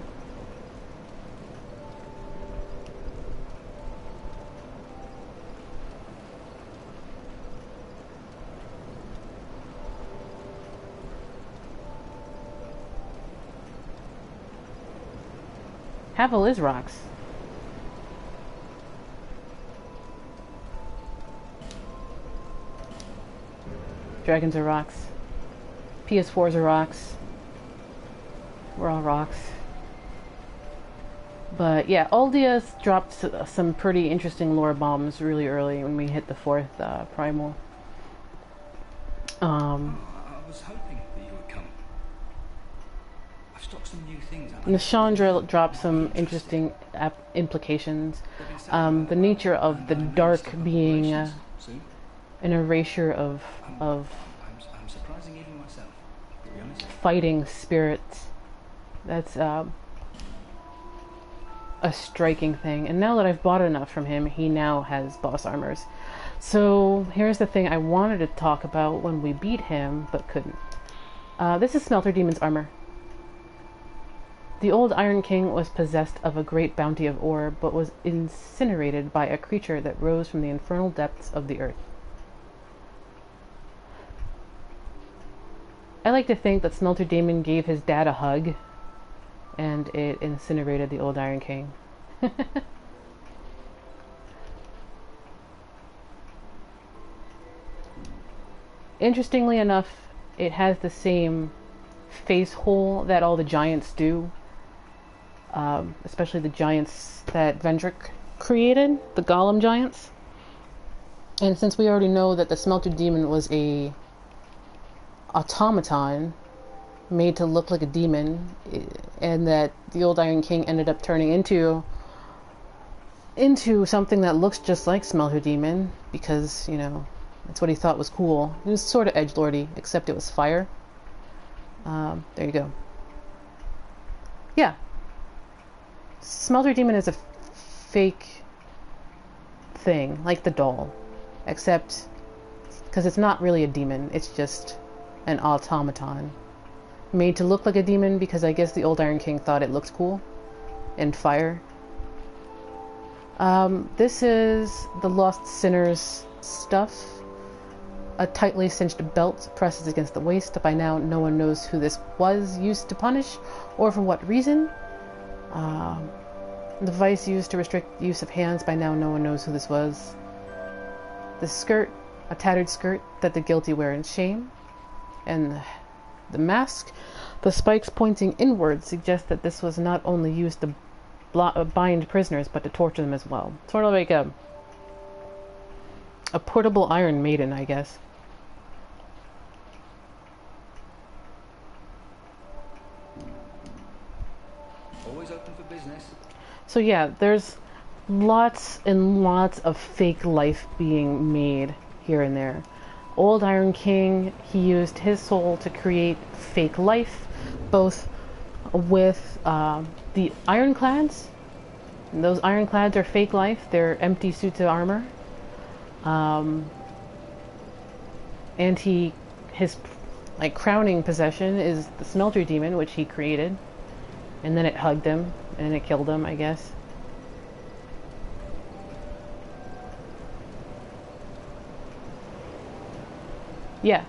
A: Havel is rocks. Dragons are rocks. PS4s are rocks. We're all rocks. But yeah, Aldia dropped some pretty interesting lore bombs really early when we hit the 4th primal.
E: I was hoping that you would come. I've stocked some new things.
A: Nashandra dropped some interesting implications. The nature of the dark being an erasure of
E: I'm surprising even myself, to be honest.
A: Fighting spirits. That's a striking thing. And now that I've bought enough from him, he now has boss armors. So here's the thing I wanted to talk about when we beat him, but couldn't. This is Smelter Demon's armor. The old Iron King was possessed of a great bounty of ore, but was incinerated by a creature that rose from the infernal depths of the earth. I like to think that Smelter Demon gave his dad a hug, and it incinerated the old Iron King. Interestingly enough, it has the same face hole that all the giants do. Especially the giants that Vendrick created, the golem giants. And since we already know that the Smelter Demon was a automaton, made to look like a demon, and that the old Iron King ended up turning into something that looks just like Smelter Demon, because, you know, that's what he thought was cool. It was sort of edgelordy, except it was fire. There you go. Yeah. Smelter Demon is a fake thing, like the doll. Except, because it's not really a demon, it's just an automaton. Made to look like a demon because I guess the old Iron King thought it looked cool. And fire. This is the Lost Sinner's stuff. A tightly cinched belt presses against the waist. By now, no one knows who this was used to punish, or for what reason. The device used to restrict use of hands. By now, no one knows who this was. The skirt, a tattered skirt that the guilty wear in shame. And the mask, the spikes pointing inward, suggest that this was not only used to bind prisoners, but to torture them as well. Sort of like a portable Iron Maiden, I guess.
E: Always open for business.
A: So yeah, there's lots and lots of fake life being made here and there. Old Iron King, he used his soul to create fake life, both with the Ironclads. And those Ironclads are fake life. They're empty suits of armor. And his like crowning possession is the Smelter Demon, which he created. And then it hugged him, and it killed him, I guess. Yeah,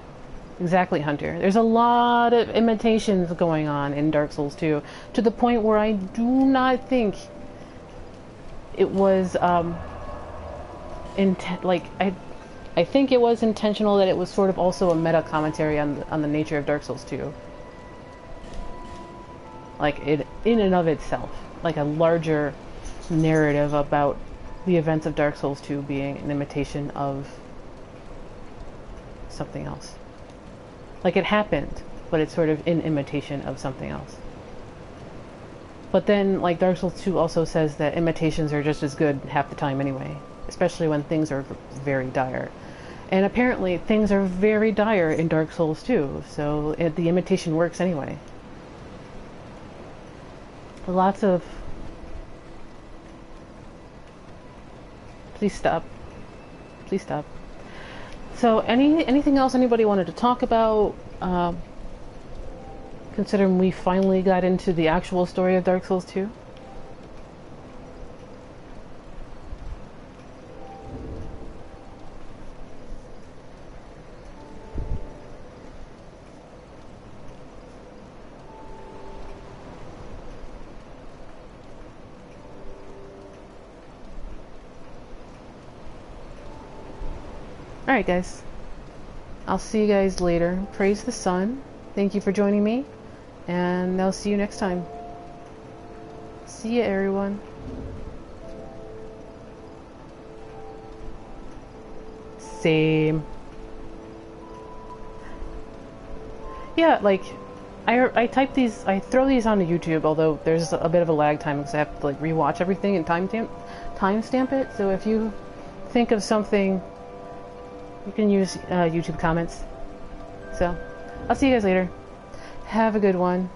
A: exactly, Hunter. There's a lot of imitations going on in Dark Souls 2, to the point where I do not think it was, I think it was intentional that it was sort of also a meta commentary on the nature of Dark Souls 2. Like, it, in and of itself. Like a larger narrative about the events of Dark Souls 2 being an imitation of something else. Like, it happened, but it's sort of in imitation of something else. But then, like, Dark Souls 2 also says that imitations are just as good half the time anyway. Especially when things are very dire. And apparently, things are very dire in Dark Souls 2, so the imitation works anyway. Lots of... Please stop. Please stop. So, anything else anybody wanted to talk about? Considering we finally got into the actual story of Dark Souls 2? Alright guys, I'll see you guys later. Praise the sun. Thank you for joining me, and I'll see you next time. See ya, everyone. Same. Yeah, like, I type these, I throw these onto YouTube, although there's a bit of a lag time because I have to like rewatch everything and timestamp it. So if you think of something, you can use YouTube comments. So, I'll see you guys later. Have a good one.